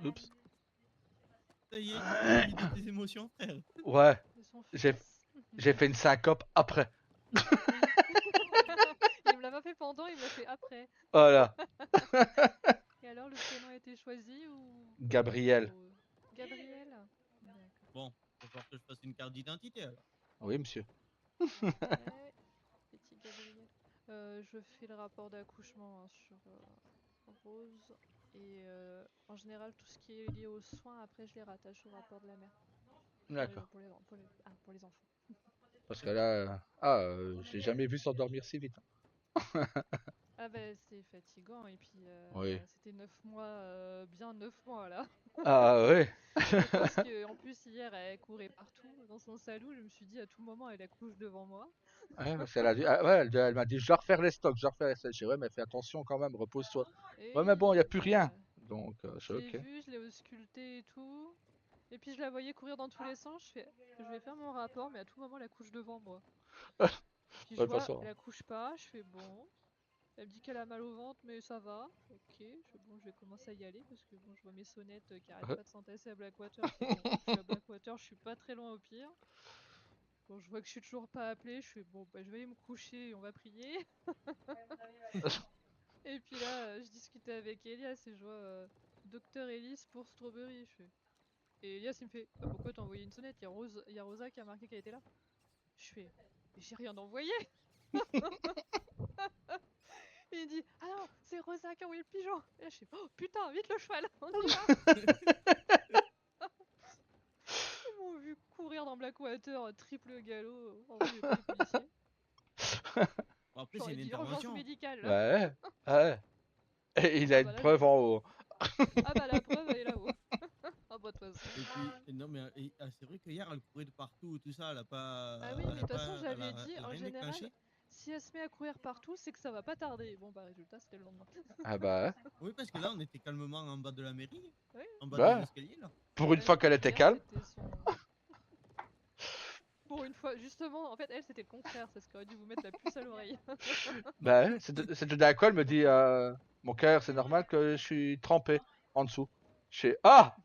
Oups. Ça y est, tu peux valider tes émotions, frère. Ouais, De son j'ai fils. j'ai fait une syncope après. Oui. Il me l'a pas fait pendant, il me l'a fait après. Voilà. Et alors, le prénom a été choisi ou... Gabriel. ou- Gabriel? D'accord. Bon, va falloir que je fasse une carte d'identité alors. Oui, monsieur. Ouais, petit Gabriel. Je fais le rapport d'accouchement hein, sur Rose. Et en général, tout ce qui est lié aux soins, après, je les rattache au rapport de la mère. D'accord. Pour les enfants. Parce que là, j'ai jamais vu s'endormir si vite. Ah bah c'est fatigant et puis Oui. c'était 9 mois, bien 9 mois là. Ah ouais. Je pense qu'en plus hier elle courait partout dans son salon, je me suis dit à tout moment elle accouche devant moi. Ouais, parce qu'elle a dit, ah ouais, elle m'a dit, je dois refaire les stocks, je dois refaire les stocks. J'ai dit, ouais, mais fais attention quand même, repose-toi. Et Ouais, mais oui, bon, il n'y a plus rien. bah, Donc, je je suis l'ai ok. vue, je l'ai auscultée et tout. Et puis je la voyais courir dans tous les sens, je vais faire mon rapport mais à tout moment elle accouche devant moi. Puis De je toute vois, façon. elle accouche pas, je fais bon. Elle me dit qu'elle a mal au ventre, mais ça va. Ok, bon, je vais commencer à y aller parce que bon, je vois mes sonnettes qui arrêtent pas de s'entasser à Blackwater. Je fais bon, je suis à Blackwater, je suis pas très loin au pire. Bon, je vois que je suis toujours pas appelée. Je fais bon, bah, je vais aller me coucher et on va prier. Et puis là, je discutais avec Elias et je vois Docteur Ellis pour Strawberry. Et Elias il me fait bah, pourquoi t'as envoyé une sonnette? Il y a Rosa qui a marqué qu'elle était là. Je fais j'ai rien envoyé. Et il dit ah non, c'est Rosa qui a envoyé le pigeon. Et là, je fais oh putain, vite le cheval, on y va. Ils m'ont vu courir dans Blackwater, triple galop. Heureusement, il n'y avait pas les policiers. Bon, après, c'est J'aurais une dit urgence intervention. médicale. Ouais, ouais. Et il a Ah une bah là, je preuve en haut. ah bah la preuve, elle est là-haut. Ah bah de toute façon. Et puis, non, mais c'est vrai qu'hier, elle courait de partout, tout ça, Ah oui, mais de toute façon, j'avais dit, elle a en rien général, déclenché. si elle se met à courir partout, c'est que ça va pas tarder. Bon bah résultat, c'était le lendemain. Ah bah, Oui, parce que là, on était calmement en bas de la mairie, Oui, en bas des ouais. escaliers, là. Pour une bah je fois crois qu'elle était qu'hier, calme. c'était son... Pour une fois, justement, en fait, elle, c'était le contraire. C'est ce qui aurait dû vous mettre la puce à l'oreille. Bah, ouais, c'était d'accord, elle me dit, mon cœur, c'est normal que je suis trempé en dessous. Je fais, ah,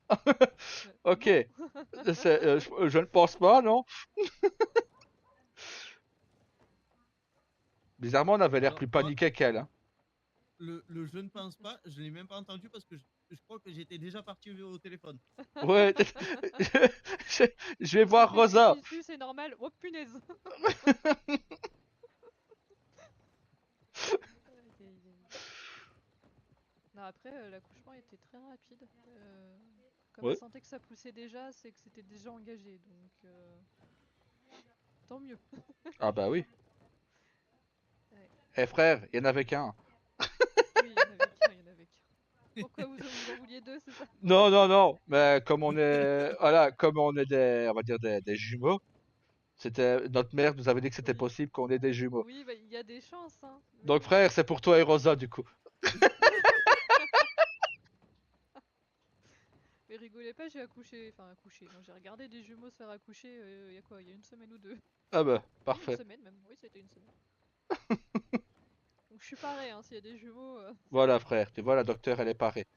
ok. Non. Je ne pense pas, non. Bizarrement, on avait l'air Alors, plus moi, paniqué qu'elle. Hein. le je ne pense pas, je l'ai même pas entendu parce que je crois que j'étais déjà parti au téléphone. Ouais, je, je vais J'ai voir fait Rosa. pipi dessus, c'est normal. Oh punaise. Aïe, aïe, aïe. Non, après, l'accouchement était très rapide. Comme elle Ouais. sentait que ça poussait déjà, c'est que c'était déjà engagé. Donc, tant mieux. Ah bah oui. Ouais. Eh frère, il y en avait qu'un. Oui, il y en avait qu'un, il y en avait qu'un. Pourquoi vous en vouliez deux, c'est ça? Non, non, non. Mais comme on est, voilà, comme on est des, on va dire des jumeaux, c'était notre mère nous avait dit que c'était Oui. possible qu'on ait des jumeaux. Oui, bah, il y a des chances, hein. Mais Donc oui. frère, c'est pour toi et Rosa du coup. Mais rigolez pas, j'ai accouché. Enfin, accouché. Non, j'ai regardé des jumeaux se faire accoucher il y a quoi? Il y a une semaine ou deux. Ah bah Oui, une parfait. semaine même. Oui, c'était une semaine. Donc, je suis pareil, hein. S'il y a des jumeaux, c'est Voilà pareil. frère, tu vois la docteure elle est parée.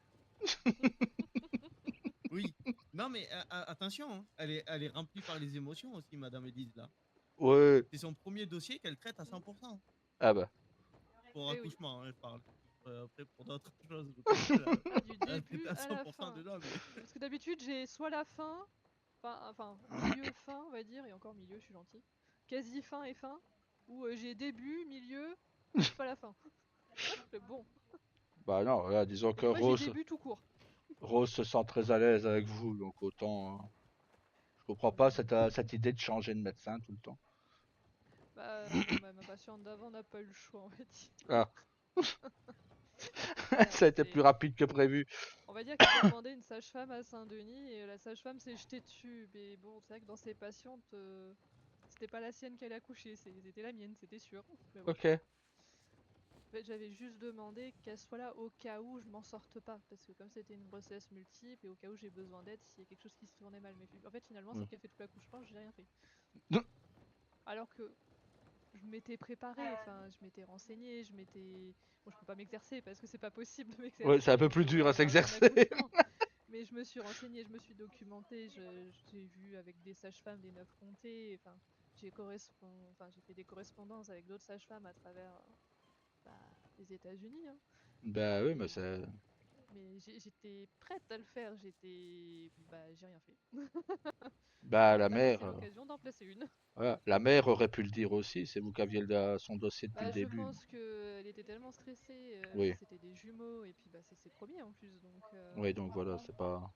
Oui. Non, mais attention, hein, elle est remplie par les émotions aussi, Madame Elise, là. Ouais. C'est son premier dossier qu'elle traite à 100%. Ah bah. Pour Eh oui. accouchement, hein, je parle. Après, pour d'autres choses, je pense qu'elle Ah, du elle traite début à à la 100% fin. déjà, mais... Parce que d'habitude, j'ai soit la fin, milieu fin, on va dire, et encore milieu, je suis gentil. Quasi fin et fin. où j'ai début, milieu, pas la fin. Mais bon, Bah non, là, disons que et moi j'ai début tout court. Rose se sent très à l'aise avec vous, donc autant. Je comprends pas cette idée de changer de médecin tout le temps. Bah non, ma patiente d'avant n'a pas eu le choix, on va dire. Ah, Bon, ça a été plus rapide que prévu. on va dire qu'elle a demandé une sage-femme à Saint-Denis et la sage-femme s'est jetée dessus. Mais bon, c'est vrai que dans ses patientes, c'était pas la sienne qu'elle a couché, c'était la mienne, c'était sûr. Mais bon. Ok. En fait, j'avais juste demandé qu'elle soit là au cas où je m'en sorte pas. Parce que comme c'était une grossesse multiple et au cas où j'ai besoin d'aide s'il y a quelque chose qui se tournait mal. Mais en fait, finalement, Mm. c'est qu'elle fait tout l'accouchement, j'ai rien fait. Alors que je m'étais préparée, enfin, je m'étais renseignée, je m'étais. Bon, je peux pas m'exercer parce que c'est pas possible de Ouais, c'est un m'exercer peu plus dur à lors d'un s'exercer. accouchement. Mais je me suis renseignée, je me suis documentée, j'ai vu avec des sages-femmes des 9 comtés, enfin, j'ai fait des correspondances avec d'autres sages-femmes à travers bah, les États-Unis, hein. Bah oui, mais Et c'est. mais j'étais prête à le faire, j'ai rien fait. Bah J'ai la pas mère. laissé l'occasion d'en placer une. Voilà. La mère aurait pu le dire aussi, c'est vous qui aviez son dossier depuis le Bah, je début. pense qu'elle était tellement stressée, Oui, c'était des jumeaux, et puis bah, c'est ses premiers en plus, donc... oui, donc voilà, c'est pas.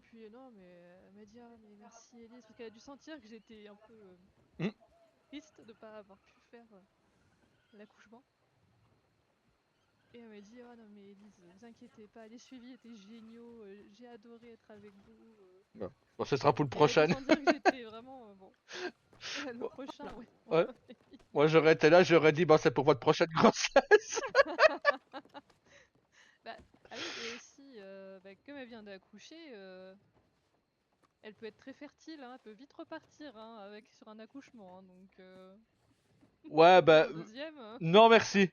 Puis non, mais elle m'a dit, ah mais merci Elise, parce qu'elle a dû sentir que j'étais un peu Hmm. triste de pas avoir pu faire l'accouchement. Et elle m'a dit, oh non mais Elise, vous inquiétez pas, les suivis étaient géniaux, j'ai adoré être avec vous. Bon. Bon, ce sera pour le Et elle a dû prochain. sentir que j'étais vraiment, bon, le prochain, ouais. Ouais. Moi j'aurais été là, j'aurais dit, bah c'est pour votre prochaine grossesse. Bah, ah oui, et aussi, bah, comme elle vient d'accoucher, elle peut être très fertile, hein, elle peut vite repartir hein, sur un accouchement, hein, donc Ouais, pour bah. un deuxième. Non, merci.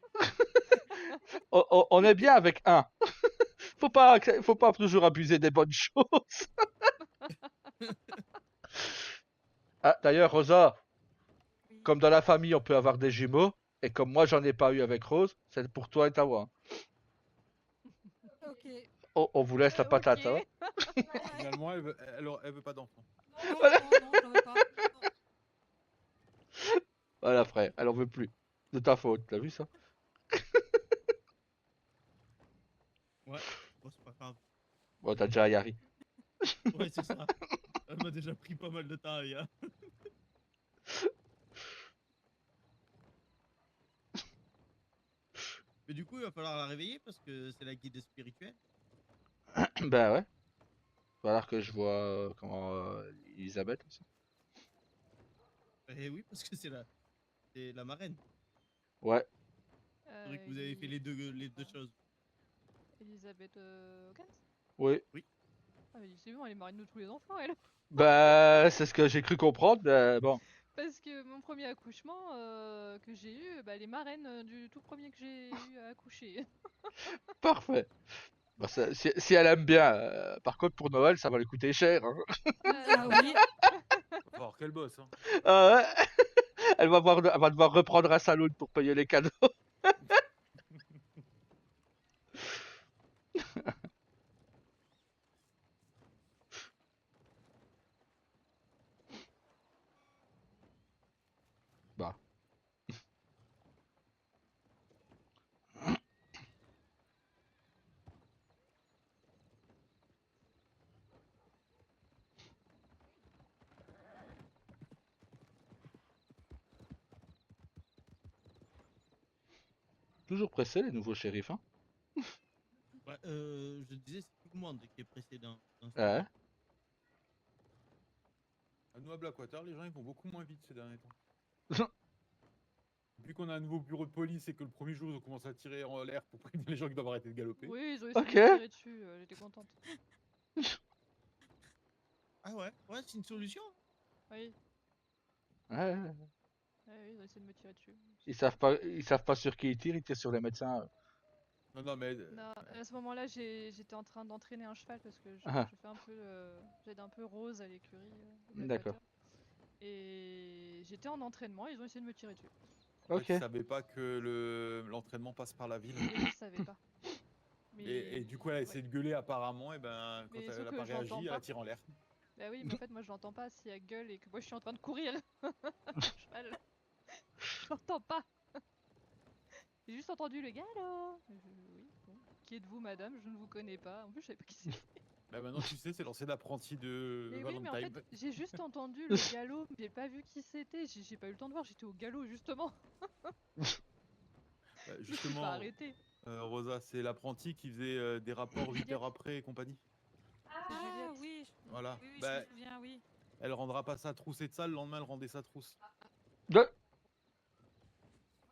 On est bien avec un. Faut pas toujours abuser des bonnes choses. Ah, d'ailleurs, Rosa, Oui. comme dans la famille, on peut avoir des jumeaux, et comme moi, j'en ai pas eu avec Rose, c'est pour toi et Tawa. Ok. On vous laisse la patate, ça va? Ok. Finalement, elle veut pas d'enfant. Non, non, non, j'en veux pas. Non. Voilà, frère, elle en veut plus. De ta faute, t'as vu ça? Ouais, bon, c'est pas grave. Bon, t'as déjà Yari. Ouais, c'est ça. Elle m'a déjà pris pas mal de taille, hein. Mais du coup, il va falloir la réveiller parce que c'est la guide spirituelle. Ben ouais. Va falloir que je vois comment Elisabeth aussi. Eh oui, parce que c'est la marraine. Ouais. C'est vrai que vous avez fait les deux choses. Elisabeth Hawkins. Oui. Oui. Ah mais c'est bon, elle est marraine de tous les enfants, elle. Bah, c'est ce que j'ai cru comprendre, mais bon. Parce que mon premier accouchement que j'ai eu, bah, elle est marraine du tout premier que j'ai eu à accoucher. Parfait. Bah, si elle aime bien. Par contre, pour Noël, ça va lui coûter cher. Hein. Ah oui. Va falloir qu'elle bosse. Hein. Ouais. Elle va devoir reprendre un saloon pour payer les cadeaux. Bah. Toujours pressé, les nouveaux shérifs, hein. Ouais, je disais, c'est tout le monde qui est pressé d'un sujet. Ouais. À nous, à Blackwater, les gens ils vont beaucoup moins vite ces derniers temps. Depuis qu'on a un nouveau bureau de police et que le premier jour ils ont commencé à tirer en l'air pour prévenir les gens qui doivent arrêter de galoper. Oui, ils ont essayé Ok. de me tirer dessus, j'étais contente. Ah ouais, ouais, c'est une solution. Oui, Ouais. ouais, ils ont essayé de me tirer dessus. Ils savent pas sur qui ils tirent sur les médecins. Non, non, mais Non, à ce moment-là, j'étais en train d'entraîner un cheval parce que Ah, je fais un peu, j'aide un peu Rose à l'écurie de d'accord. Blackwater. Et j'étais en entraînement, ils ont essayé de me tirer dessus. en Ok. fait, ils savaient pas que l'entraînement passe par la ville. Oui, ils savaient pas. Mais Et du coup, elle a essayé de gueuler apparemment, et ben quand Mais sauf elle a que pas je l'entends réagi, elle pas. a tiré en l'air. Bah oui, mais en fait, moi je l'entends pas si elle gueule et que moi je suis en train de courir. Mon cheval. J'entends pas. J'ai juste entendu le galop. Oui, bon. Qui êtes-vous, madame? Je ne vous connais pas. En plus, je savais pas qui c'était. Bah maintenant tu sais, c'est l'ancien apprenti de Mais oui, mais en Valentine. fait, j'ai juste entendu le galop, mais j'ai pas vu qui c'était. J'ai pas eu le temps de voir, j'étais au galop justement. Bah, Je me suis pas justement, arrêtée. Rosa, c'est l'apprenti qui faisait des rapports 8 heures après et compagnie. C'est Ah Juliette. oui, Voilà. oui, je Bah, me souviens, oui. elle rendra pas sa trousse et de ça, le lendemain elle rendait sa trousse. De...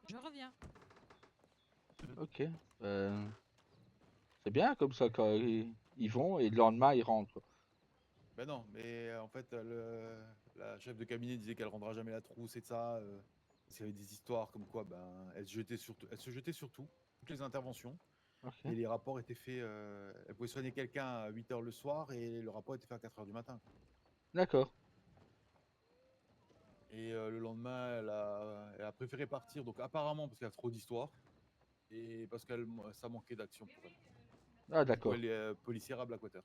Je reviens. Ok. C'est bien comme ça quand ils vont et le lendemain ils rentrent, quoi. Ben non, mais en fait, la chef de cabinet disait qu'elle rendra jamais la trousse et de ça. Parce qu'il y avait des histoires comme quoi, ben, elle se jetait sur tout, toutes les interventions. Ok. Et les rapports étaient faits. Elle pouvait soigner quelqu'un à 8 h le soir et le rapport était fait à 4 h du matin. D'accord. Et le lendemain, elle a préféré partir, donc apparemment parce qu'il y a trop d'histoires et parce que ça manquait d'action pour elle. Ah Du coup, d'accord. elle est policière à Blackwater.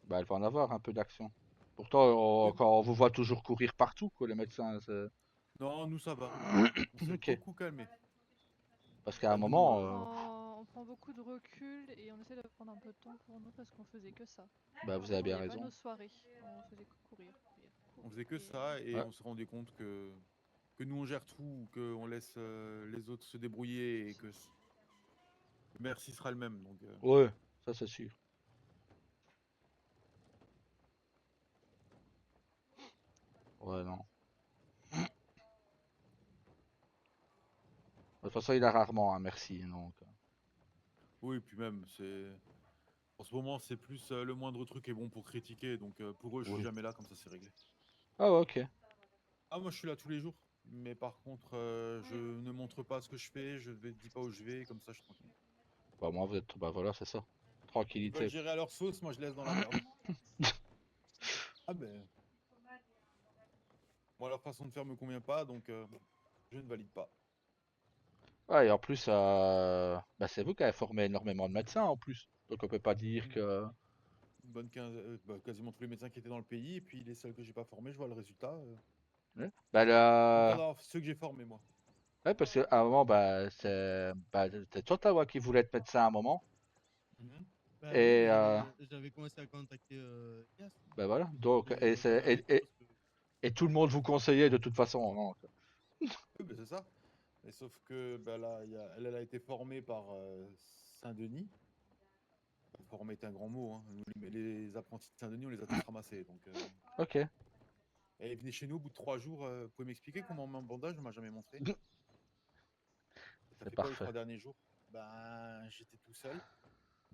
Bah elle va en avoir un peu d'action. Pourtant, Oui. quand on vous voit toujours courir partout, quoi, les médecins, Non, nous ça va. On s'est Ok. beaucoup calmé. Parce qu'à un Bah, nous, moment, On prend beaucoup de recul et on essaie de prendre un peu de temps pour nous parce qu'on faisait que ça. bah vous On avez bien voyait pas raison. nos soirées, on faisait que courir, courir, on faisait que courir. ça et Ouais. on s'est rendu compte que nous on gère tout, qu'on laisse les autres se débrouiller et que le merci sera le même. Donc, Ouais, ça c'est sûr. Ouais, non. De toute façon, il a rarement un merci, donc. oui, puis même, en ce moment, c'est plus le moindre truc est bon pour critiquer. Donc pour eux, je suis Oui. jamais là, comme ça c'est réglé. Ah ouais, ok. Ah, moi je suis là tous les jours. Mais par contre, je ne montre pas ce que je fais, je ne dis pas où je vais, comme ça je suis tranquille. Bah moi, vous êtes... Bah voilà, c'est ça. Ils veulent Tranquillité. gérer à leur sauce, moi je laisse dans la merde. Ah ben, moi leur façon de faire me convient pas, donc je ne valide pas. Ah, et en plus, bah, c'est vous qui avez formé énormément de médecins en plus. Donc on peut pas dire que... Une bonne quasiment tous les médecins qui étaient dans le pays, et puis les seuls que j'ai pas formés, je vois le résultat. Ouais. Bah, Content d'avoir ceux que j'ai formés, moi. ouais, parce qu'à un moment, bah, c'est toi, Tawa, qui voulait être médecin à un moment. Mhm. Bah oui, Et mais j'avais commencé à contacter Yas bah voilà. Donc, pour voir avec lui parce que et tout le monde vous conseillait de toute façon, hein, donc. Oui, bah, c'est ça. Mais sauf que bah, là, elle a été formée par Saint-Denis. Formée est un grand mot, hein. Nous, les apprentis de Saint-Denis, on les a tous ramassés. Donc, Ok. elle venait chez nous au bout de 3 jours. Vous pouvez m'expliquer comment on met un bandage? On m'a jamais montré. T'as C'est fait quoi les parfait. 3 derniers jours? Ben, j'étais tout seul.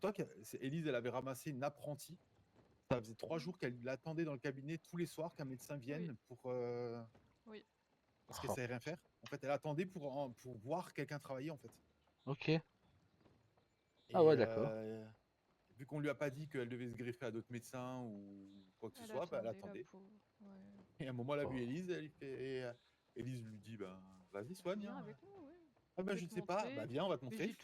Toi, Élise, elle avait ramassé une apprentie. Ça faisait 3 jours qu'elle l'attendait dans le cabinet tous les soirs qu'un médecin vienne Oui. parce qu'elle Oh, savait rien faire. En fait, elle attendait pour voir quelqu'un travailler, en fait. ok. Ah Et ouais, d'accord. vu qu'on lui a pas dit qu'elle devait se greffer à d'autres médecins ou quoi que ce Elle soit, bah, elle attendait, la attendait. pauvre. Ouais. Et à un moment, elle a vu Oh. Élise, Élise lui dit, ben, vas-y, soigne. Viens Hein. avec moi, ouais. Ah ben, Je vais je ne te sais pas. Bah, montrer. viens, on va te Mais montrer. j'ai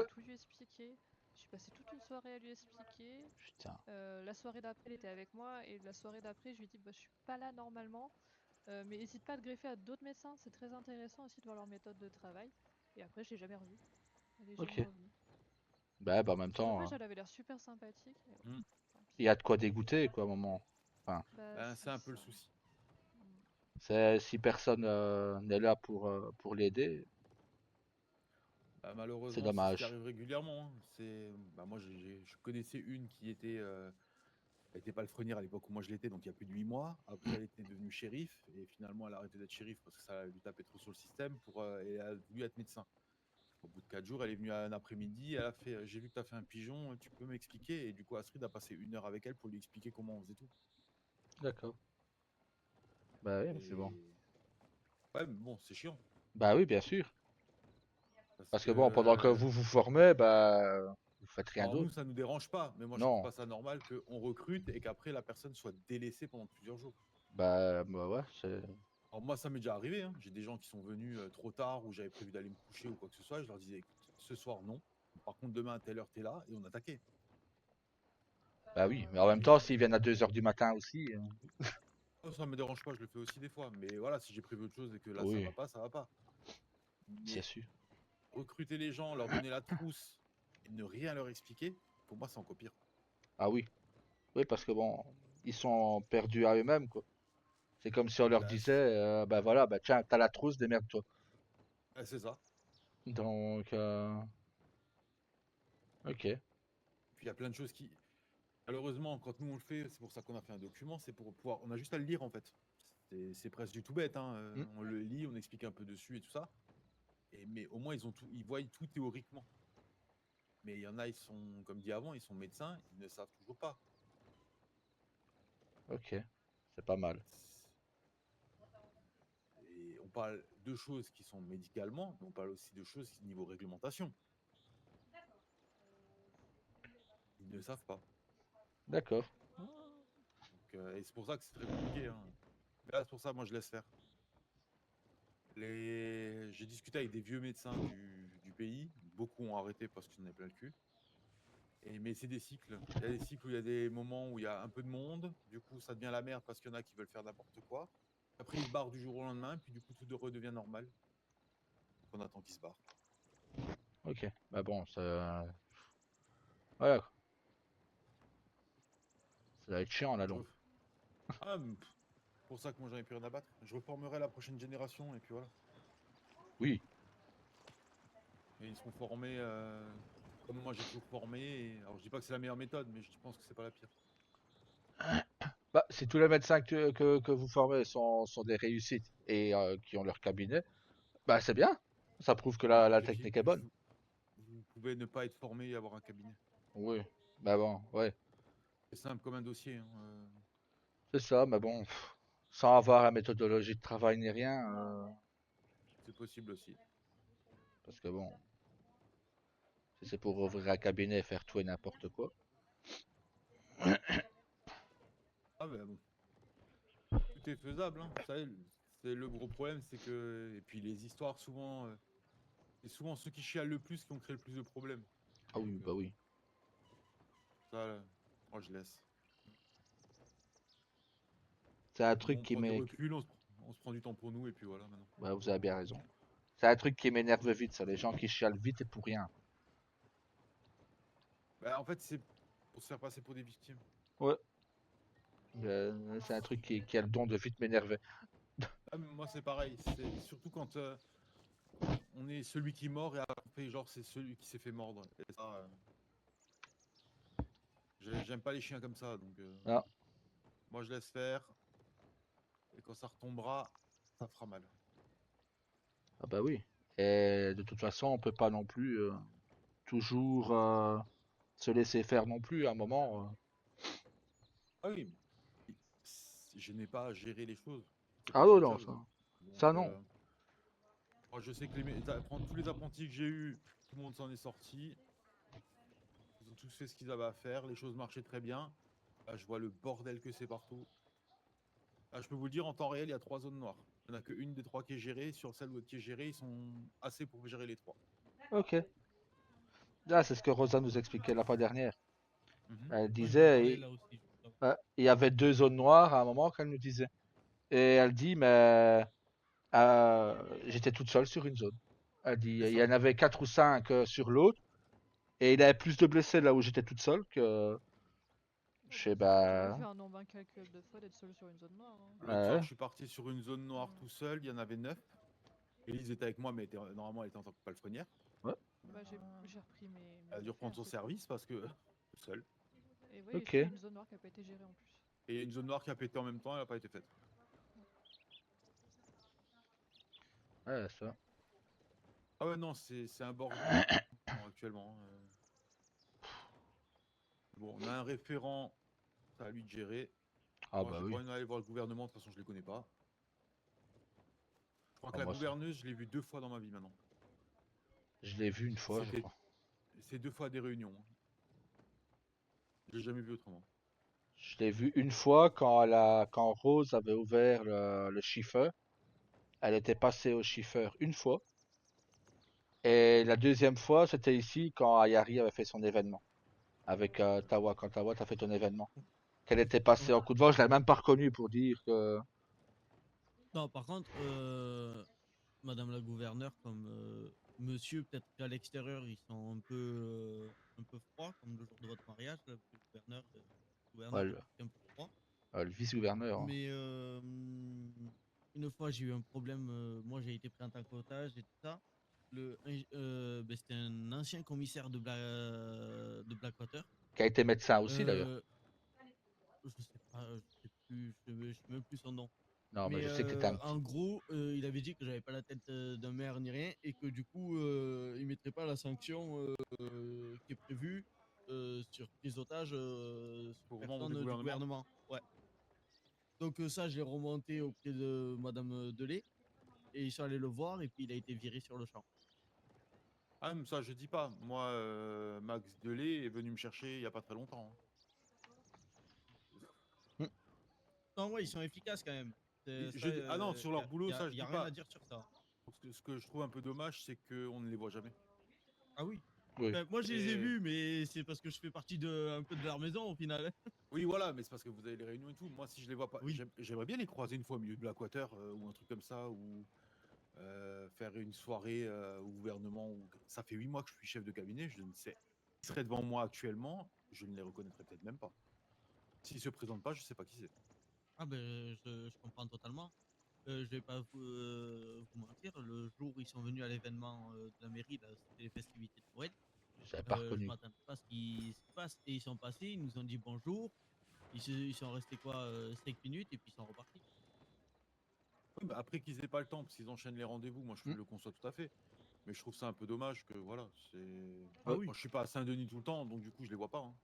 tout lui expliqué. J'ai passé toute une soirée à lui expliquer. Putain. La soirée d'après, elle était avec moi. Et la soirée d'après, je lui ai dit, bah, je suis pas là normalement. Mais n'hésite pas à te greffer à d'autres médecins. C'est très intéressant aussi de voir leur méthode de travail. Et après, je l'ai jamais revue. Elle est jamais Ok. revenue. Bah, en même C'est temps, dommage, elle avait l'air super sympathique. Mais bon, Hmm. tant pis. il y a de quoi dégoûter, quoi, à un moment. Enfin, Bah, Ben, c'est un peu le ça. souci. Mm. si personne n'est là pour l'aider, Bah, c'est malheureusement, c'est ce qui dommage. arrive régulièrement. Hein. Bah, moi, je connaissais une qui était. Elle n'était pas le frenier à l'époque où moi je l'étais, donc il y a plus de 8 mois. Après, elle était devenue shérif, et finalement, elle a arrêté d'être shérif parce que ça lui tapait trop sur le système, et elle a voulu être médecin. Au bout de 4 jours, elle est venue un après-midi, elle a fait j'ai vu que tu as fait un pigeon, tu peux m'expliquer? Et du coup, Astrid a passé 1 heure avec elle pour lui expliquer comment on faisait tout. D'accord. Bah oui, mais c'est bon. Et ouais, mais bon, c'est chiant. Bah oui, bien sûr. Parce Parce que bon, pendant que que. vous vous formez, bah, vous faites rien Alors, nous, d'autre. ça nous dérange pas, mais moi, je trouve Non. pas ça normal qu'on recrute et qu'après, la personne soit délaissée pendant plusieurs jours. Bah ouais, c'est... Alors, moi, ça m'est déjà arrivé. Hein. J'ai des gens qui sont venus trop tard ou j'avais prévu d'aller me coucher ou quoi que ce soit. Je leur disais, écoute, ce soir, non. Par contre, demain à telle heure, t'es là et on attaquait. Bah oui, mais en même temps, Et s'ils viennent à 2 h du matin aussi... Oh, ça me dérange pas, je le fais aussi des fois. Mais voilà, si j'ai prévu autre chose et que là, Oui, ça va pas. c'est Mais sûr. recruter les gens, leur donner la trousse et ne rien leur expliquer, pour moi, c'est encore pire. Ah oui. Oui, parce que bon, ils sont perdus à eux-mêmes, quoi. C'est comme si on leur Bah, disait, bah voilà, bah tiens, t'as la trousse, démerde-toi. c'est ça. Donc, ok. Puis il y a plein de choses qui. Malheureusement, quand nous on le fait, c'est pour ça qu'on a fait un document, c'est pour pouvoir. On a juste à le lire en fait. C'est presque du tout bête, hein. Mm. On le lit, on explique un peu dessus et tout ça. Mais au moins, ils voient tout théoriquement. Mais il y en a, ils sont, comme dit avant, ils sont médecins, ils ne savent toujours pas. Ok, c'est pas mal. Et on parle de choses qui sont médicalement, mais on parle aussi de choses niveau réglementation. Ils ne savent pas. D'accord. Et c'est pour ça que c'est très compliqué, hein. Mais là, c'est pour ça, moi, je laisse faire. J'ai discuté avec des vieux médecins du pays. Beaucoup ont arrêté parce qu'ils en avaient plein le cul. Mais c'est des cycles. Il y a des cycles où il y a des moments où il y a un peu de monde. Du coup, ça devient la merde parce qu'il y en a qui veulent faire n'importe quoi. Après, ils se barrent du jour au lendemain. Puis du coup, tout redevient normal. Donc, on attend qu'ils se barrent. Ok. Bah bon, ça. Voilà, quoi. Ça va être chiant à la Je longue. ref- Ah, pour ça que moi, j'en ai plus rien à battre. Je reformerai la prochaine génération. Et puis voilà. Oui. Et ils seront formés comme moi, j'ai toujours formé. Alors, je dis pas que c'est la meilleure méthode, mais je pense que c'est pas la pire. Bah, si tous les médecins que vous formez sont des réussites et qui ont leur cabinet, bah c'est bien. Ça prouve que Mais la technique est bonne. vous pouvez ne pas être formé et avoir un cabinet. Oui. Bah bon, ouais. C'est simple comme un dossier, hein. C'est ça, mais bon, sans avoir la méthodologie de travail ni rien, C'est possible aussi. parce que bon, si c'est pour ouvrir un cabinet et faire tout et n'importe quoi. Ah ben bon, tout est faisable, hein. Vous savez, c'est le gros problème, c'est que. Et puis les histoires, souvent, c'est souvent ceux qui chialent le plus qui ont créé le plus de problèmes. Ah Donc, oui, bah oui. ça, moi, je laisse. C'est un Au moins, truc on qui prend du m'est... recul, on se prend du temps pour nous, et puis voilà, maintenant. Ouais, vous avez bien raison. C'est un truc qui m'énerve vite, ça, les gens qui chialent vite et pour rien. Bah, en fait, c'est pour se faire passer pour des victimes. Ouais. C'est un truc qui a le don de vite m'énerver. Ah, mais moi, c'est pareil. C'est surtout quand on est celui qui mord et après, genre, c'est celui qui s'est fait mordre. Et ça, j'aime pas les chiens comme ça, donc Ah, moi, je laisse faire. Et quand ça retombera, ça fera mal. ah bah oui. Et de toute façon, on peut pas non plus toujours se laisser faire non plus à un moment. Ah oui, je n'ai pas à gérer les choses. C'est Ah pas non, mon non, job. Donc, ça non. moi, je sais que tous les apprentis que j'ai eus, tout le monde s'en est sorti. Ils ont tous fait ce qu'ils avaient à faire. Les choses marchaient très bien. Là, je vois le bordel que c'est partout. Là, je peux vous le dire, en temps réel, il y a 3 zones noires. Il n'y en a qu'une des 3 qui est gérée. Sur celle qui est gérée, ils sont assez pour gérer les 3. Ok. Là, c'est ce que Rosa nous expliquait la fois dernière. Mhm. Elle Ouais, il m'en parlait disait, là aussi. il y avait 2 zones noires à un moment qu'elle nous disait. Et elle dit, mais j'étais toute seule sur une zone. Elle dit, C'est il y ça. en avait 4 ou 5 sur l'autre. Et il y avait plus de blessés là où j'étais toute seule que Oh, chez, tu peux bah, faire un nombre incalculable de fois d'être seul sur une zone noire, hein. L'autre soir, ouais. je suis parti sur une zone noire Mm. tout seul. Il y en avait 9. Elise était avec moi, mais normalement, elle était en tant que palefrenière. Ouais. Bah, j'ai repris Elle a dû mes reprendre affaires, son c'est tout. service parce que seul. Et oui, Ok. sur une zone noire qui a pas été gérée en plus. Et il y a une zone noire qui a pété en même temps, elle n'a pas été faite. Ouais, ça. Ah ouais, non, c'est un bordel actuellement. Bon, on a un référent, c'est à lui de gérer. Ah Moi, bah j'ai pas oui. envie d'aller voir le gouvernement, de toute façon, je les connais pas. Je crois Ah, que la moi, ça. gouverneuse, je l'ai vue 2 fois dans ma vie maintenant. Je l'ai vu une fois, je C'était, crois. c'est 2 fois des réunions, hein. Je l'ai jamais vu autrement. Je l'ai vu une fois quand Rose avait ouvert le chiffre. Elle était passée au chiffre une fois. Et la deuxième fois, c'était ici quand Ayari avait fait son événement. Avec Tawa, quand Tawa t'as fait ton événement. qu'elle était passée en coup de vent. Je l'avais même pas reconnue pour dire que. Non, par contre, Madame la gouverneure, comme monsieur, peut-être qu'à l'extérieur, ils sont un peu froids, comme le jour de votre mariage, là, parce que le gouverneur Ouais, est un peu froid. le vice-gouverneur. Hein. Mais une fois, j'ai eu un problème. Moi, j'ai été pris en tant qu'otage et tout ça. C'était un ancien commissaire de Blackwater. Qui a été médecin aussi d'ailleurs. Je sais pas, je sais même plus son nom. Non, mais Mais je sais que t'étais un petit. en gros, il avait dit que j'avais pas la tête d'un maire ni rien et que du coup, il mettrait pas la sanction qui est prévue sur prise d'otage sur Pour membres du personne du gouvernement. gouvernement. Ouais. Donc ça, je l'ai remonté auprès de Madame Delay et ils sont allés le voir et puis il a été viré sur le champ. Ah, mais ça, je dis pas. Moi, Max Delay est venu me chercher il y a pas très longtemps. Hein. Non, ouais, ils sont efficaces quand même. Ah non, sur leur boulot, ça, je y a dis rien pas. à dire sur ça. Ce que je trouve un peu dommage, c'est qu'on ne les voit jamais. Ah oui. Oui. Moi, je les ai Et- vus, mais c'est parce que je fais partie un peu de leur maison au final. Oui, voilà, mais c'est parce que vous avez les réunions et tout. Moi, si je les vois pas, Oui. j'aimerais bien les croiser une fois au milieu de Blackwater ou un truc comme ça, ou faire une soirée au gouvernement. Ça fait 8 mois que je suis chef de cabinet, je ne sais qui serait devant moi actuellement, je ne les reconnaîtrais peut-être même pas. S'ils se présentent pas, je sais pas qui c'est. Ah ben, je comprends totalement. Je vais pas vous mentir, le jour où ils sont venus à l'événement de la mairie, là, c'était les festivités de Noël, J'avais pas je reconnu. m'attendais pas à ce qui se passe. Et ils sont passés, ils nous ont dit bonjour, ils sont restés quoi, 5 minutes et puis ils sont repartis. Oui, bah après qu'ils aient pas le temps, parce qu'ils enchaînent les rendez-vous, moi je Mm. le conçois tout à fait. Mais je trouve ça un peu dommage que voilà, c'est. Ah oui. Moi je suis pas à Saint-Denis tout le temps, donc du coup je les vois pas. Hein.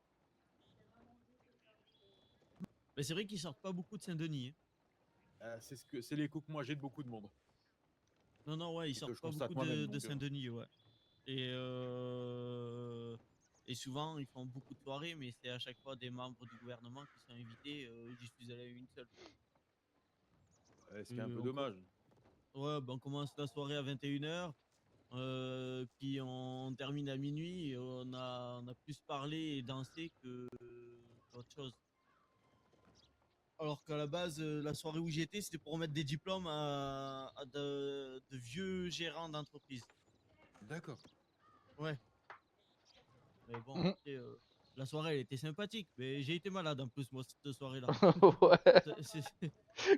Mais c'est vrai qu'ils sortent pas beaucoup de Saint-Denis. Hein. C'est l'écho que moi j'ai de beaucoup de monde. Non, non, ouais, ils Et que sortent je pas constate beaucoup moi-même, de donc, Saint-Denis, ouais. Et souvent, ils font beaucoup de soirées, mais c'est à chaque fois des membres du gouvernement qui sont invités. J'y suis allé une seule. ce qui est un peu On dommage. Ouais, ben, on commence la soirée à 21h, puis on termine à minuit, et on a plus parlé et dansé qu'autre chose. Alors qu'à la base, la soirée où j'étais, c'était pour remettre des diplômes à de vieux gérants d'entreprise. D'accord. Ouais. Mais bon, Mhm. après, la soirée, elle était sympathique, mais j'ai été malade en plus, moi, cette soirée-là. Ouais.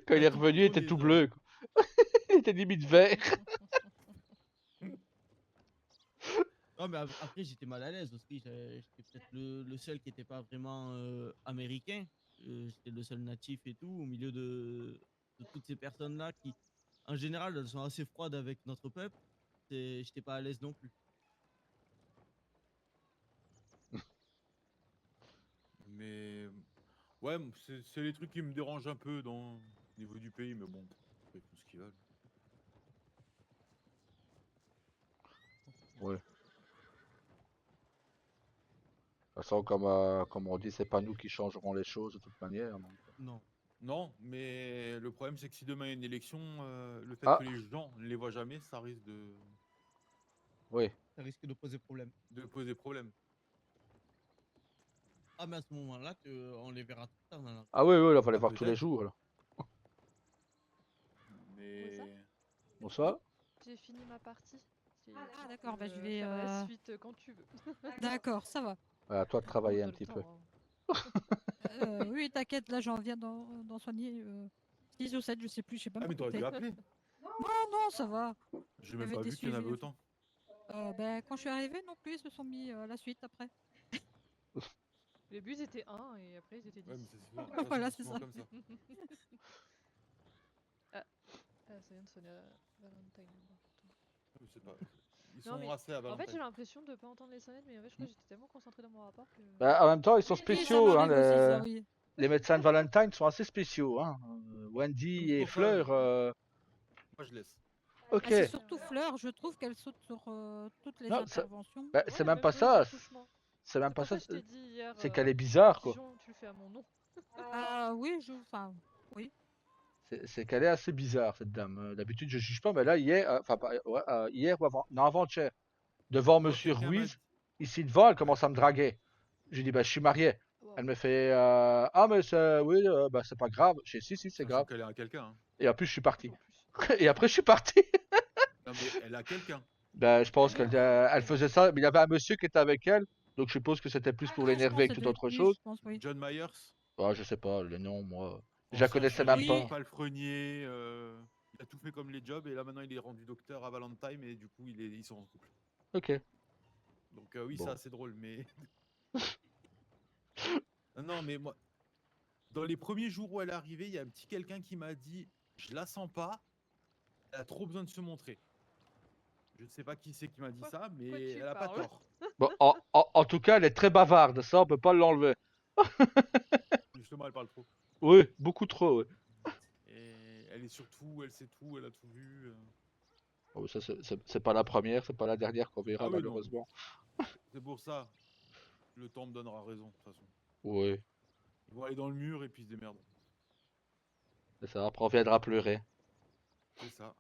Quand il est tout revenu, il était tout bleu. Quoi. Il était limite vert. Non, mais après, j'étais mal à l'aise aussi. J'étais peut-être le seul qui n'était pas vraiment américain. J'étais le seul natif et tout, au milieu de toutes ces personnes-là qui, en général, elles sont assez froides avec notre peuple. J'étais pas à l'aise non plus. Mais ouais, c'est les trucs qui me dérangent un peu au niveau du pays, mais bon, après, ils font ce qu'ils veulent. Ouais. De toute façon, comme on dit, c'est pas nous qui changerons les choses de toute manière. Donc. Non. Non, mais le problème c'est que si demain il y a une élection, le fait Ah, que les gens ne les voient jamais, ça risque oui. Ça risque de poser problème. de poser problème. Ah, mais à ce moment-là, on les verra tout le temps. Là. Ah oui, oui, il fallait Ah, voir tous les peut-être. jours. Là. Mais Bonsoir. J'ai fini ma partie. Ah, d'accord, bah, je vais, faire la suite quand tu veux. D'accord, ça va. À toi de Oh, travailler t'as un le petit temps, peu. hein. Oui, t'inquiète, là j'en viens d'en soigner 6 ou 7, je sais plus, je sais pas ah, me mais t'aurais dû compter. appeler. Non, non, ça va. J'ai même J'avais pas été vu qu'il y en avait suivie. autant. Ben, quand je suis arrivée non plus, ils se sont mis à la suite après. Au début, ils étaient 1 et après, ils étaient 10. Ouais, mais c'est souvent, Voilà, c'est c'est souvent ça. comme ça. Ah, ça vient de sonner à Valentine. Je sais pas. Ils Non, sont mais assez à en fait, Valentine. j'ai l'impression de pas entendre les sonnettes, mais en fait, je crois que j'étais tellement concentrée dans mon rapport que. Bah, en même temps, ils sont Oui, ça spéciaux. Hein, m'arrive aussi, ça, oui. les médecins de Valentine sont assez spéciaux. Hein. Wendy et Pourquoi pas, Fleur. Moi je laisse. Ok. Ah, c'est surtout Fleur, je trouve qu'elle saute sur toutes les Non, ça- interventions. bah, Ouais, c'est elle a même pas joué avec ça. le touchement. C'est même C'est pas pour ça. ça que je t'ai dit hier. C'est qu'elle est bizarre, quoi. Pigeon, tu le fais à mon nom. Ah oui, enfin, oui. C'est qu'elle est assez bizarre, cette dame. D'habitude, je juge pas, mais là, hier, enfin, ouais, hier ou avant, non, avant-hier, devant Moi, Monsieur quelqu'un m'a Ruiz, ici devant, elle commence à me draguer. Je lui dis, bah, je suis marié. Ouais, Wow. Elle me fait ah mais oui bah c'est pas grave. J'ai dit, si c'est Sachant grave. qu'elle est à quelqu'un. Hein. Et en plus je suis parti. En plus. Et après je suis parti. Non, mais elle a quelqu'un. Ben je pense Oui, qu'elle bah oui, elle faisait ça, mais il y avait un monsieur qui était avec elle, donc je suppose que c'était plus pour Ah, je pense l'énerver que que ça toute doit être autre lui, chose. je pense, oui. John Myers, Ah, je sais pas, le nom moi. Je la ancien connaissais même shérif, pas. palefrenier, il a tout fait comme les jobs et là maintenant il est rendu docteur à Valentine et du coup ils sont en couple. Ok. Donc oui, Bon. c'est assez drôle, mais. Non, mais moi, dans les premiers jours où elle est arrivée, il y a un petit quelqu'un qui m'a dit je la sens pas, elle a trop besoin de se montrer. Je ne sais pas qui c'est qui m'a dit Quoi- ça, mais quoi tu elle a pas parles tort. Bon, en tout cas, elle est très bavarde, ça on peut pas l'enlever. Justement, elle parle trop. Oui, beaucoup trop. Oui. Et elle est surtout, elle sait tout, elle a tout vu. Oh, ça c'est pas la première, c'est pas la dernière qu'on verra Ah oui, non, malheureusement. c'est pour ça. Le temps me donnera raison, de toute façon. Oui, Ils vont aller dans le mur et puis ils se démerdent. c'est ça. Après on viendra pleurer. C'est ça.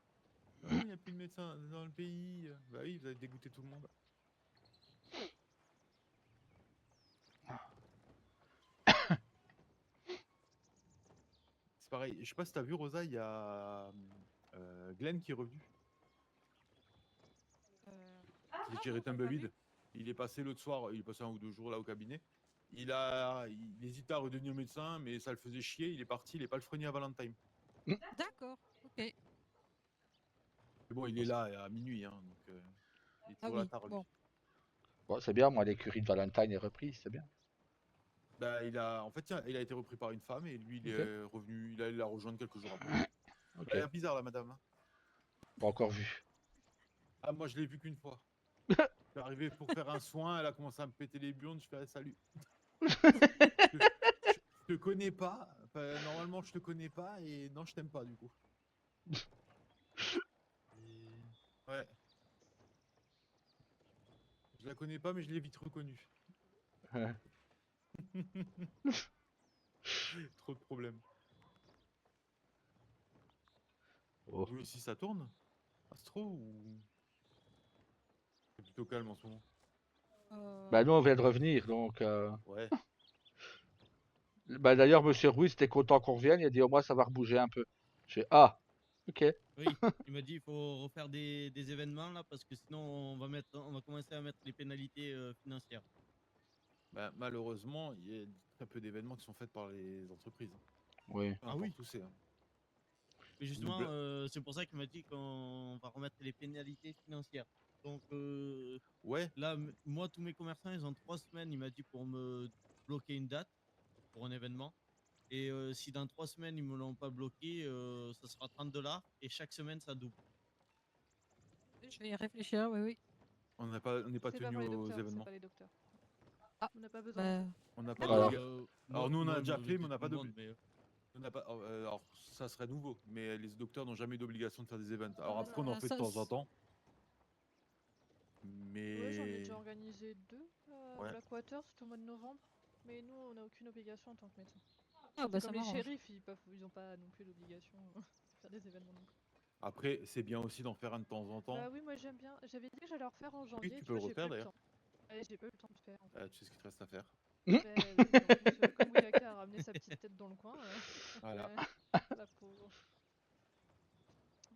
Ah, il n'y a plus de médecin dans le pays. Bah oui, vous avez dégoûté tout le monde. C'est pareil. Je sais pas si t'as vu, Rosa, il y a Glenn qui est revenu. Qui est géré Tumbleweed. Il est passé l'autre soir, il est passé 1 ou 2 jours là au cabinet. Il hésitait à redevenir médecin, mais ça le faisait chier. Il est parti, il est pas le freinier à Valentine. D'accord, ok. Mais bon, il est là à minuit, hein, donc il est Ah toujours là oui, tard, lui. bon. Bon, c'est bien, moi l'écurie de Valentine est reprise, c'est bien. Bah, en fait, il a été repris par une femme et lui, il Ok. est revenu, il allait la rejoindre quelques jours après. Ok. Elle a l'air bizarre, la madame. Hein. Pas encore vu. Ah, moi, je l'ai vu qu'une fois. Je suis arrivé pour faire un soin, elle a commencé à me péter les burnes, je fais salut. Je te connais pas, enfin, normalement je te connais pas et non je t'aime pas du coup. Ouais. Je la connais pas mais je l'ai vite reconnue. Trop de problèmes. Oh. Oui, si ça tourne, Astro ou c'est plutôt calme en ce moment. Bah nous on vient de revenir, donc Ouais. bah d'ailleurs Monsieur Ruiz était content qu'on revienne, il a dit au moins ça va rebouger un peu. Je fais ah, ok. Oui, il m'a dit il faut refaire des événements là parce que sinon on va commencer à mettre les pénalités financières. Bah, malheureusement, il y a très peu d'événements qui sont faits par les entreprises. Hein. Oui. Peu Ah importe oui. où c'est. Hein. Mais justement, Nous c'est pour ça qu'il m'a dit qu'on va remettre les pénalités financières. Donc Ouais, là, moi, tous mes commerçants, ils ont 3 semaines, il m'a dit, pour me bloquer une date pour un événement. Et si dans 3 semaines, ils me l'ont pas bloqué, ça sera 30 $ et chaque semaine, ça double. Je vais y réfléchir, oui, oui. on n'est pas C'est tenu pour les aux docteurs, c'est événements. pas les docteurs. Ah, On n'a pas besoin. Bah, On n'a pas D'accord. d'obligation. Alors nous on a moi, déjà me fait mais on dit n'a tout pas le monde, d'obligation. mais, On n'a pas, alors, ça serait nouveau, mais les docteurs n'ont jamais eu d'obligation de faire des events. Alors après, on en fait ça, de temps en c'est- temps. Ouais, j'en ai Mais. déjà organisé 2 à Ouais. Blackwater, c'était au mois de novembre. Mais nous, on n'a aucune obligation en tant que médecin. Ah, bah, ça Comme les m'arrange. shérifs, ils ont pas non plus l'obligation de faire des événements non plus. Après, c'est bien aussi d'en faire un de temps en temps. Bah oui, moi j'aime bien. J'avais dit que j'allais en refaire en Oui, janvier, tu tu peux le vois, j'ai pas refaire eu le d'ailleurs. temps. Ouais, j'ai pas eu le temps de faire en fait. Tu sais ce qu'il te reste à faire. Bah oui, puis en plus, comme Ouyaka a ramené sa petite tête dans le coin, Voilà. la pauvre.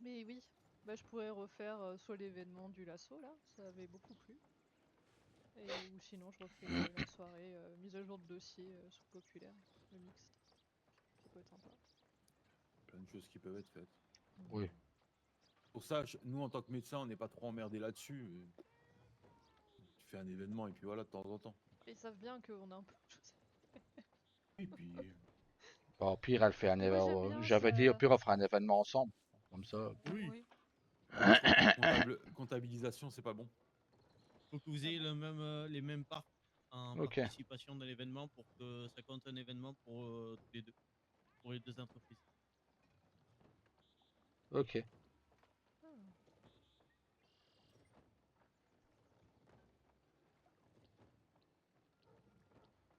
Mais oui, bah je pourrais refaire soit l'événement du lasso là, ça avait beaucoup plu. Ou sinon je refais la soirée mise à jour de dossier sous populaire, le mixte. Ça peut être sympa. Plein de choses qui peuvent être faites. Oui. Pour ça, nous en tant que médecin, on n'est pas trop emmerdés là-dessus. Tu fais un événement et puis voilà, de temps en temps. Ils savent bien qu'on a un peu de choses. Et puis. Bah, au pire elle fait un Mais moi j'aime événement. bien J'avais dit au ça. pire on fera un événement ensemble. Comme ça. oui, Oui. Par contre, comptabilisation, c'est pas bon. faut que vous ayez les mêmes parts en Ok. participation dans l'événement pour que ça compte un événement pour tous les deux, pour les deux entreprises. Ok. Ah.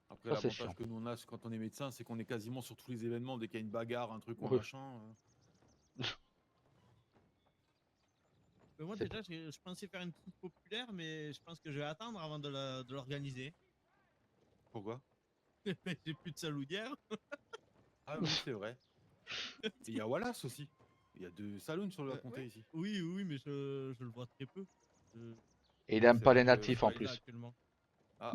Après, Ça c'est l'avantage chiant. que nous on a quand on est médecin, c'est qu'on est quasiment sur tous les événements. Dès qu'il y a une bagarre, un truc ou un Oui. machin. Mais moi C'est déjà, je pensais faire une troupe populaire, mais je pense que je vais attendre avant de l'organiser. Pourquoi J'ai plus de salonière. Ah oui, c'est vrai. Et il y a Wallace aussi. Il y a 2 saloons sur le comté ouais. ici. Oui, oui, mais je le vois très peu. Je Et il Ah, aime c'est pas vrai les que je natifs en travaille là plus. actuellement. ah,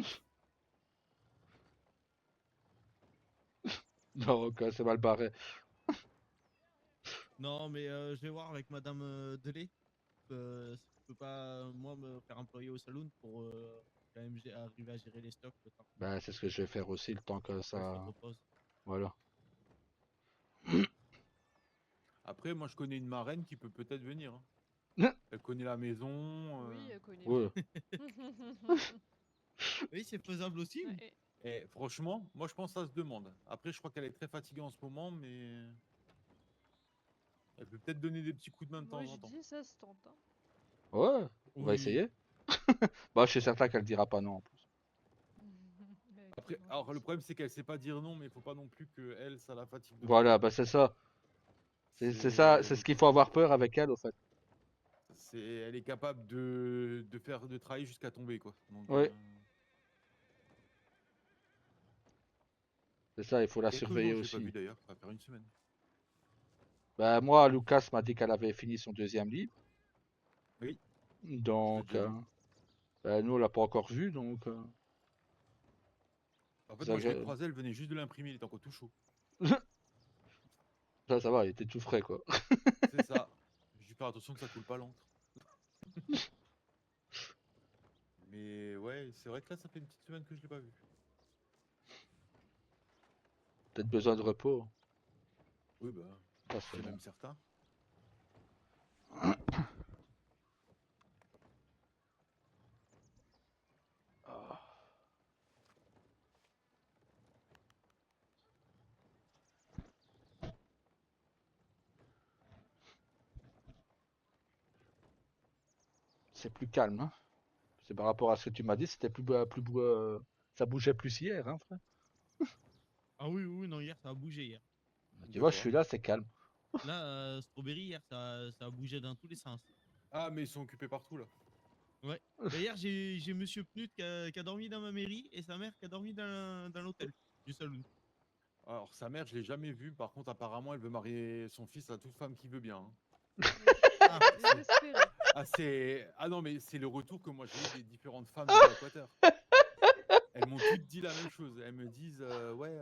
Donc c'est mal barré. Non, mais je vais voir avec Madame Delay. Si je peux pas, moi, me faire employer au saloon pour quand même arriver à gérer les stocks le temps Ben, c'est ce que je vais faire aussi le temps que qu'elle se ça. repose. Voilà. après, moi, je connais une marraine qui peut peut-être venir, hein. Elle connaît la maison. Oui, elle connaît Ouais. bien. Oui, c'est faisable aussi. Ouais, Oui. Et franchement, moi, je pense que ça se demande. Après, je crois qu'elle est très fatiguée en ce moment, mais elle peut peut-être donner des petits coups de main de moi temps je en temps. dis ça se tente. Hein. Ouais, on va Oui. essayer. Bah, je suis certain qu'elle dira pas non en plus. Mais avec Après, grand alors le gentil. problème, c'est qu'elle sait pas dire non, mais il faut pas non plus que elle, ça la fatigue de trop. Voilà, bah c'est ça. C'est ça, C'est, c'est ce qu'il faut avoir peur avec elle, au fait. elle est capable de travailler jusqu'à tomber, quoi. Donc, Oui, c'est ça, il faut la quelques surveiller jours, je l'ai pas vu aussi. d'ailleurs, ça va faire une semaine. Bah, moi, Lucas m'a dit qu'elle avait fini son deuxième livre. Oui, je l'ai Donc, déjà vu. bah, nous, on l'a pas encore vu. Donc, En fait, c'est ça moi, je l'ai que croisé, elle venait juste de l'imprimer, il était encore tout chaud. ça va, il était tout frais, quoi. C'est ça. Je dû faire attention que ça coule pas l'encre. Mais ouais, c'est vrai que là, ça fait une petite semaine que je l'ai pas vu. Peut-être besoin de repos. Oui, bah, Ça, c'est c'est bon. même certain. Ah, c'est plus calme, hein. C'est par rapport à ce que tu m'as dit, c'était ça bougeait plus hier, hein, frère. Ah oui, oui, non, hier, ça a bougé hier. Tu vois, je D'accord. suis là, c'est calme. Là, Strawberry, hier, ça a bougé dans tous les sens. Ah, mais ils sont occupés partout, là. Ouais. Bah, hier, j'ai Monsieur Pnut qui a dormi dans ma mairie et sa mère qui a dormi dans l'hôtel du saloon. Alors, sa mère, je l'ai jamais vue. Par contre, apparemment, elle veut marier son fils à toute femme qui veut bien, hein. Mais je peux Ah, désespérer. Ah non, mais c'est le retour que moi j'ai eu des différentes femmes de Blackwater. Elles m'ont toutes dit la même chose. Elles me disent, ouais,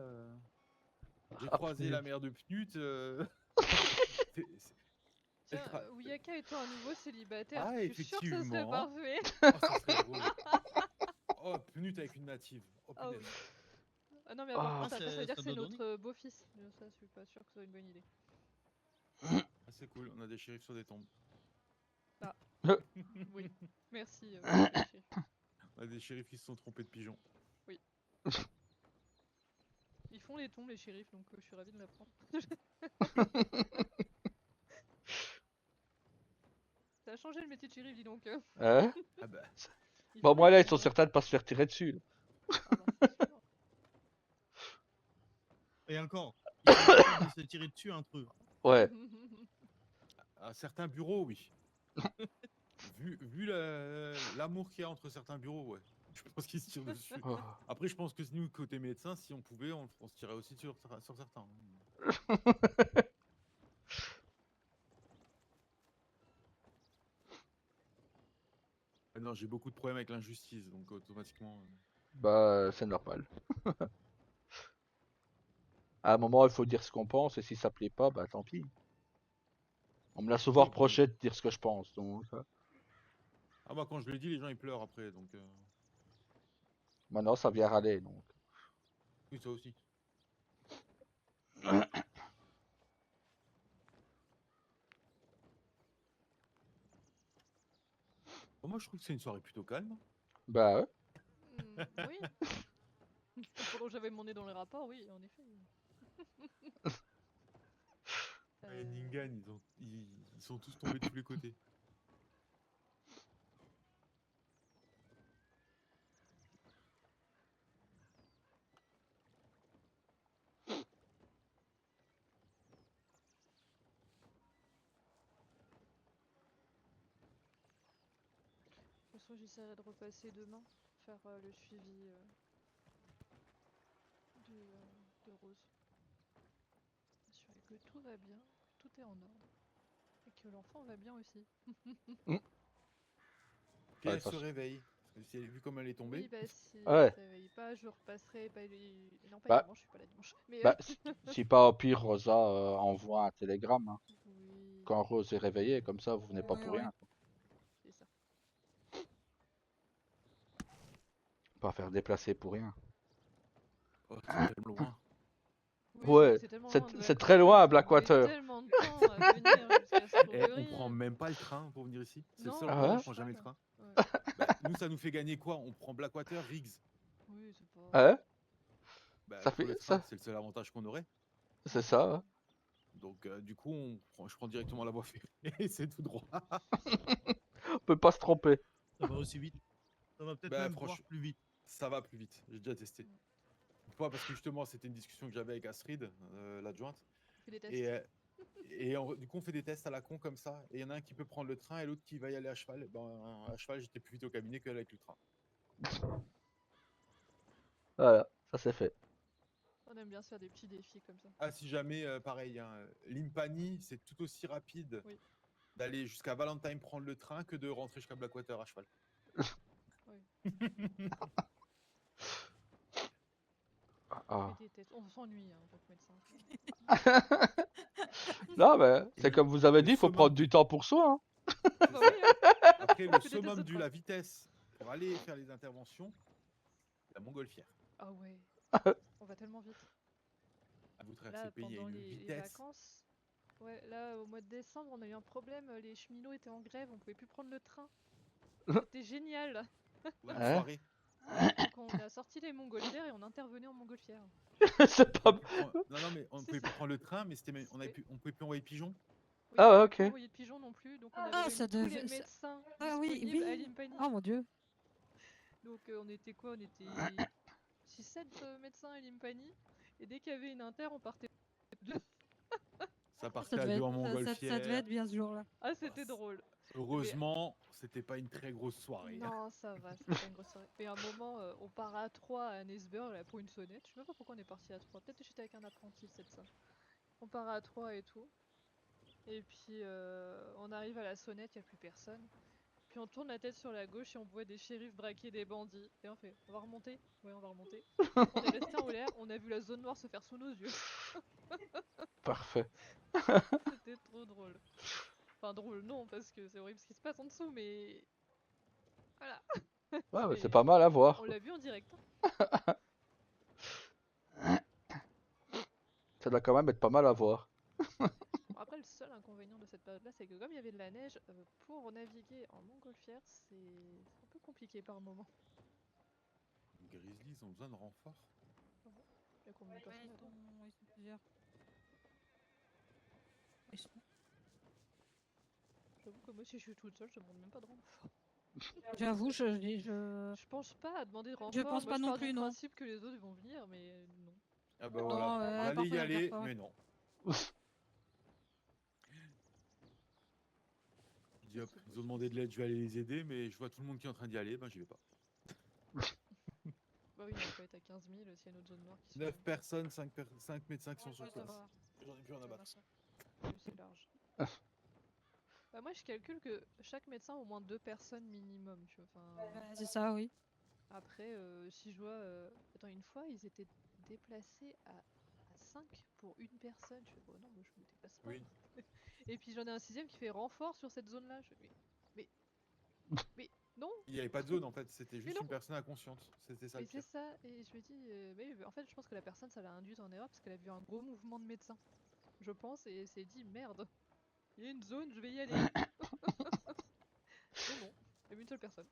j'ai Ah, croisé punaise. la mère de Pnut. C'est- c'est- elle Tiens, tra- Ouyaka étant un nouveau célibataire, Ah, je suis sûre que ça serait effectivement. parfait. Oh, ça serait drôle. Oh, Pnut avec une native. Oh, Ah, punaise. ah non, mais par Ah, contre, ça veut dire que ça c'est doit donner. notre beau-fils. Ça, je suis pas sûre que ce soit une bonne idée. Ah, c'est cool, on a des shérifs sur des tombes. Ah, oui. Merci, monsieur le shérif. On a des shérifs qui se sont trompés de pigeons. Oui. Ils font les tombes, les shérifs, donc je suis ravie de l'apprendre. Ça a changé le métier de shérif, dis donc. hein? Ah bah, Ils Bon, font moi, les là, ils sont tombes. certains de pas se faire tirer dessus, là. Ah bah, c'est sûr. Et encore, ils sont capables de se tirer dessus entre eux. Ouais. à certains bureaux, oui. Vu l'amour qu'il y a entre certains bureaux, ouais. Je pense qu'ils se tirent dessus. Oh. Après, je pense que nous, côté médecin, si on pouvait, on se tirait aussi sur certains. Ah non, j'ai beaucoup de problèmes avec l'injustice, donc automatiquement. Bah, c'est normal. À un moment, il faut dire ce qu'on pense, et si ça plaît pas, bah tant pis. On me l'a souvent Oui, puis. reproché de dire ce que je pense, donc Ah bah, quand je le dis, les gens ils pleurent après, donc. maintenant ça vient râler, donc. Oui, ça aussi. Bon, moi, je trouve que c'est une soirée plutôt calme. Bah ouais. Oui. Pendant que j'avais mon nez dans les rapports, oui, en effet. Et Ningan, ils sont tous tombés de tous les côtés. De toute façon, j'essaierai de repasser demain, faire le suivi Rose. Assurer que tout va bien, tout est en ordre. Et que l'enfant va bien aussi. Qu'elle Ouais, se parce- réveille. Parce que si elle est vue comme elle est tombée. Oui, bah si Ouais. elle se réveille pas, je repasserai. Non, pas Bah, dimanche, je suis pas là dimanche. Mais bah, si pas au pire, Rosa envoie un télégramme hein, oui, quand Rose est réveillée, comme ça vous venez pas Ouais, pour ouais. rien. c'est ça. Pas faire déplacer pour rien. Oh, c'est tellement loin. Oui, non, Ouais, mais c'est tellement loin de c'est très loin, Blackwater, Blackwater. On met tellement de temps à venir jusqu'à On Strawberry. prend même pas le train pour venir ici. C'est le Non, seul Ah endroit où ouais on prend jamais le train. Ouais. Bah, nous, ça nous fait gagner quoi? On prend Blackwater, Riggs. Oui, c'est pas. Ouais, Bah, ça pour le fait train, ça, c'est le seul avantage qu'on aurait. c'est ça. Hein. Donc, du coup, je prends directement la voie ferrée et c'est tout droit. On peut pas se tromper. Ça va aussi vite. Ça va peut-être Bah, même voire franchement, plus vite. ça va plus vite. J'ai déjà testé. Pas parce que justement, c'était une discussion que j'avais avec Astrid, l'adjointe. On fait des tests. Du coup, on fait des tests à la con comme ça. Et il y en a un qui peut prendre le train et l'autre qui va y aller à cheval. Et ben, à cheval, j'étais plus vite au cabinet qu'elle avec le train. Voilà, ça c'est fait. On aime bien se faire des petits défis comme ça. Ah, si jamais, pareil, hein, Limpani, c'est tout aussi rapide Oui. d'aller jusqu'à Valentine prendre le train que de rentrer jusqu'à Blackwater à cheval. Ah. On fait des tests. On s'ennuie en tant que médecin. Non, mais Et c'est le- comme vous avez le dit, il faut summum- prendre du temps pour soi. Hein. c'est Bah ça. oui, hein. Après, On le fait des tests summum de du train. la vitesse pour aller faire les interventions, la montgolfière. Ah ouais. On va tellement vite. À vous traverser Là, le pays, il y a pendant une les vitesse. vacances. Ouais, là, au mois de décembre, on a eu un problème. Les cheminots étaient en grève, on pouvait plus prendre le train. C'était génial. Ouais, une Ouais. soirée. Donc on a sorti les montgolfières et on intervenait en montgolfière. C'est pas. Non, mais on C'est pouvait plus ça. prendre le train, mais Oui. on pouvait plus envoyer de pigeons. Oui, Ah on ouais, pouvait ok. plus envoyer de pigeons non plus, donc on avait Ah, réuni ça tous les devait. médecins Ah oui, disponibles à oui. l'Impani. Oh mon dieu. Donc on était quoi? On était 6-7 médecins à l'Impani. Et dès qu'il y avait une inter, on partait deux. Ça Ça partait à devait deux être, en ça devait montgolfière. être bien ce jour-là. Ah, c'était Ah, drôle. Heureusement, c'était pas une très grosse soirée. Hein. Non, ça va, c'était pas une grosse soirée. Mais à un moment, on part à 3 à Annesburg là, pour une sonnette. Je sais même pas pourquoi on est parti à 3. Peut-être que j'étais avec un apprenti, c'est de ça. On part à 3 et tout. Et puis on arrive à la sonnette, il n'y a plus personne. Puis on tourne la tête sur la gauche et on voit des shérifs braquer des bandits. Et on fait, on va remonter? Ouais, on va remonter. On est resté en l'air, on a vu la zone noire se faire sous nos yeux. Parfait. C'était trop drôle. Enfin drôle non, parce que c'est horrible ce qui se passe en dessous, mais... Voilà. Ouais, mais c'est Mais pas mal à voir. on Quoi. l'a vu en direct. Ça doit quand même être pas mal à voir. Bon, après, le seul inconvénient de cette période-là, c'est que comme il y avait de la neige, pour naviguer en montgolfière, c'est un peu compliqué par moment. Les Grizzlies ont besoin de renfort. Il y a combien de personnes là-dedans? Ils sont plusieurs. Ils sont- J'avoue que moi, si je suis toute seule, je demande même pas de renfort. J'avoue, Je pense pas à demander de renfort. pense Moi, pas je non pars plus, du non. principe que les autres vont venir, mais non. Ah bah Non, voilà, j'allais y parfois, aller, parfois. mais non. Je dis, hop, ils ont demandé de l'aide, je vais aller les aider, mais je vois tout le monde qui est en train d'y aller, ben j'y vais pas. Bah oui, on va pas être à 15 000 s'il y a une autre zone noire qui se 9 personnes, 5 médecins qui sont Ouais, sur ça place. va. J'en ai plus rien à Ça va, battre. ça. Oui, c'est large. Bah moi, je calcule que chaque médecin a au moins 2 personnes minimum, tu vois. Enfin, Ouais, c'est ça, oui. après, si je vois... Attends, une fois, ils étaient déplacés à 5 pour une personne. Je fais, bon, non, moi, je me déplace pas. Oui. Et puis j'en ai un sixième qui fait renfort sur cette zone-là. Je fais, mais non, Il n'y avait pas de zone en fait, c'était juste non. une personne inconsciente. C'était ça mais le pire. c'est ça. Et je me dis, mais en fait, je pense que la personne, ça l'a induite en erreur parce qu'elle a vu un gros mouvement de médecin. Je pense, et elle s'est dit, merde, il y a une zone, je vais y aller. Mais non, il y avait une seule personne.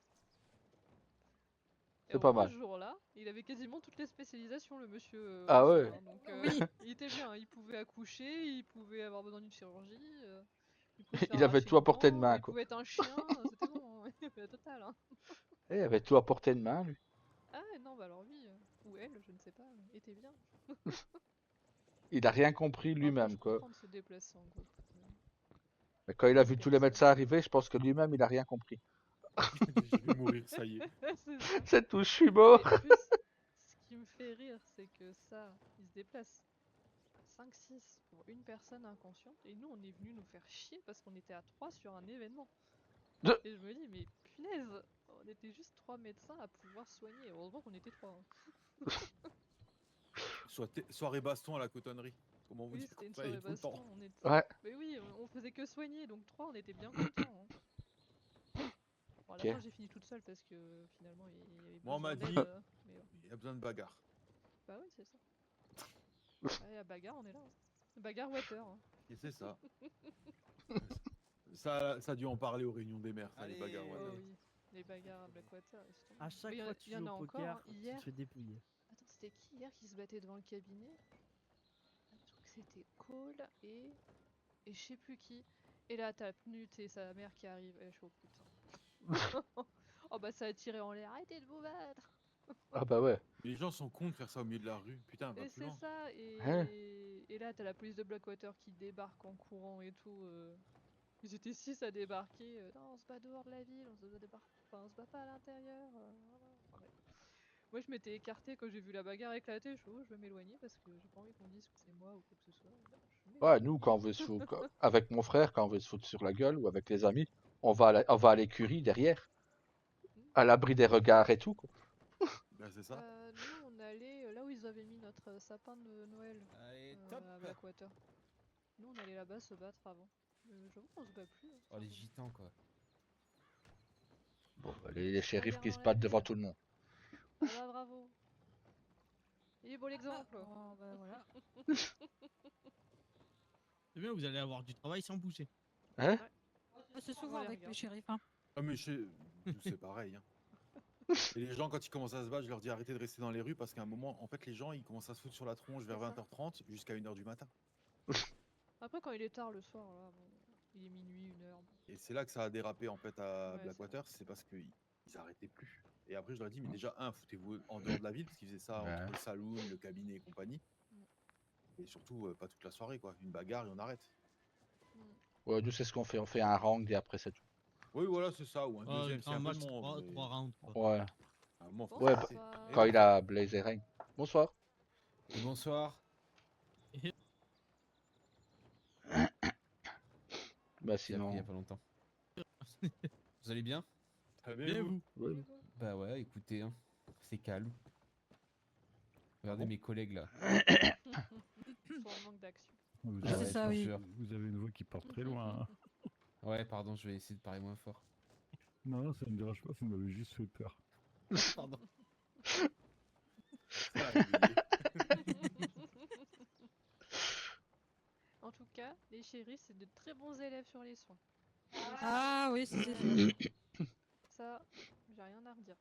Et C'est au pas moins, mal. ce jour-là, il avait quasiment toutes les spécialisations, le monsieur. Ah médecin, ouais. hein. Donc, Oui. il était bien. Il pouvait accoucher, il pouvait avoir besoin d'une chirurgie, il pouvait se faire Il avait arracher tout à une portée de dent, main, il quoi. pouvait être un chien, c'était bon, hein. Il avait la totale. Hein. Il avait tout à portée de main, lui. Ah non, bah alors lui, ou elle, je ne sais pas, était bien. Il a rien compris Après, lui-même, je quoi. comprends de se déplacer en groupe. Mais quand il a Deux vu tous les personnes. médecins arriver, je pense que lui-même, il a rien compris. Je vais mourir, ça y est. C'est ça. C'est tout, je suis mort. Et en plus, ce qui qui me fait rire, c'est que ça, ils se déplacent 5-6 pour une personne inconsciente, et nous, on est venu nous faire chier parce qu'on était à 3 sur un événement. De- Et je me dis, mais punaise, on était juste 3 médecins à pouvoir soigner. Heureusement qu'on était 3. Soirée baston à la cotonnerie. Comment vous Oui, dire c'était une qu'on travaillait soirée tout le temps. baston. On était... Ouais, Mais oui, on faisait que soigner, donc 3, on était bien contents. Bon, à la ok. fin, j'ai fini toute seule parce que finalement, il y avait Moi, on besoin m'a d'aide. dit, Mais bon. il y a besoin de bagarre. Bah oui, c'est ça. Ouais, à bagarre, on est là. Bagarre water. Et c'est ça. Ça a dû en parler aux réunions des mères, ça, les bagarres. Allez. Ouais. Oh oui, les bagarres à Blackwater, laisse tomber. À chaque Mais fois que il tu y en joues a au encore, poker, hein. tu te Hier. fais dépouiller. Attends, c'était qui hier qui se battait devant le cabinet? Je crois que c'était Cole et je sais plus qui. Et là, t'as Knut et sa mère qui arrivent. Et je suis au putain. Oh bah ça a tiré en l'air. Arrêtez de vous battre. Ah bah ouais. Mais les gens sont cons de faire ça au milieu de la rue. Putain, va Et plus c'est loin. ça. Hein? Et là, t'as la police de Blackwater qui débarque en courant et tout. Ils étaient 6 à débarquer. Non, on se bat dehors de la ville. Enfin, on se bat pas à l'intérieur. Voilà. Enfin, bref. Moi, je m'étais écartée quand j'ai vu la bagarre éclater. Je suis je vais m'éloigner parce que j'ai pas envie qu'on dise que c'est moi ou quoi que ce soit. Bah, je Ouais, m'éloigne. nous, quand on veut se foutre, avec mon frère, quand on veut se foutre sur la gueule ou avec les amis, on va à l'écurie derrière, à l'abri des regards et tout, quoi. Ben, c'est ça. Nous, on allait là où ils avaient mis notre sapin de Noël Allez, top. à Blackwater. Nous, on allait là-bas se battre avant. J'avoue qu'on se bat plus. Hein, Oh, les ça va. gitans, quoi. Bon, bah, les shérifs Bagarre qui dans se la battent devant ville. tout le monde. Ah bah bravo. Il est beau l'exemple. Oh, bah voilà. C'est bien, vous allez avoir du travail sans bouger. Hein? C'est souvent Voilà, avec les regarde. shérifs. Hein. Ah, mais nous, c'est pareil. Hein. Et les gens, quand ils commencent à se battre, je leur dis arrêtez de rester dans les rues parce qu'à un moment, en fait, les gens, ils commencent à se foutre sur la tronche vers C'est ça. 20h30 jusqu'à 1h du matin. Après, quand il est tard le soir, là, bon, il est minuit, 1h. Bon. Et c'est là que ça a dérapé en fait à Ouais, c'est Blackwater, c'est parce qu'ils arrêtaient plus. Et après, je leur ai dit, mais déjà, foutez-vous en dehors de la ville, parce qu'ils faisaient ça Ouais. entre le saloon, le cabinet et compagnie. Mm. Et surtout, pas toute la soirée, quoi. Une bagarre et on arrête. Ouais, nous, c'est ce qu'on fait. On fait un round et après, c'est tout. Oui, voilà, c'est ça. Ou un Oh, deuxième, c'est grand un peu match, mon. 3 rounds, quoi. Ouais. À un moment, faut Ouais, s'arrêter. Bonsoir. quand il a Blaze et Rain. Bonsoir. Et bonsoir. Bah Je l'ai appris il y a sinon. pas longtemps. Vous allez bien? Bien vous. Ouais. Bah ouais, écoutez, hein, c'est calme. Regardez bon mes collègues là. Ils sont en manque d'action. Vous Ah C'est avez, ouais, ça, je oui. jure. vous avez une voix qui part très loin. Hein. Ouais, pardon, je vais essayer de parler moins fort. Non, ça ne me dérange pas, ça m'avait juste fait peur. Pardon. Ça l'a réveillé. En tout cas, les shérifs, c'est de très bons élèves sur les soins. Ah oui, c'est sûr. Ça, j'ai rien à redire.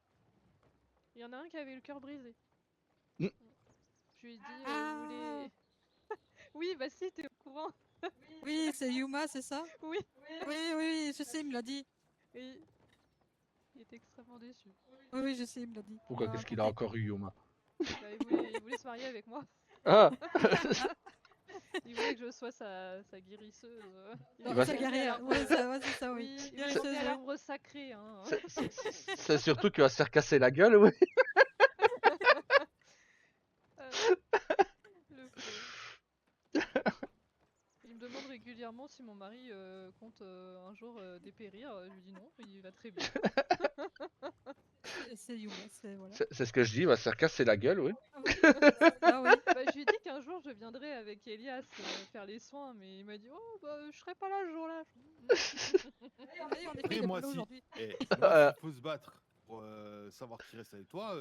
Il y en a un qui avait le cœur brisé. Mm. Je lui ai dit, vous Ah. voulez... Oui, bah si, t'es au courant. Oui, c'est Yuma, c'est ça? Oui, Oui, je sais, il me l'a dit. et il était extrêmement déçu. Oui, je sais, il me l'a dit. Pourquoi Il m'a qu'est-ce qu'il a raconté. encore eu, Yoma? Bah, il voulait se marier avec moi. Ah! Il voulait que je sois sa guérisseuse. Il Non, voulait va- sa m'emmener à guerrière. l'arbre- Ouais, c'est ça, oui. Oui, il voulait Guérisseuse, m'emmener à ouais. l'arbre sacré. Hein. C'est surtout qu'il va se faire casser la gueule, oui. Le pauvre. Il me demande régulièrement si mon mari compte un jour dépérir. Je lui dis non, il va très bien. C'est Yuma, c'est voilà. C'est ce que je dis, il va se faire casser la gueule, oui. Ah oui. Bah, je lui ai dit qu'un jour je viendrai avec Elias faire les soins, mais il m'a dit oh bah je serai pas là ce jour-là. Oui, en effet, Après, il est moi, pas là si, aujourd'hui. moi, s'il faut se battre pour savoir qui reste avec toi,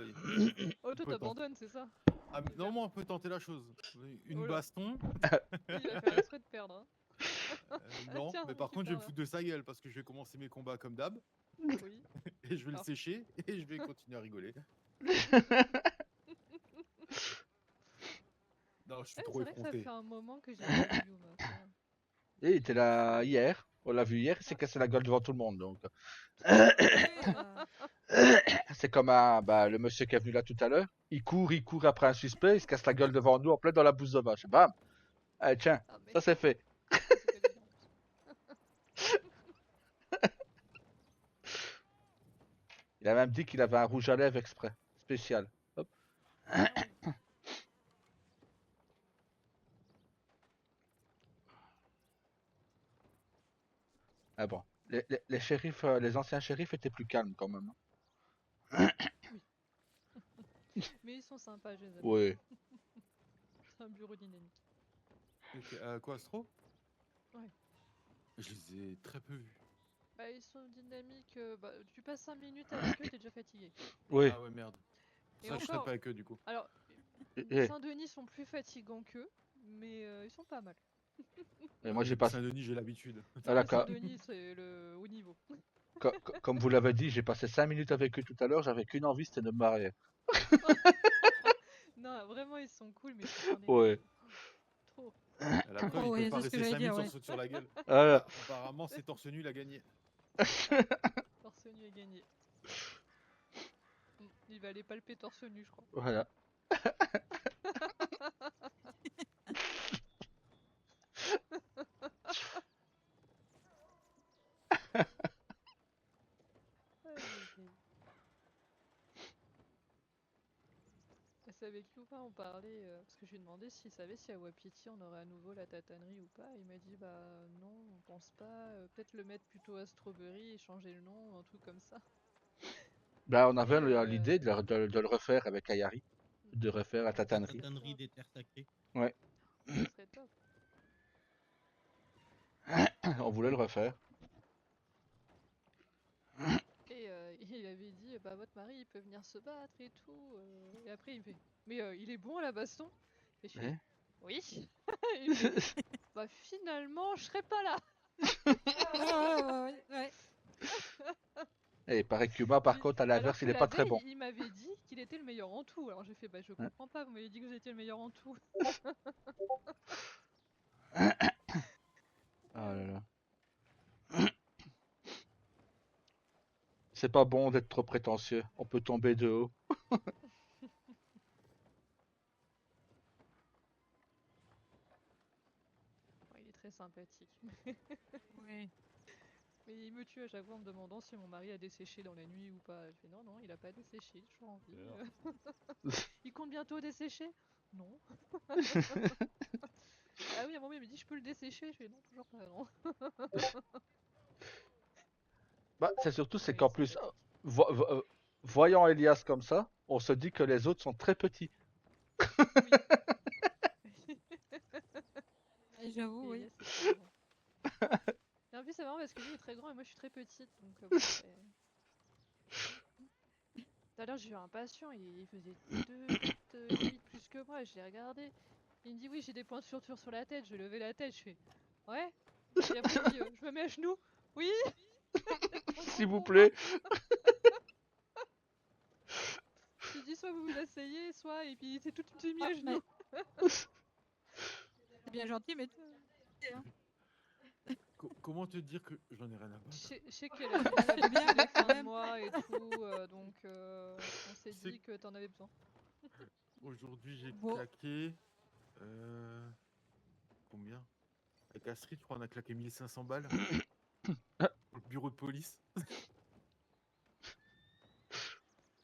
Oh toi peut t'abandonnes, c'est ça? ah, mais non, moi, on peut tenter la chose. Une Oh là. baston, Il va faire exprès de perdre. Hein. non, Tiens, mais par contre, je vais me récupère-la. foutre de sa gueule parce que je vais commencer mes combats comme d'hab Oui. et je vais le Alors. sécher et je vais continuer à rigoler. Non, je suis Ouais, trop c'est vrai que ça effronté. fait un moment que j'ai pas vu Yuma. ça. Et il était là hier. On l'a vu hier, il s'est cassé la gueule devant tout le monde. Donc, c'est comme le monsieur qui est venu là tout à l'heure. Il court après un suspect, il se casse la gueule devant nous en plein dans la bouse de vache. Bam! Allez, tiens, Ah, mais ça c'est fait. ça, c'est pas évident. Il a même dit qu'il avait un rouge à lèvres exprès, spécial. Hop. Ah ouais. Ah bon. Les shérifs, les anciens shérifs étaient plus calmes quand même. Mais ils sont sympas, je les aime. Oui. C'est un bureau dynamique. Quoi, Astro? Ouais. Je les ai très peu vus. Bah, ils sont dynamiques. Bah, tu passes 5 minutes avec eux, t'es déjà fatigué. Oui. Ah ouais, merde. Et Ça, je serais encore, pas avec eux du coup. alors, Et, Saint-Denis sont plus fatigants qu'eux, mais ils sont pas mal. et moi j'ai Oui, passé. Saint-Denis, j'ai l'habitude. Ah, Ouais, d'accord. Saint-Denis, c'est le haut niveau. Comme vous l'avez dit, j'ai passé 5 minutes avec eux tout à l'heure, j'avais qu'une envie, c'était de me marier. Non, vraiment, ils sont cool, mais faut s'en Ouais. démerder. Trop. La preuve, Oh, il peut oui, pas c'est ce que rester j'allais 5 dire, minutes sans ouais. se foutre sur la gueule. Voilà. Ah, apparemment, c'est torse nu, il a gagné. Torse nu est gagné. Il va aller palper torse nu, je crois. Voilà. Aïe, aïe, aïe. Et c'est avec qui ou pas on parlait parce que je lui ai demandé s'il savait si à Wapiti on aurait à nouveau la tatanerie ou pas. Il m'a dit bah non, on pense pas. Peut-être le mettre plutôt à Strawberry et changer le nom, un truc comme ça. Bah, on Et avait l'idée de le refaire avec Ayari, de refaire la ouais, ça La tatanerie. serait tatanerie top. des terres sacrées. Ouais. Ça serait top. On voulait le refaire. Et il avait dit bah votre mari il peut venir se battre et tout. Et après il me fait mais il est bon à la baston. Et je fais Hein. oui. Il fait bah finalement je serai pas là. Ouais. Et il paraît que Cuba, par contre, à Alors l'inverse, que il est la pas très veille, bon. il m'avait dit qu'il était le meilleur en tout. Alors j'ai fait, bah je Hein. comprends pas, vous m'avez dit que vous étiez le meilleur en tout. Ah là là. C'est pas bon d'être trop prétentieux. On peut tomber de haut. Ouais, il est très sympathique. Ouais. Mais il me tue à chaque fois en me demandant si mon mari a desséché dans la nuit ou pas. Je fais non, non, il a pas desséché, il est toujours en vie. Il compte bientôt dessécher? Non. Ah oui, à un moment il me dit je peux le dessécher. Je fais non, toujours pas, non. Bah, c'est surtout, c'est Mais il est qu'en plus, sympathique. voyant Elias comme ça, on se dit que les autres sont très petits. Oui. J'avoue, Et oui. Elias c'est très grand. Et en plus c'est marrant parce que lui il est très grand et moi je suis très petite. Donc bon, c'est... Tout à l'heure, j'ai eu un patient, il faisait 2 mètres et demi de plus que moi, je l'ai regardé. Il me dit oui, j'ai des points de suture sur la tête, je vais lever la tête, je fais ouais. Et après, il me dit je me mets à genoux. Oui, trop grand S'il vous pour moi. plaît. Il dit soit vous vous asseyez, soit. Et puis il s'est tout de suite mis Ah, à mais genoux. c'est bien gentil, mais hein. Comment te dire que j'en ai rien à battre? Je sais qu'elle aime bien la C'est bien, petite des quand fins de même. mois et tout, donc on s'est C'est- dit que t'en avais besoin. Aujourd'hui, j'ai Bon. claqué. Combien? Avec Astrid, je crois, on a claqué 1500 balles. Pour le bureau de police.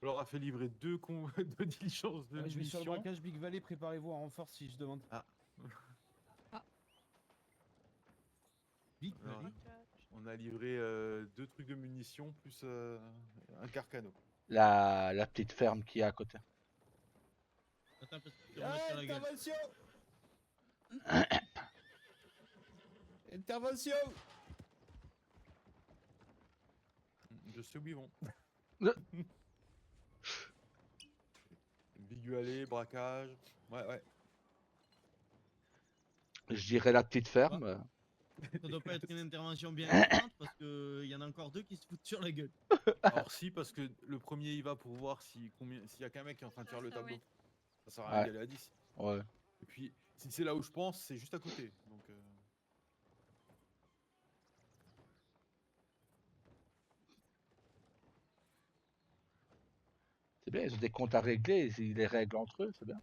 On leur a fait livrer deux diligences de Je vais sur le munitions. braquage Big Valley, préparez-vous en renfort si je demande. Ah, Big Alors, Valley. on a livré 2 trucs de munitions plus un carcano. La petite ferme qui est à côté. Attends, parce que je vais remettre sur la gueule. Intervention! Intervention! Je sais où ils vont. Le- Big Valley, braquage. Ouais. Je dirais la petite ferme. Ça doit pas être une intervention bien importante parce qu'il y en a encore deux qui se foutent sur la gueule. Alors si, parce que le premier il va pour voir s'il y a qu'un mec qui est en train de faire le Ça, tableau. oui. Ça sert à rien Ouais. d'y aller à 10. Ouais. Et puis, si c'est là où je pense, c'est juste à côté. Donc, C'est bien, ils ont des comptes à régler, ils les règlent entre eux, c'est bien.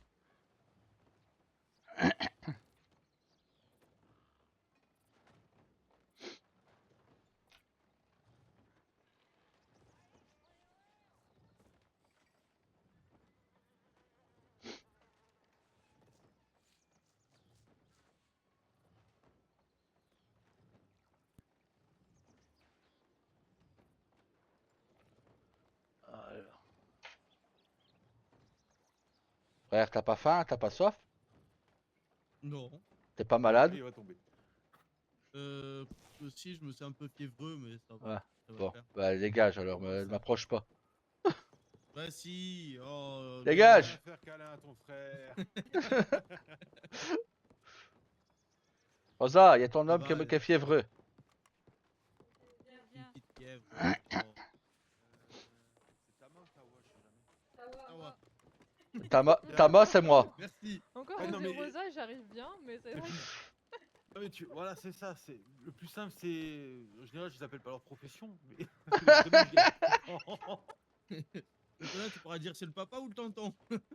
Frère, t'as pas faim? T'as pas soif? Non. T'es pas malade? Il va tomber. Aussi, je me sens un peu fiévreux, mais ça va. Ouais. Ça va Bon, faire. bah dégage alors, Comment ça? m'approche pas. Bah si, oh, Dégage! Viens faire câlin à ton frère. Rosa, y a ton Ça homme va, qui est fiévreux. une petite fièvre. Oh. C'est ta main ou ta voix, je sais jamais. Ah ouais. Tama, c'est moi. Merci. Encore Ouais, on non, dit mais- Rosa, j'arrive bien, mais c'est vrai. Non, mais voilà, c'est ça. C'est le plus simple, c'est en général, je les appelle pas leur profession, mais Maintenant, tu pourras dire c'est le papa ou le tonton.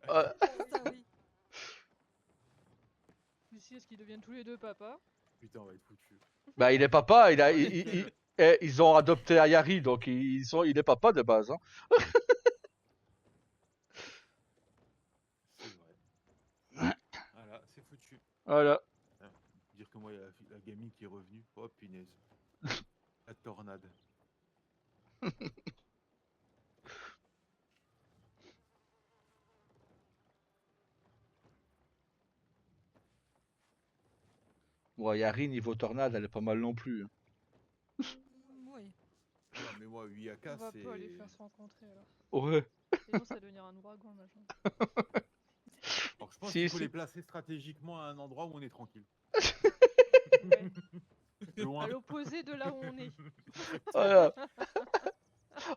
Euh, Ça, oui. Ici, est-ce qu'ils deviennent tous les deux papas? putain, on va être foutu. bah il est papa, Ouais, ils ont adopté Ayari, donc il est papa de base. Hein. c'est vrai. Voilà, c'est foutu. Voilà. Dire que moi, il y a la gamine qui est revenue. Oh punaise. La tornade. Bon, Ayari, niveau tornade, elle est pas mal non plus. Hein. Oui. Non, mais moi, 8 AK, On va c'est. pas les faire se rencontrer alors. Ouais. Sinon, ça va devenir un ouragan, machin. Alors, je pense Si, qu'il faut si. les placer stratégiquement à un endroit où on est tranquille. Ouais. Loin. À l'opposé de là où on est. Voilà.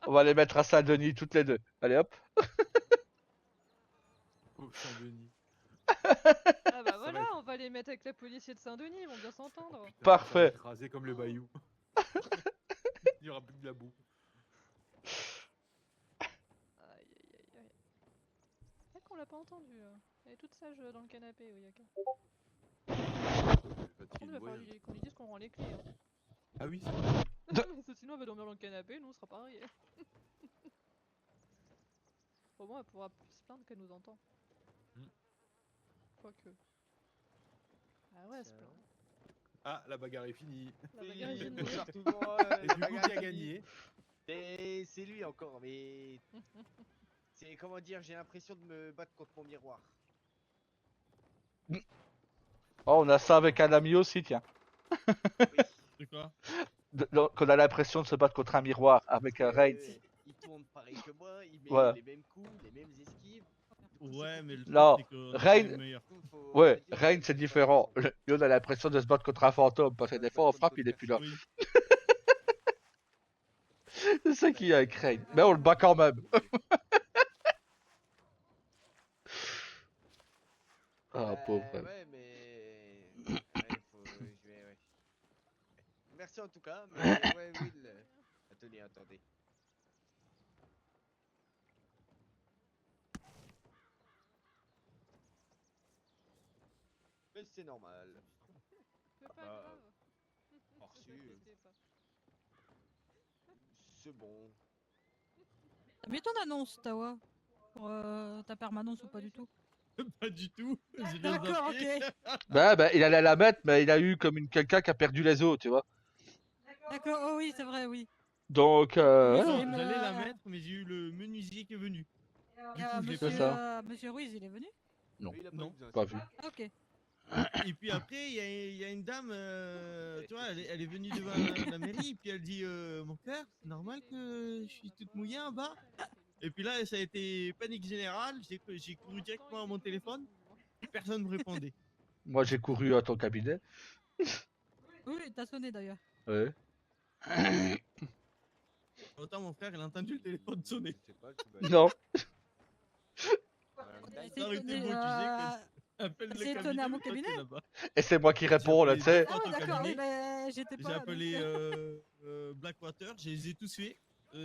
On va les mettre à Saint-Denis toutes les deux. Allez hop. Au Saint-Denis. Ah bah va voilà, être- on va les mettre avec la policier de Saint-Denis, ils vont bien s'entendre. Putain, Parfait. Ça va être rasé comme le bayou. Il y aura plus que de la boue. Aïe aïe aïe aïe. C'est vrai qu'on l'a pas entendu. Elle est toute sage dans le canapé, Oyaka. Fatigué Il de va falloir voyage. qu'on lui dise qu'on rend les clés. Hein. Ah oui, c'est vrai. Parce que sinon, elle va dormir dans le canapé, nous on sera pareil. Au moins, elle pourra se plaindre qu'elle nous entend. Hmm. Quoique. Ah ouais, elle se plaint. Ah, la bagarre est finie. La bagarre est finie. Bonsoir tout le monde. Et du coup, qui a gagné? Et c'est lui encore, mais c'est comment dire, j'ai l'impression de me battre contre mon miroir. Oh, on a ça avec un ami aussi, tiens. Oui. C'est quoi? Qu'on a l'impression de se battre contre un miroir avec un raid. Il tourne pareil que moi, il met Ouais. les mêmes coups, les mêmes esquives. Du coup, Ouais, c'est mais le truc, Non, c'est que Rain- est meilleur. compliqué. Faut- Ouais, faut dire Rain que c'est pas différent. facile. Lui, on a l'impression de se battre contre un fantôme, parce que Ouais, des se fois on battre frappe, contre il est plus là. Oui. C'est ça qu'il y a avec Rain. Mais on le bat quand même. Ah, pauvre. Rain. Ouais, mais. Ouais, ouais. Merci en tout cas, mais ouais, Will. Attendez. Mais c'est normal. C'est pas Bah, grave. Merci. T'inquiète pas. C'est bon. T'as mis ton annonce, Tawa, pour ta permanence ou pas du tout? Pas du tout. J'ai D'accord, zappé. ok. Bah, il allait la mettre, mais il a eu comme quelqu'un qui a perdu les os, tu vois. D'accord, oh oui, c'est vrai, oui. Donc, Oui, voilà. j'ai- J'allais la mettre, mais j'ai eu le menuisier qui est venu. Du coup, je l'ai C'est pas ça. Monsieur Ruiz, il est venu? Non. Il a pas Non. eu besoin, Pas c'est vu. bon. Ah, ok. Et puis après, il y a une dame, tu vois, elle est venue devant la mairie, puis elle dit mon père, c'est normal que je suis toute mouillée en bas. Et puis là, ça a été panique générale. J'ai couru directement à mon téléphone, et personne ne me répondait. Moi, j'ai couru à ton cabinet. Oui, t'as sonné d'ailleurs. Ouais. Autant mon frère, il a entendu le téléphone sonner. Je sais pas, tu vas- Non. Essayez Ça aurait de été sonner, beau, tu sais, Appelle le Essayez de sonner à mon toi, t'es cabinet. là-bas. Et c'est moi qui réponds, là, tu sais. Ah oui, Ton d'accord, oui, cabinet. mais j'étais J'ai pas là. appelé donc, Blackwater, je les ai tous faits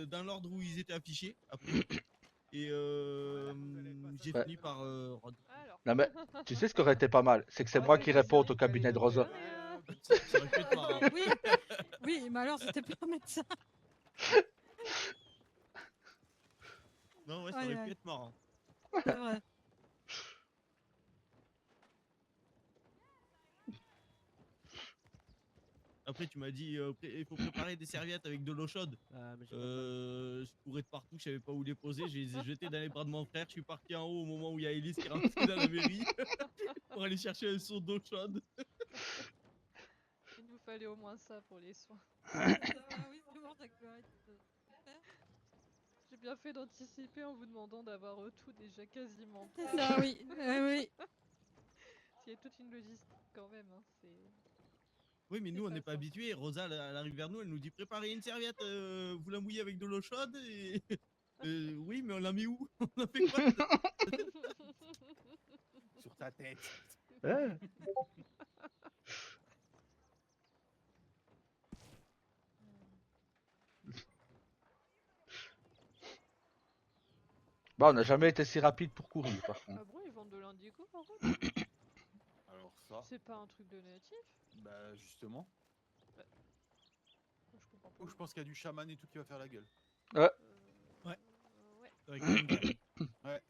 dans l'ordre où ils étaient affichés après. Et j'ai Ouais. fini par Rod. Alors. Non, mais tu sais ce qui aurait été pas mal? C'est que c'est moi qui réponds au cabinet de Rosa. Ça aurait pu être marrant. Oui, oui, mais alors c'était pas un médecin. Non, ouais, ça Aïe, aurait aïe. pu être marrant. C'est vrai. Après, tu m'as dit, il faut préparer des serviettes avec de l'eau chaude. Ah, mais j'ai pas de Je courais de partout, je savais pas où les poser. Je les ai jetés dans les bras de mon frère. Je suis parti en haut au moment où il y a Elise qui est rentrée dans la mairie pour aller chercher un seau d'eau chaude. Il nous fallait au moins ça pour les soins. Ah oui, c'est bon, t'as que arrêter de faire. J'ai bien fait d'anticiper en vous demandant d'avoir tout déjà quasiment C'est prêt. ça, oui. Oui. Il y a toute une logistique quand même. Hein. Oui, mais C'est nous, on pas n'est pas simple. habitués. Rosa, elle arrive vers nous, elle nous dit préparez une serviette, vous la mouillez avec de l'eau chaude. Et... oui, mais on l'a mis où? On a fait quoi? Sur ta tête. Ouais. Bah, on n'a jamais été si rapide pour courir, par contre. Ah bon, ils vendent de l'indigo par contre? Alors ça, C'est pas un truc de natif? bah justement. Je comprends pas. Oh, je pense qu'il y a du chaman et tout qui va faire la gueule. Ouais. Ouais. Avec Wenger. Ouais.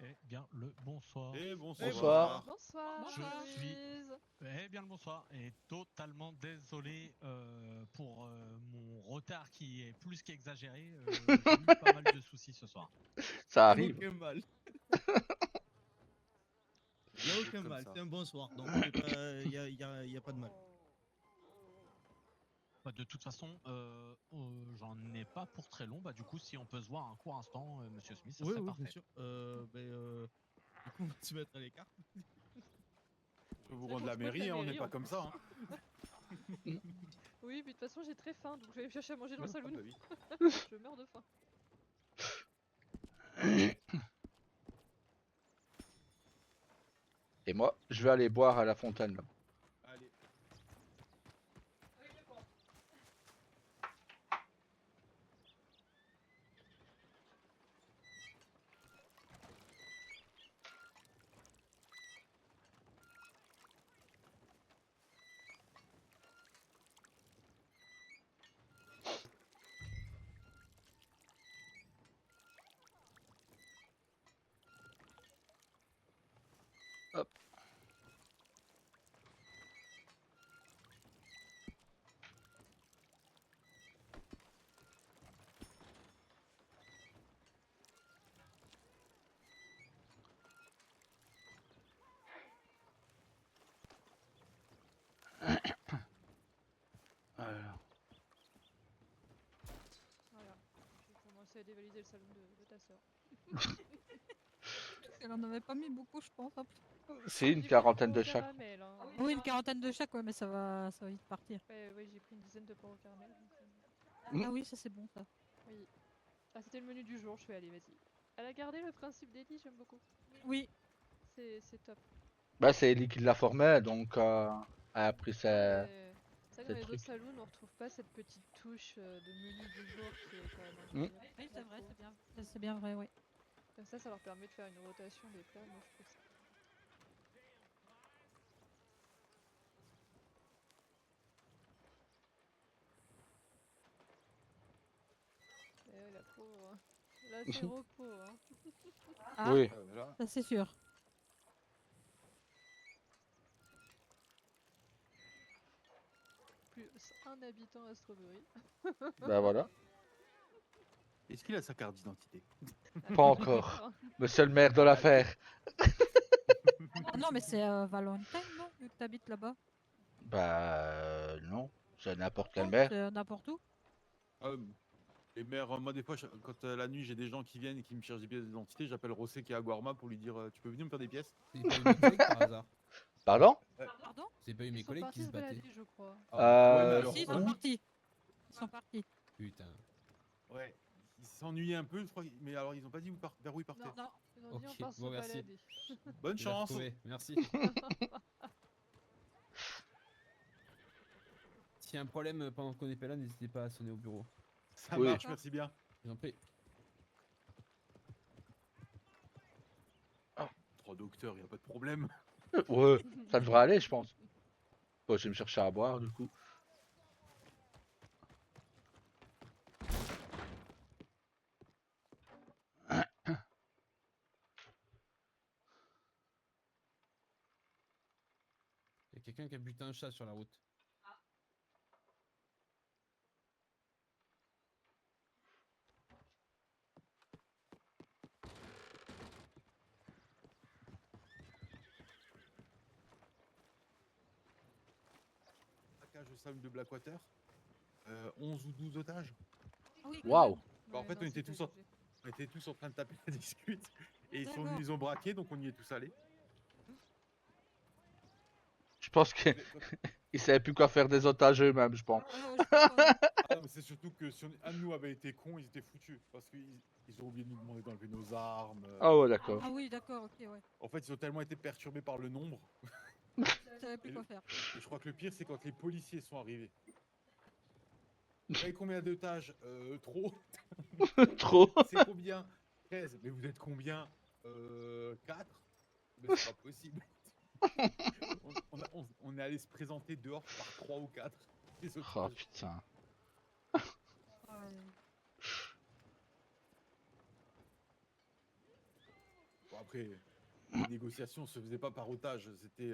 Eh bien, le bonsoir. Et bonsoir. Bonsoir. Bonsoir. Je suis- Louise. Eh bien, le bonsoir. Et totalement désolé pour mon retard qui est plus qu'exagéré. J'ai eu pas mal de soucis ce soir. Ça arrive. Aucun mal. Il n'y a aucun Comme mal, ça. c'est un bonsoir. Donc, il n'y a pas de mal. Bah, de toute façon, j'en ai pas pour très long. Bah, du coup, si on peut se voir un court instant, Monsieur Smith, ça Oui, serait oui, parfait. bien sûr. Du coup, on va se mettre à l'écart. Je peux vous Ça rendre la change pas de mairie, la hein, on n'est mairie, pas en comme plus. ça. Hein. Oui, mais de toute façon, j'ai très faim, donc je vais aller me chercher à manger dans le Ah, saloon. bah oui. Je meurs de faim. Et moi, je vais aller boire à la fontaine, là. Allez. Hop. Alors. Voilà. Je vais commencer à dévaliser le salon de ta soeur. Elle en avait pas mis beaucoup, je pense. Hop. C'est une quarantaine de chaque. Caramel, hein. Oui, une quarantaine de chaque, ouais, mais ça va vite partir. Ouais, j'ai pris une dizaine de porcs au caramel. donc, Mm. Ah oui, ça c'est bon, ça. Oui. Ah, c'était le menu du jour, je fais allez, vas-y. Elle a gardé le principe d'Ellie, j'aime beaucoup. Oui. C'est top. Bah, c'est Ellie qui l'a formé, donc elle a pris C'est sa... vrai que c'est dans les le autres truc. saloons, on retrouve pas cette petite touche de menu du jour qui est quand même Mm. incroyable. Oui, c'est vrai, c'est bien. C'est bien vrai, oui. Comme ça leur permet de faire une rotation des plats. Moi, je trouve ça. La pauvre. Hein. Là, c'est repos. Hein. Ah, Oui. Voilà. ça c'est sûr. Plus un habitant à Strawberry. Bah voilà. Est-ce qu'il a sa carte d'identité? Pas encore. Monsieur le maire de l'affaire. Ah non, mais c'est Valentine, non? Vu que t'habites là-bas. Bah non. C'est n'importe quel Non, maire. c'est n'importe où. Les maires, moi des fois, quand la nuit j'ai des gens qui viennent et qui me cherchent des pièces d'identité, j'appelle Rossé qui est à Guarma pour lui dire tu peux venir me faire des pièces? C'est pas eu mes collègues par hasard. Pardon? Pardon? C'est pas eu Ils mes sont collègues partis qui se se balader, battaient. je crois. Ouais, mais alors, Si, ils eux, sont partis. Ils sont partis. Putain. ouais, ils s'ennuyaient un peu, je crois, mais alors ils ont pas dit vers où ils partaient. Non, Non. ils ont dit on Ok, part se bon, merci. balader. Bonne Je l'ai chance. retrouvé, merci. S'il y a un problème pendant qu'on est pas là, n'hésitez pas à sonner au bureau. Ça Oui. marche, merci bien. Je vous en prie. 3 docteurs, y a pas de problème. Ouais, ça devrait aller, je pense. Bon, je vais me chercher à boire, du coup. Il y a quelqu'un qui a buté un chat sur la route. braquage au salon de Blackwater. 11 ou 12 otages. Ah oui, quand Waouh. même. Bah, en Ouais, fait, non, on était c'était tous en, abusé. on était tous en train de taper la discute. Et ils sont D'accord. venus, ils ont braqué, donc on y est tous allés. Je pense qu'ils Mais savaient plus quoi faire des otages eux-mêmes, je pense. Ouais, je pense pas. ah non, mais c'est surtout que si un de nous avait été con, ils étaient foutus. Parce qu'ils ont oublié de nous demander d'enlever nos armes. Ah ouais, d'accord. Ah oui, d'accord, ok, ouais. En fait, ils ont tellement été perturbés par le nombre. Je savais plus Et, quoi faire. et je crois que le pire, c'est quand les policiers sont arrivés. Vous avez combien d'otages Trop. Trop. C'est combien 13. Mais vous êtes combien 4. Mais c'est pas possible. On est allé se présenter dehors par 3 ou 4. Les Oh otages. putain. Ouais. Bon, après, les négociations se faisaient pas par otage. C'était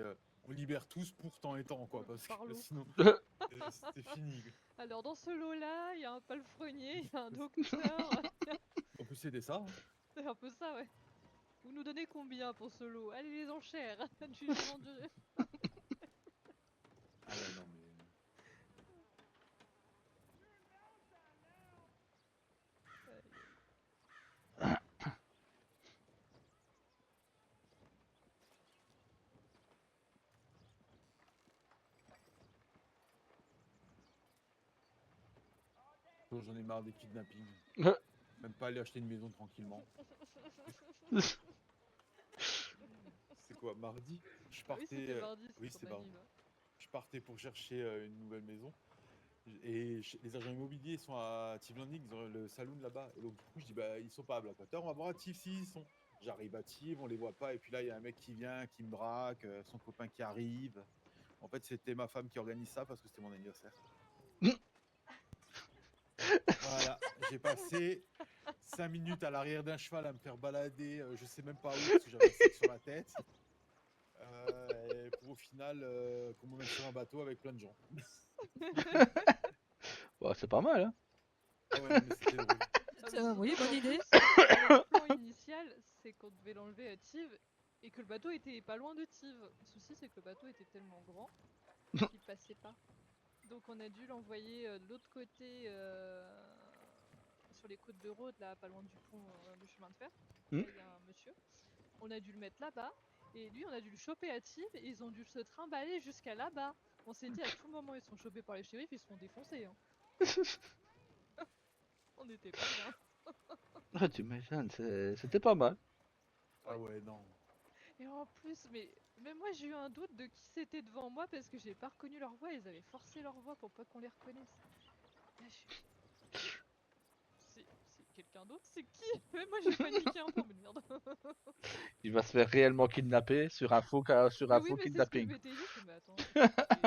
on libère tous pour temps et temps, quoi. Parce que Par lot. sinon, c'était fini. Alors dans ce lot-là, il y a un palefrenier, il y a un docteur. En plus, c'était ça. Hein. C'est un peu ça, ouais. Vous nous donnez combien pour ce lot? Allez, les enchères. Du vendu. Ah ouais, non, mais. Bon, j'en ai marre des kidnappings. Même pas aller acheter une maison tranquillement. C'est quoi, mardi? Je Oui, partais. c'était mardi, oui, c'est c'est ton mardi. anniv. Je partais pour chercher une nouvelle maison. Et les agents immobiliers sont à Tiv Landing, ils ont le saloon là-bas. Et donc, du coup, je dis, bah, ils sont pas à Blackwater, on va voir à Tiv si ils sont. J'arrive à Tiv, on les voit pas. Et puis là, il y a un mec qui vient, qui me braque, son copain qui arrive. En fait, c'était ma femme qui organise ça parce que c'était mon anniversaire. Voilà, j'ai passé 5 minutes à l'arrière d'un cheval à me faire balader, je sais même pas où, parce que j'avais un sac sur la tête. Et pour au final qu'on me mette sur un bateau avec plein de gens. Bah, c'est pas mal, hein. Ah ouais, non, mais c'était drôle. Oui, bonne idée. Le plan initial, c'est qu'on devait l'enlever à Tiv et que le bateau était pas loin de Tiv. Le souci, c'est que le bateau était tellement grand qu'il passait pas. Donc on a dû l'envoyer de l'autre côté sur les côtes de Rhodes, là, pas loin du pont du chemin de fer. Hmm. Là, il y a un monsieur. On a dû le mettre là-bas. Et lui, on a dû le choper à Tiv et ils ont dû se trimballer jusqu'à là-bas. On s'est dit à tout moment, ils sont chopés par les shérifs, ils se font défoncer. Hein. On était pas bien. Ah, tu m'étonnes, c'était pas mal. Ah ouais, non. Et en plus, mais même moi j'ai eu un doute de qui c'était devant moi parce que j'ai pas reconnu leur voix, ils avaient forcé leur voix pour pas qu'on les reconnaisse. Là, c'est quelqu'un d'autre, c'est qui? Même moi j'ai paniqué un peu, mais merde. Il va se faire réellement kidnapper sur un faux, sur Mais un oui, faux mais c'est ce que je kidnapping. m'étais dit, je fais, mais attends,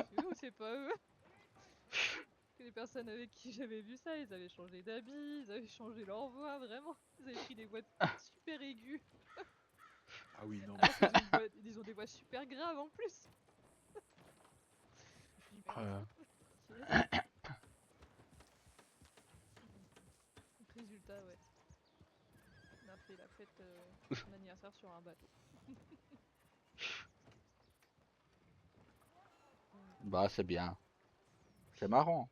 c'est eux ou c'est pas eux? Que les personnes avec qui j'avais vu ça, ils avaient changé d'habit, ils avaient changé leur voix, vraiment. Ils avaient pris des voix super aiguës. Ah oui, non. Alors qu'ils ont des voix super graves en plus. Je dis, merde. Ok. Donc, résultat, ouais. On a fait la fête mon anniversaire sur un bateau. Bah, c'est bien. C'est marrant.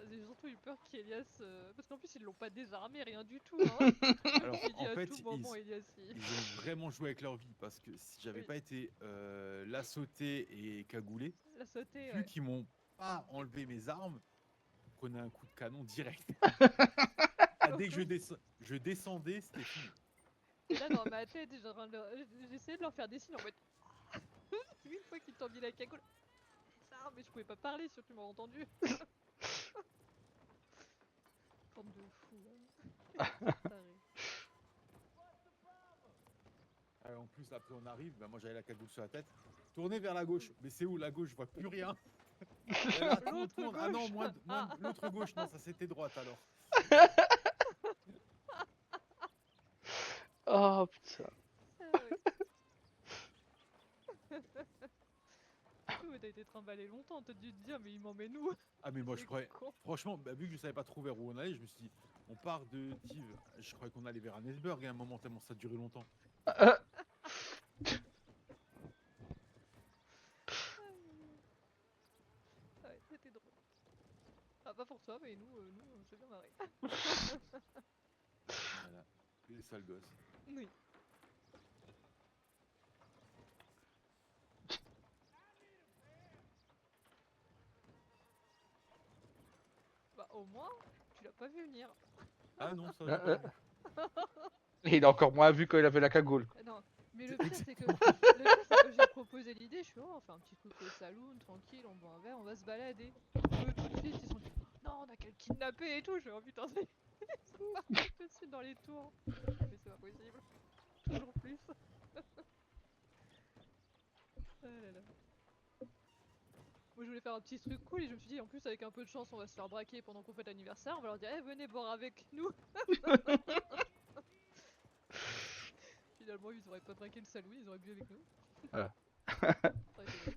J'ai surtout eu peur qu'Elias. Parce qu'en plus, ils l'ont pas désarmé, rien du tout. Hein. Alors, J'ai dit en à fait, tout moment, Elias. ils ont vraiment joué avec leur vie parce que si j'avais Oui. pas été la sauté et cagoulé, La sauté, vu ouais. qu'ils m'ont pas enlevé mes armes, je prenais un coup de canon direct. Ah, dès que je descendais, c'était fini. Et là, dans ma tête, j'essayais de leur faire des signes en mode. Une fois qu'ils t'ont mis la cagoule. Ça, mais je pouvais pas parler, surtout ils m'ont entendu. Bande de fous, là. Tarés. En plus, après, on arrive. Bah, moi, j'avais la cagoule sur la tête. Tournez vers la gauche. Mais c'est où la gauche? Je vois plus rien. Et là, L'autre tourne. Ah non, gauche. moins l'autre gauche. Non, ça c'était droite alors. Oh putain. Ah ouais. Du coup, t'as été trimballé longtemps, t'as dû te dire, mais il m'emmène où? Ah, mais moi, je C'est croyais. con. Franchement, bah, vu que je savais pas trop vers où on allait, je me suis dit, on part de Tiv. Je croyais qu'on allait vers Annesburg à un moment, tellement ça a duré longtemps. C'était drôle. Ah, pas pour toi, mais nous, on s'est bien marré. Voilà. Les sales gosses. Oui. Bah, au moins, tu l'as pas vu venir. Ah non, ça Euh, j'ai pas euh. vu. Il a encore moins vu quand il avait la cagoule. Non, mais le C'est pire, c'est que j'ai proposé l'idée. Je suis, oh, on fait un petit truc au saloon, tranquille, on boit un verre, on va se balader. Eux, tout de suite, ils sont dit, non, on a qu'à le kidnapper et tout. Je fais, oh putain, c'est. Ils sont partis tout de suite dans les tours. Mais c'est pas possible. Toujours plus. Ah là là. Moi, je voulais faire un petit truc cool et je me suis dit, en plus, avec un peu de chance, on va se faire braquer pendant qu'on fête l'anniversaire. On va leur dire, eh, venez boire avec nous. Finalement, ils auraient pas braqué le saloon, ils auraient bu avec nous. Ah. Ça aurait été drôle.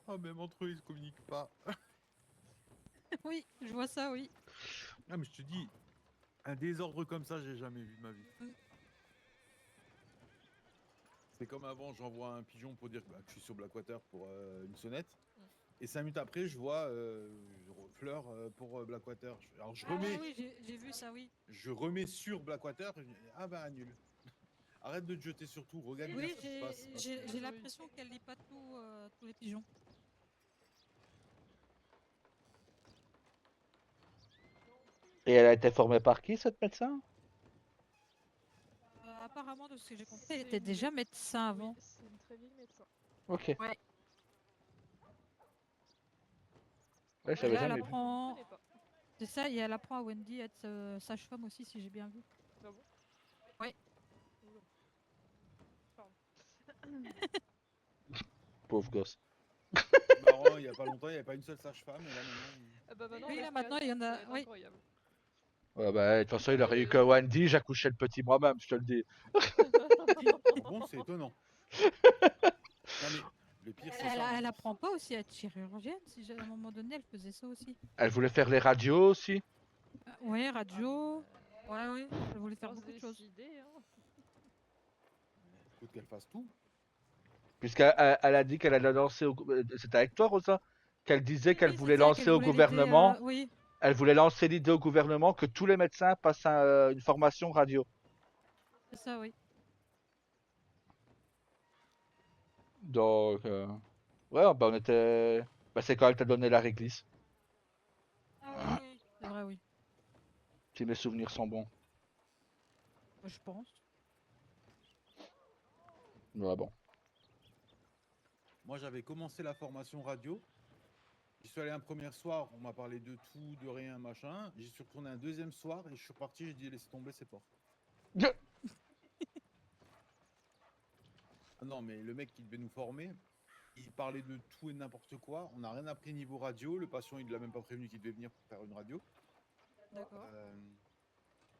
Ah, même entre eux, ils se communiquent pas. Oui, je vois ça, oui. Ah, mais je te dis, un désordre comme ça, j'ai jamais vu de ma vie. Mm. C'est comme avant, j'envoie un pigeon pour dire que je suis sur Blackwater pour une sonnette. Mm. Et 5 minutes après, je vois Fleur pour Blackwater. Alors je Ah oui, remets, oui, j'ai vu ça, oui. je remets sur Blackwater. Et je dis, ah bah annule. Arrête de te jeter sur tout, regarde bien Oui, ce qui se passe. j'ai l'impression qu'elle lit pas tout, tous les pigeons. Et elle a été formée par qui, cette médecin? Apparemment, de ce que j'ai compris, elle C'est était une déjà mé- médecin Oui, avant. c'est une très vieille médecin. Ok. Ouais. Ouais, Et j'avais là, elle jamais vu. Je apprend. connais pas. C'est ça, et elle apprend à Wendy à être sage-femme aussi, si j'ai bien vu. Ah bon? Ouais. Oula. Pardon. Pauvre gosse. Marrant, il y a pas longtemps, il n'y avait pas une seule sage-femme. Et là maintenant. Ah bah maintenant, Oui, avec là, maintenant, il y en ça a. va être Oui. incroyable. Ouais, bah, de toute façon, il aurait eu que Wendy, j'accouchais le petit moi-même, je te le dis. Ah bon, c'est étonnant. Non mais le pire c'est ça. Elle apprend pas aussi à être chirurgienne, si à un moment donné, elle faisait ça aussi. Elle voulait faire les radios aussi. Ouais, radio. Ouais, ouais. Elle voulait faire Faut se beaucoup de choses. décider, hein. Faut qu'elle fasse tout. Elle a dit qu'elle allait lancer au... C'était avec toi, Rosa? Qu'elle disait qu'elle Oui, c'est voulait ça, lancer qu'elle au voulait l'aider. gouvernement. Oui, Elle voulait lancer l'idée au gouvernement que tous les médecins passent une formation radio. c'est ça, oui. Donc, ouais, bah, on était. Bah, c'est quand elle t'a donné la réglisse. Ah oui, c'est vrai, oui. Si mes souvenirs sont bons. Je pense. Ouais, bon. Moi j'avais commencé la formation radio. J'y suis allé un premier soir, on m'a parlé de tout, de rien, machin. J'y suis retourné un deuxième soir et je suis reparti, j'ai dit laissez tomber, c'est fort. Ah non mais le mec qui devait nous former, il parlait de tout et n'importe quoi. On n'a rien appris niveau radio. Le patient il l'a même pas prévenu qu'il devait venir pour faire une radio. D'accord.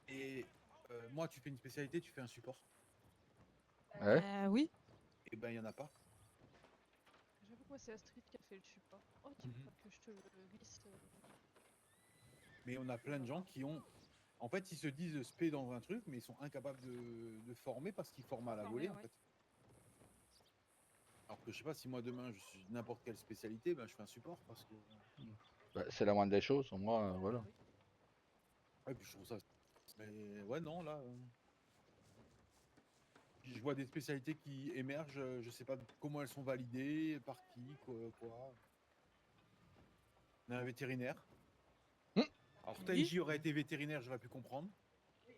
Et moi tu fais une spécialité, tu fais un support. Ouais. Oui. Et ben il y en a pas. J'avoue que moi, c'est Astrid qui a fait le support. Oh, tu veux pas que je te le glisse Mais on a plein de gens qui ont. En fait, ils se disent spé dans un truc, mais ils sont incapables de former parce qu'ils forment à la volée, en fait. Alors que je sais pas, si moi demain je suis n'importe quelle spécialité, ben je fais un support parce que. Bah, c'est la moindre des choses, au moins, voilà. Ouais, puis je trouve ça. Mais ouais, non, là. Je vois des spécialités qui émergent, je sais pas comment elles sont validées, par qui, quoi. On a un vétérinaire. Alors, Taiji aurait été vétérinaire, j'aurais pu comprendre.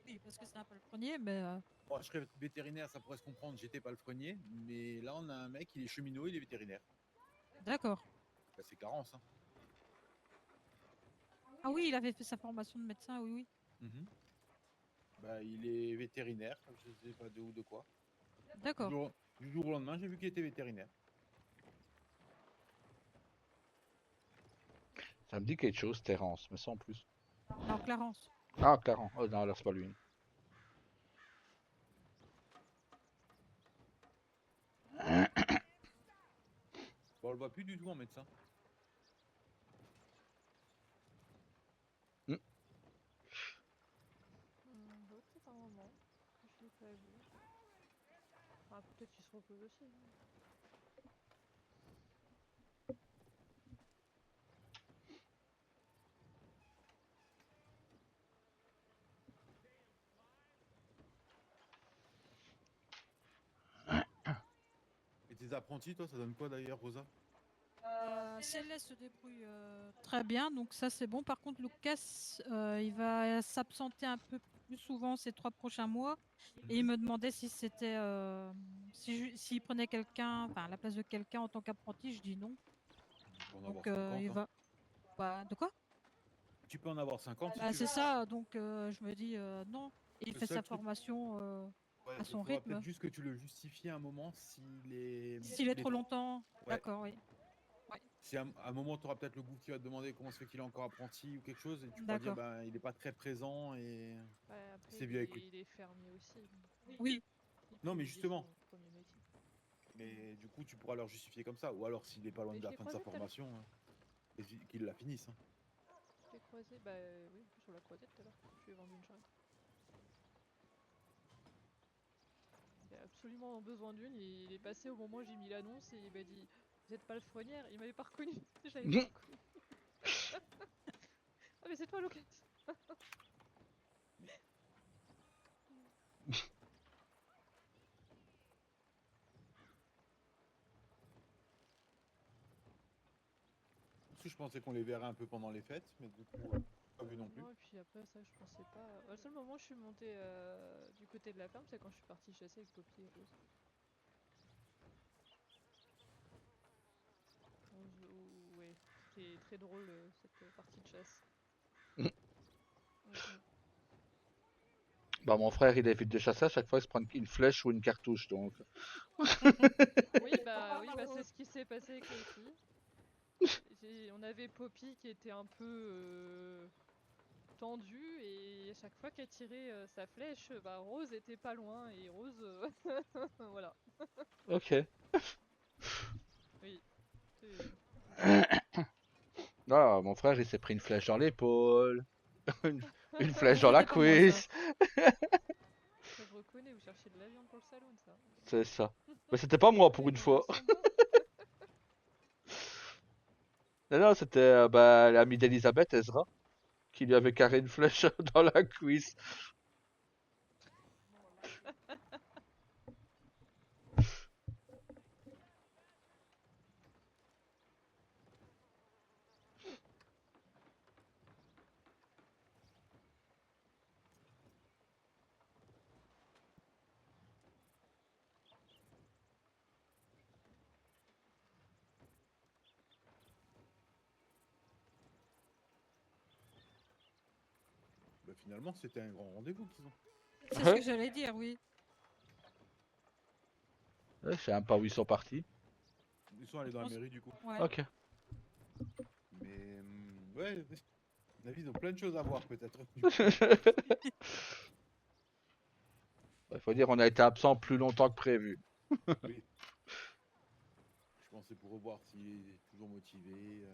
Oui, parce que c'est un peu le premier, mais. Moi, je serais vétérinaire, ça pourrait se comprendre, j'étais pas le premier. Mais là, on a un mec, il est cheminot, il est vétérinaire. D'accord. Bah, c'est carence, hein. Ah oui, il avait fait sa formation de médecin, oui, oui. Bah, il est vétérinaire, je sais pas de où, de quoi. D'accord. Du jour au lendemain, j'ai vu qu'il était vétérinaire. Ça me dit quelque chose, Terence, mais sans plus. Non, Clarence. Ah, Clarence. Oh non, là, c'est pas lui. Bon, on le voit plus du tout en médecin. Ouais, peut-être un moment que je l'ai pas vu. Ah, peut-être qu'il se repose aussi. tes apprentis, toi, ça donne quoi d'ailleurs, Rosa? Céleste se débrouille très bien, donc ça c'est bon. Par contre, Lucas, il va s'absenter un peu plus souvent ces 3 prochains mois. Et il me demandait si c'était, s'il prenait quelqu'un, enfin à la place de quelqu'un en tant qu'apprenti. Je dis non. Tu peux en Donc avoir 50, il hein. va. Bah, de quoi? Tu peux en avoir 50 si Bah, tu c'est veux. ça. Donc je me dis non. Et il Le fait seul sa truc, formation ouais, à il son faudra peut-être rythme. juste que tu le justifies à un moment s'il est. S'il est il trop longtemps, Ouais. d'accord, oui. Ouais, Si à un moment, tu auras peut-être le gouffre qui va te demander comment se fait qu'il est encore apprenti ou quelque chose, et tu pourras dire, d'accord. ben, il n'est pas très présent et Ouais, après, c'est bien avec lui. il est fermier aussi. donc, Oui. il Non, mais privilégie justement. son premier métier. Mais du coup, tu pourras leur justifier comme ça. Ou alors, s'il n'est pas loin Mais de je la l'ai fin de sa croisé tout à l'heure. formation, qu'il la finisse. Hein. Je l'ai croisé, bah oui, en plus on l'a croisé tout à l'heure. Je lui ai vendu une charrette. Il a absolument besoin d'une. Il est passé au moment où j'ai mis l'annonce et il m'a dit vous êtes pas le frenière. Il m'avait pas reconnu. J'avais pas reconnu. Ah mais c'est toi Lucas. Parce que je pensais qu'on les verrait un peu pendant les fêtes, mais du coup, pas vu non plus. Non, et puis après ça je pensais pas. Le seul moment où je suis montée du côté de la ferme, c'est quand je suis partie chasser avec Poppy et Rose. Ouais, c'était très drôle cette partie de chasse. Bah, mon frère, il évite de chasser à chaque fois, il se prend une flèche ou une cartouche, donc. Oui, bah c'est ce qui s'est passé avec les filles. On avait Poppy qui était un peu tendue et à chaque fois qu'elle tirait sa flèche, bah Rose était pas loin et Rose, voilà. Ok. Oui. Ah, mon frère, il s'est pris une flèche dans l'épaule, une flèche Ça, dans la c'était pas moi, ça. cuisse. Ça, je reconnais, vous cherchez de la viande pour le salon, ça. C'est ça. Mais c'était pas moi pour Les une fois. combats sont bons. Non, non, c'était bah, l'ami d'Elisabeth, Ezra, qui lui avait carré une flèche dans la cuisse. Bah, finalement, c'était un grand rendez-vous qu'ils ont. C'est ce que j'allais dire, oui. Ouais, je sais même pas où ils sont partis. Ils sont allés dans la mairie du coup. Ouais. Ok. Mais ouais, David, ils ont plein de choses à voir peut-être. Il faut dire, on a été absent plus longtemps que prévu. Oui. Je pensais pour revoir s'il est toujours motivé.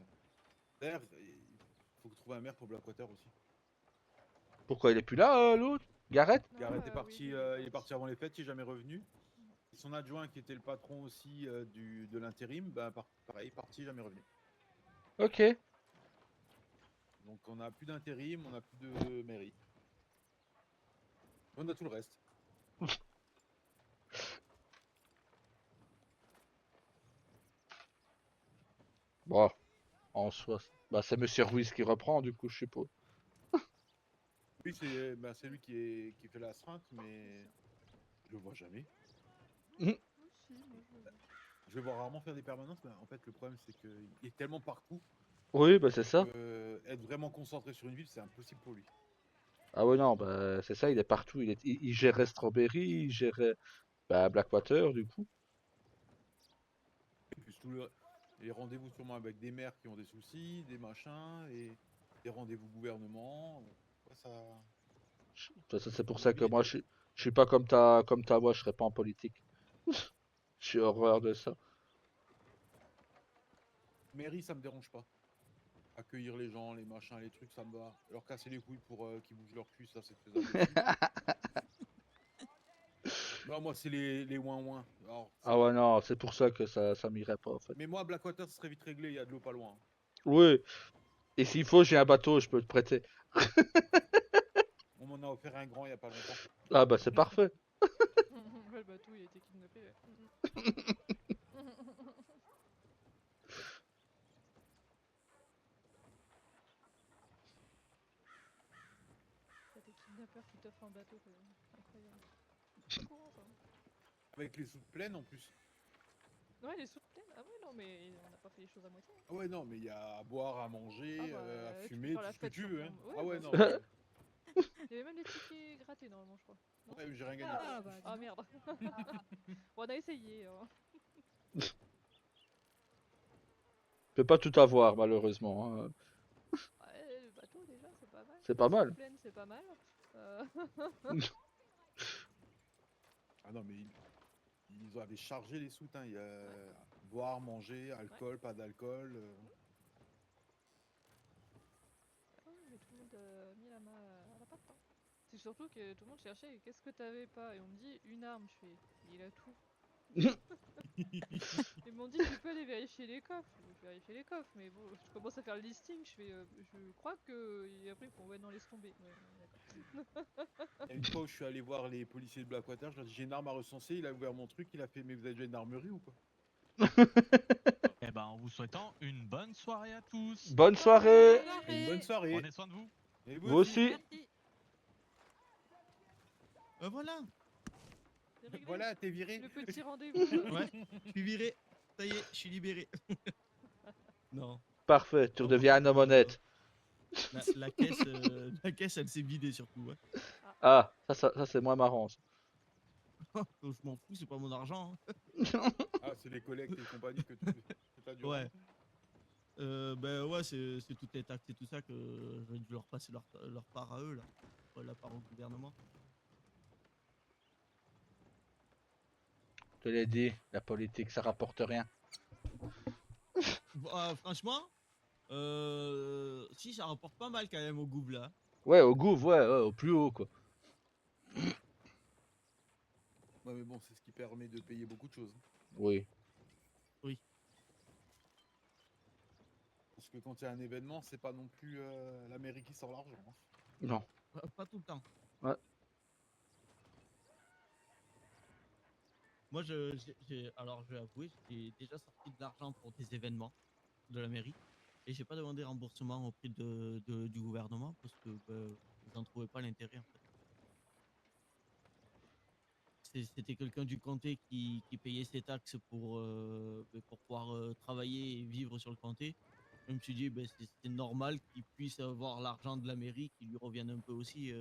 D'ailleurs, il faut trouver un maire pour Blackwater aussi. Pourquoi il est plus là, l'autre? Gareth? Non, Gareth est oui, parti, lui, il est parti avant les fêtes, il est jamais revenu. Et son adjoint qui était le patron aussi de l'intérim, bah, pareil, parti, jamais revenu. Ok. Donc on a plus d'intérim, on a plus de mairie. On a tout le reste. Bon, en soi, bah, c'est Monsieur Ruiz qui reprend, du coup, je suppose. Oui, c'est lui qui fait la astreinte, mais je le vois jamais. aussi, moi, Je le vois rarement faire des permanences, mais en fait le problème c'est qu'il est tellement partout Oui, bah c'est ça. que être vraiment concentré sur une ville, c'est impossible pour lui. Ah ouais, non, bah c'est ça, il est partout. Il gérait Strawberry, il gérait bah, Blackwater, du coup. Et puis les rendez-vous sûrement avec des maires qui ont des soucis, des machins, et des rendez-vous gouvernement. Ouais, ça... De toute façon, c'est pour ça que moi, je suis pas comme ta voix, je serais pas en politique. Je suis horreur de ça. Mairie, ça me dérange pas. Accueillir les gens, les machins, les trucs, ça me va. Leur casser les couilles pour qu'ils bougent leur cul, ça c'est faisable aussi. Non, moi c'est les ouin-ouin. Ah ouais, non, c'est pour ça que ça m'irait pas, en fait. Mais moi, Blackwater, ce serait vite réglé, il y a de l'eau pas loin. Oui. Et s'il faut, j'ai un bateau, je peux te prêter. On m'en a offert un grand il y a pas longtemps. Ah bah c'est parfait. le bateau il a été kidnappé. Ouais. avec les soupes pleines en plus. Ouais, les soupes pleines. Ah ouais, non, mais on n'a pas fait les choses à moitié. Ah ouais, non, mais il y a à boire, à manger, Ah bah, à tu peux fumer, faire tout la ce que fête tu sur veux. ton- Hein. Ouais, Ah ouais, bah, non. c'est mais- Il y avait même des tickets grattés normalement, je crois. Non Ouais, j'ai rien gagné. Ah, bah, dis Ah donc. merde. Bon, on a essayé. Hein. Je peux pas tout avoir, malheureusement, hein. Ouais, le bateau déjà, c'est pas mal. C'est pas Les soupes mal. pleines, c'est pas mal. Ah non, mais ils avaient chargé les soutes. Hein. Il y a boire, manger, alcool, pas d'alcool. Ah, mais tout le monde a mis la main à la pâte. Hein. C'est surtout que tout le monde cherchait qu'est-ce que t'avais pas. Et on me dit une arme. Je fais, il a tout. Ils m'ont dit tu peux aller vérifier les coffres. Je vérifie les coffres, mais bon, je commence à faire le listing. Je fais, je crois que. Et après, ils font ouais, non, laisse tomber. Ouais, d'accord. Il y a une fois où je suis allé voir les policiers de Blackwater, je leur ai dit j'ai une arme à recenser, il a ouvert mon truc, il a fait mais vous avez déjà une armerie ou quoi? Eh ben, en vous souhaitant une bonne soirée à tous. Bonne soirée. Et une bonne soirée. Prenez soin de vous. Et Vous aussi. Merci. Voilà. C'est réglé. Voilà, t'es viré. Le petit rendez-vous. là. Ouais, je suis viré. Ça y est, je suis libéré. Non. Parfait, tu redeviens un homme honnête. La caisse, elle s'est vidée surtout. Ouais. Ah, ça c'est moins marrant. Ça. Je m'en fous, c'est pas mon argent. Hein. Ah, c'est les collectes et compagnie que t'as dû Ouais. rendre. Ben ouais, c'est toutes les taxes et tout ça que j'ai dû leur passer leur part à eux, là. La part au gouvernement. Je te l'ai dit, la politique ça rapporte rien. Franchement, si ça rapporte pas mal quand même au gouv là. Ouais, au gouv, ouais, au plus haut quoi. Ouais, mais bon, c'est ce qui permet de payer beaucoup de choses. Oui. Oui. Parce que quand il y a un événement, c'est pas non plus la mairie qui sort l'argent. Hein. Non. Pas tout le temps. Ouais. Moi, alors je vais avouer, j'ai déjà sorti de l'argent pour des événements de la mairie et j'ai pas demandé remboursement auprès du gouvernement parce que j'en trouvais pas l'intérêt en fait. C'était quelqu'un du comté qui payait ses taxes pour pouvoir travailler et vivre sur le comté. Je me suis dit, c'est normal qu'il puisse avoir l'argent de la mairie qui lui revienne un peu aussi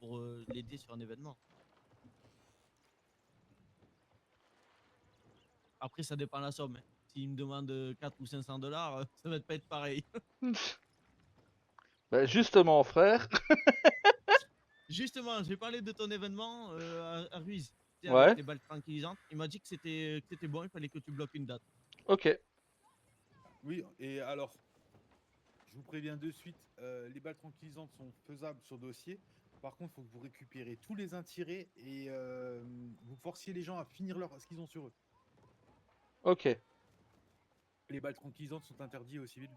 pour l'aider sur un événement. Après, ça dépend de la somme. Hein. S'il me demande 4 ou 500 $, ça va pas être pareil. Ben, justement, frère. Justement, j'ai parlé de ton événement à Ruiz. Avec Ouais. les balles tranquillisantes. Il m'a dit que c'était bon, il fallait que tu bloques une date. Ok. Oui, et alors, je vous préviens de suite, les balles tranquillisantes sont faisables sur dossier. Par contre, il faut que vous récupérez tous les intirés et vous forciez les gens à finir ce qu'ils ont sur eux. Ok. Les balles tranquillisantes sont interdites aux civils.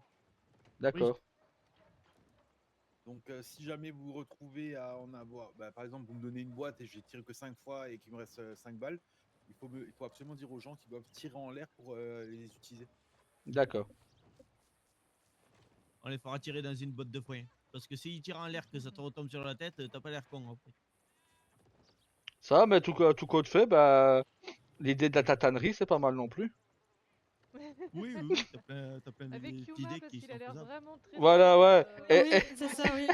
D'accord. Donc, si jamais vous vous retrouvez à en avoir, par exemple, vous me donnez une boîte et je tire que 5 fois et qu'il me reste 5 balles, il faut absolument dire aux gens qu'ils doivent tirer en l'air pour les utiliser. D'accord. On les fera tirer dans une botte de foin. Parce que s'ils tirent en l'air, que ça te retombe sur la tête, t'as pas l'air con après. Ça, mais tout compte fait, bah, l'idée de la tatanerie, c'est pas mal non plus. Oui, t'as plein Avec d'idées Yuma, parce qui qu'il sont a l'air faisables. vraiment très. Voilà, ouais. Oui, c'est ça, oui.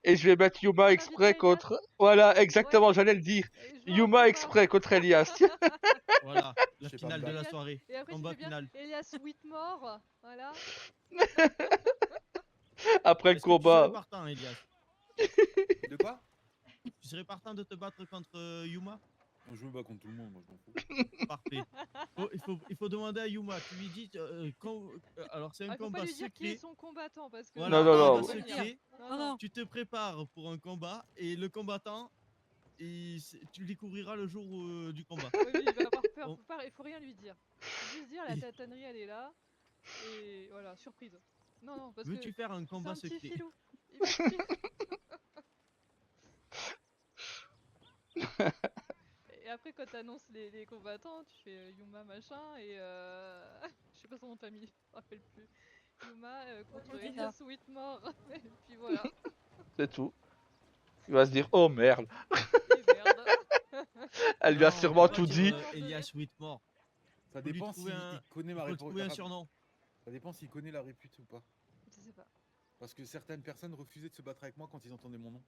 Et je vais mettre Yuma On exprès invitera Elias. contre. Voilà, exactement, Ouais. j'allais le dire. Je vois Yuma exprès contre Elias. Voilà, la Je sais pas, finale de la Elias, soirée. Et après, tu Combat fais bien final. Elias Whitmore. Voilà. Après le Est-ce que tu serais combat. partant, Elias? De quoi? Tu serais partant de te battre contre Yuma? Je me bats contre tout le monde, moi je m'en fous. Parfait. Il faut demander à Yuma. Tu lui dis, alors c'est un Il faut combat pas lui dire qui est secret. son combattant parce que. Voilà, Non, non, combat non. secret. Non, non. Tu te prépares pour un combat et le combattant, tu le découvriras le jour du combat. Ouais, mais il va avoir peur. Bon. Il faut rien lui dire. Faut juste dire la tatanerie elle est là. Et voilà, surprise. Non, non, parce que. Veux-tu faire un C'est combat un petit secret? filou. Il va te dire. Et après, quand t'annonces les combattants, tu fais Yuma machin et je sais pas son nom de famille, je me rappelle plus. Yuma contre Molina. Elias Whitmore. Et puis voilà. C'est tout. Il va se dire, oh merde. Et merde. Elle lui a Non, sûrement faut pas tout dire, dit. Elias Whitmore. Ça Faut lui dépend trouver s'il un- connaît Faut ma lui trouver un réponse. surnom. Ça dépend s'il connaît la répute ou pas. Je sais pas. Parce que certaines personnes refusaient de se battre avec moi quand ils entendaient mon nom.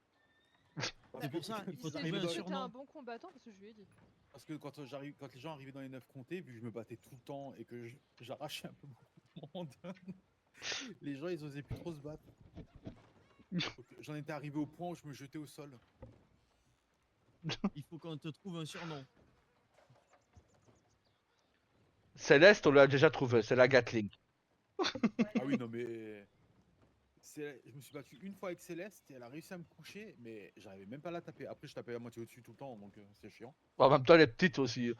Parce C'est que- pour ça, il Il faut s'est trouver dit un que t'étais un surnom. bon combattant parce que je lui ai dit. Parce que quand les gens arrivaient dans les 9 comtés, vu que je me battais tout le temps et que j'arrachais un peu beaucoup de monde, les gens ils osaient plus trop se battre. Donc, j'en étais arrivé au point où je me jetais au sol. Il faut qu'on te trouve un surnom. Céleste, on l'a déjà trouvé, c'est la Gatling. Ah oui, non mais. Je me suis battu une fois avec Céleste et elle a réussi à me coucher, mais j'arrivais même pas à la taper. Après, je tapais à moitié au-dessus tout le temps, donc c'est chiant. En même temps, elle est petite aussi.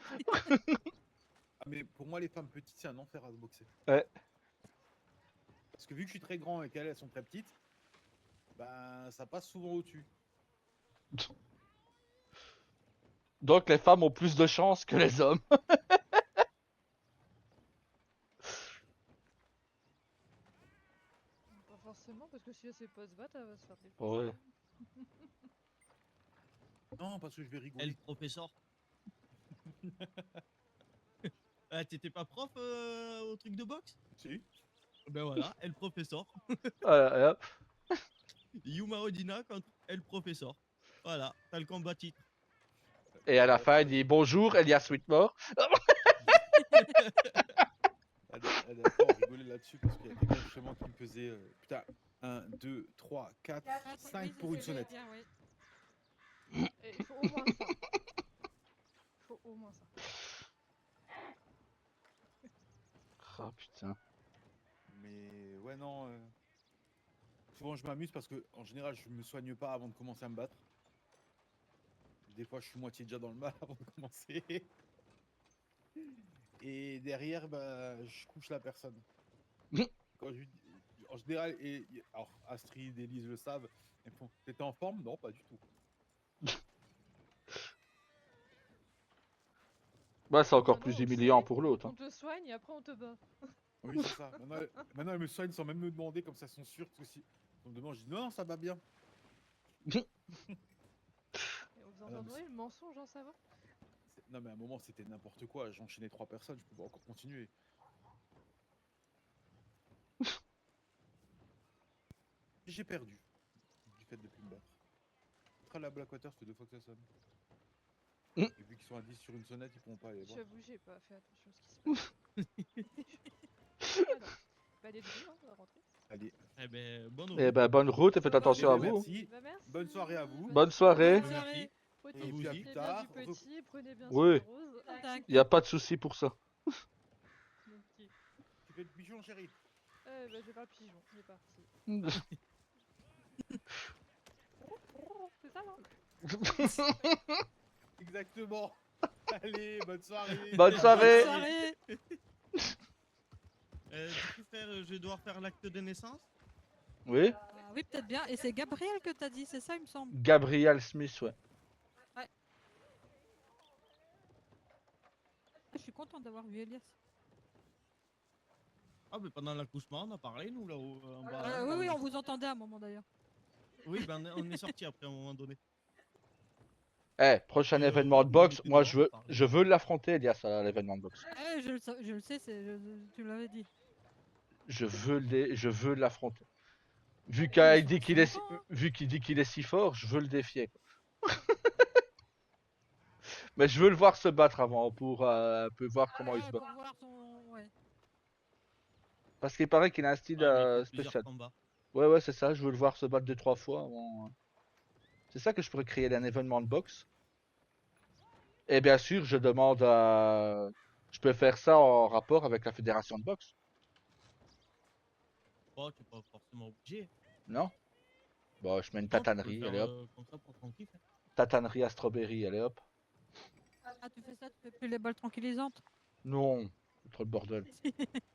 Ah, mais pour moi, les femmes petites, c'est un enfer à se boxer. Ouais. Parce que vu que je suis très grand et qu'elles elles sont très petites, ben ça passe souvent au-dessus. Donc les femmes ont plus de chance que les hommes. Pas forcément, parce que si elle sait pas se battre, elle va se faire des Ouais. Non, parce que je vais rigoler. Elle, professeur. Ah, t'étais pas prof au truc de boxe? Si. Ben voilà, elle, professeur. Voilà, hop. Yuma Odina contre elle, professeur. Voilà, t'as le combat titre. Et à la fin, il dit bonjour, Elias Whitmore. La dernière fois, on rigolait là-dessus parce qu'il y a quelqu'un justement qui me faisait putain, 1, 2, 3, 4, 5 pour une sonnette. Et il faut au moins ça. Il faut au moins ça. Oh putain. Mais ouais, non. Souvent, je m'amuse parce que en général, je me soigne pas avant de commencer à me battre. Des fois, je suis moitié déjà dans le mal avant de commencer. Et derrière, bah, je couche la personne. Quand en général, alors Astrid, Élise le savent. Elles font, t'étais en forme? Non, pas du tout. Bah, c'est encore Ah plus non, humiliant c'est- pour l'autre. On Hein. te soigne et après on te bat. Oui, c'est ça. Maintenant, elles me soignent sans même me demander, comme ça, elles sont sûres que si on me demande, je dis non, ça va bien. Et on vous Ah non, mais entendrait le mensonge, hein, ça va? Non, mais à un moment, c'était n'importe quoi. J'enchaînais 3 personnes, je pouvais encore continuer. J'ai perdu du fait de plus me battre. Après la Blackwater, c'était 2 fois que ça sonne. Mm. Et vu qu'ils sont à 10 sur une sonnette, ils pourront pas aller voir. J'avoue, j'ai pas fait attention à ce qui se passe. Alors, bah, allez, debout, hein, on va rentrer. Allez, Eh ben, bonne Et route. ben, bonne route et faites attention à ben, vous. merci. Bah, merci. Bonne soirée à vous. Bonne soirée. Bonne soirée. Profitez Et puis à aussi. plus bien tard. du petit et prenez bien Oui. soin de Rose. Tac. Y a pas de souci pour ça. Ok. Tu fais le pigeon, chérie. Bah, je vais faire le pigeon, il est parti. C'est ça, non? Exactement. Allez, bonne soirée. Bonne soirée. Bonne soirée. Du coup, frère, je vais devoir faire l'acte de naissance. Oui. Ah oui, peut-être bien. Et c'est Gabriel que t'as dit, c'est ça, il me semble. Gabriel Smith, ouais. Je suis contente d'avoir vu Elias. Ah, mais pendant l'accouchement, on a parlé, nous, là-haut, en bas. Oui, oui, on vous entendait à un moment d'ailleurs. Oui, ben, on est sorti après, à un moment donné. Eh, prochain événement de on boxe, était moi dehors, on parlait. je veux l'affronter, Elias, à l'événement de boxe. Je le sais, tu l'avais dit. Je veux l'affronter. Vu mais qu'il dit c'est longtemps, hein. vu qu'il dit qu'il est si fort, je veux le défier. Quoi. Mais je veux le voir se battre avant pour un peu voir comment il se bat. Pour voir son... Ouais. Parce qu'il paraît qu'il a un style Ouais, mais il faut plusieurs spécial. combats. Ouais, c'est ça, je veux le voir se battre 2-3 fois avant. C'est ça que je pourrais créer un événement de boxe. Et bien sûr, je demande à. Je peux faire ça en rapport avec la fédération de boxe, Oh, tu n'es pas forcément obligé. non? Bon, je mets une Non, tu peux tatanerie, faire, allez hop. comme ça pour ton kiff. Hein. Tatanerie à strawberry, allez hop. Ah, tu fais ça, tu fais plus les balles tranquillisantes. Non, c'est trop le bordel.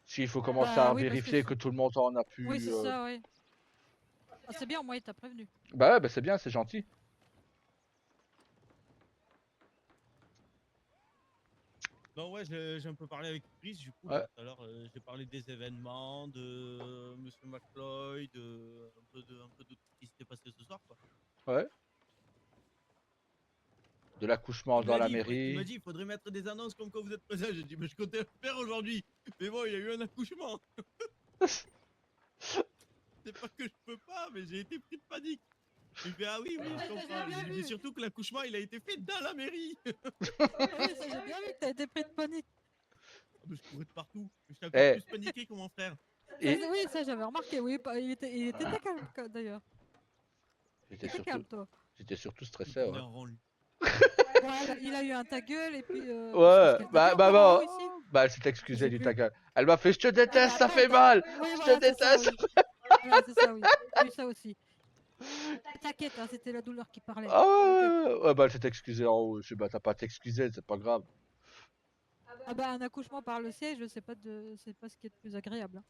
S'il faut commencer Bah à oui, parce que vérifier c'est- que tout le monde en a pu. Oui, c'est ça, oui. Ah, c'est bien, au moins il t'a prévenu. Bah ouais, bah c'est bien, c'est gentil. Non, ouais, j'ai un peu parlé avec Chris, du coup, Ouais. tout à l'heure, j'ai parlé des événements, de Monsieur McFloyd, un peu de tout ce qui s'était passé ce soir, quoi. Ouais. de l'accouchement Il dans m'a la dit, Il mairie. m'a dit, il faudrait mettre des annonces comme quoi vous êtes présent. J'ai dit, mais je comptais le faire aujourd'hui. Mais bon, il y a eu un accouchement. C'est pas que je peux pas, mais j'ai été pris de panique. Il fait, ah oui, je comprends. J'ai dit, mais surtout que l'accouchement, il a été fait dans la mairie. Oui, ça, j'ai bien vu que t'as été pris de panique. Mais je courais de partout. J'étais encore Eh. plus paniqué que mon frère. Et Oui, ça j'avais remarqué, oui, il était très calme d'ailleurs. j'étais Très surtout, calme toi. surtout Il stressé. tournait Ouais. en rond, lui. Voilà, il a eu un ta gueule et puis. Ouais, qu'est-ce qu'elle t'a bah, dit bah, encore, bah, ici bah, elle s'est Je excusée sais du plus. ta gueule. Elle m'a fait je te déteste, ça Attends, fait mal. Oui, Je voilà, te c'est ça, déteste. oui. Voilà, c'est ça, oui. J'ai eu ça aussi. T'inquiète, hein, c'était la douleur qui parlait. Ah T'inquiète. ouais, bah elle s'est excusée en haut. Je sais, bah t'as pas à t'excuser, c'est pas grave. Ah bah un accouchement par le siège, c'est pas ce qui est le plus agréable. Hein.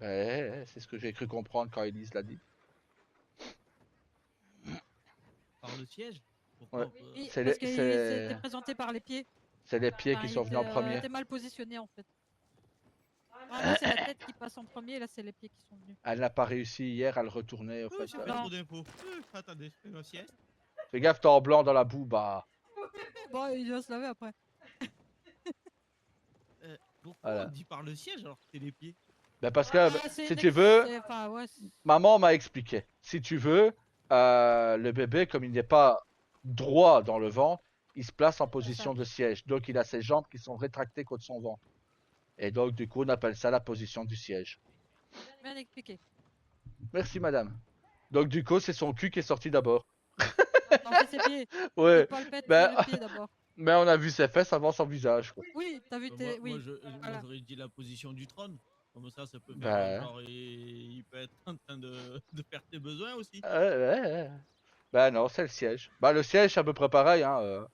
Ouais, c'est ce que j'ai cru comprendre quand Elise l'a dit. Par le siège. Ouais. Oui, C'est parce les- qu'il c'est- s'était présenté par les pieds. C'est les pieds Enfin, qui il sont venus en était, premier. était mal positionné en fait. Normalement c'est la tête qui passe en premier, là c'est les pieds qui sont venus. Elle n'a pas réussi hier à le retourner au fait. J'ai fait trop d'infos. Attendez, je fais ma sieste. Fais gaffe, t'es en blanc dans la boue, bah. Bon, il va se laver après. Pourquoi Voilà. on dit par le siège alors que c'est les pieds? Bah parce que, Ah, c'est si une tu ex- veux, c'est- enfin, ouais, c'est- maman m'a expliqué. Si tu veux, le bébé, comme il n'est pas droit dans le ventre, il se place en position de siège. Donc il a ses jambes qui sont rétractées contre son ventre. Et donc du coup on appelle ça la position du siège. bien expliqué. Merci madame. Donc du coup c'est son cul qui est sorti d'abord. Non, c'est ses pieds. Ouais. C'est pas le pet, Ben, c'est le pied d'abord. mais on a vu ses fesses avant son visage. Quoi. Oui, t'as vu tes. Oui. Moi, voilà. j'aurais dit la position du trône. Comme ça peut faire Bah. genre il peut être en train de faire tes besoins aussi. Ouais. Bah non, c'est le siège. Bah le siège c'est à peu près pareil. Hein.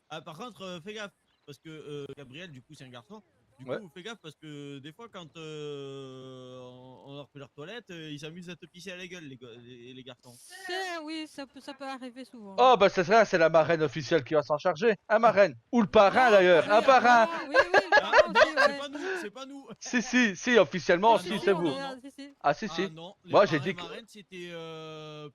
Ah, par contre, fais gaffe, parce que Gabriel, du coup, c'est un garçon. Du Ouais. coup, fais gaffe, parce que des fois, quand on leur fait leur toilette, ils s'amusent à te pisser à la gueule, les garçons. Oui, ça peut arriver souvent. Oh bah c'est ça, c'est la marraine officielle qui va s'en charger. Un marraine. Ou le parrain d'ailleurs. Un oui, parrain. Oui, le Ah, parrain non, aussi, c'est ouais. pas nous, c'est pas nous. Si, officiellement, Ah, si, non, c'est non, vous. non. Si. Ah si. Ah non, les Moi j'ai parrains dit que... marraines, c'était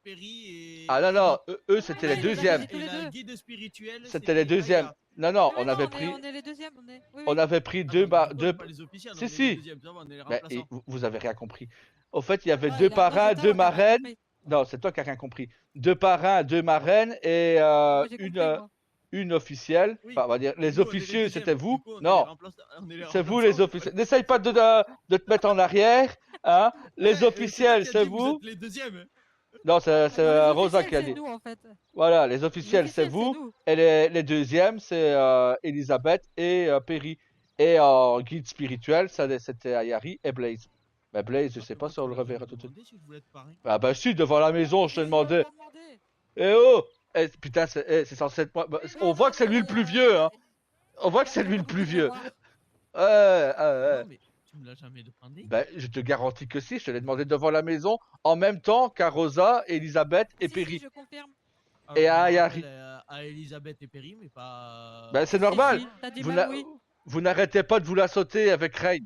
Perry et... Ah non, eux c'était Ah, les ils nous avaient deuxièmes. dit tous Et les la deux. guide spirituelle, C'était les deuxièmes. Aya. Non, Oui, on avait non, pris... on est les deuxièmes, on est. Oui, On oui. avait pris Ah, deux... bah, deux... pas les officiels, Si, on est si. les deuxièmes, ça va, on est les Mais remplaçants. vous avez rien compris. Au fait, il y avait Ouais, deux il a- parrains, non, c'est deux toi qui as rien marraines. compris. Non, c'est toi qui as rien compris. Deux parrains, deux marraines et Moi, j'ai une, compris, moi. une officielle. Oui. Enfin, on va dire, les Nous, on est les officieux, deuxièmes. c'était Du vous. coup, on est Non, on est les c'est vous remplaçants, les c'est pas officiels. N'essaye pas de te mettre en arrière. Hein. Les toi officiels, qui as c'est dit, vous. êtes les deuxièmes. Non, c'est Non, les Rosa officiels, qui a c'est dit. nous en fait. Voilà, les officiels, c'est officiels, vous. nous. Et les deuxièmes, c'est Elisabeth et Perry. Et en guide spirituel, c'était Ayari et Blaze. Mais Blaze, je sais pas si on le reverra tout de suite. Si je voulais être parrain. Ah bah si, devant la maison, je te Si, demandais. on t'a demandé. Eh oh putain, c'est censé être moi. Bah, on voit que c'est lui le plus vieux, hein. On voit que c'est lui le plus vieux. Ouais. Non, mais tu me l'as jamais demandé. Bah, je te garantis que si, je te l'ai demandé devant la maison, en même temps qu'à Rosa, Elisabeth et Si, Perry. si, je confirme. Et Alors, à je me Ayari. rappelle, à Elisabeth et Perry, mais pas... Bah, c'est Si, normal. si, t'as dit Vous même oui. vous n'arrêtez pas de vous la sauter avec Rain.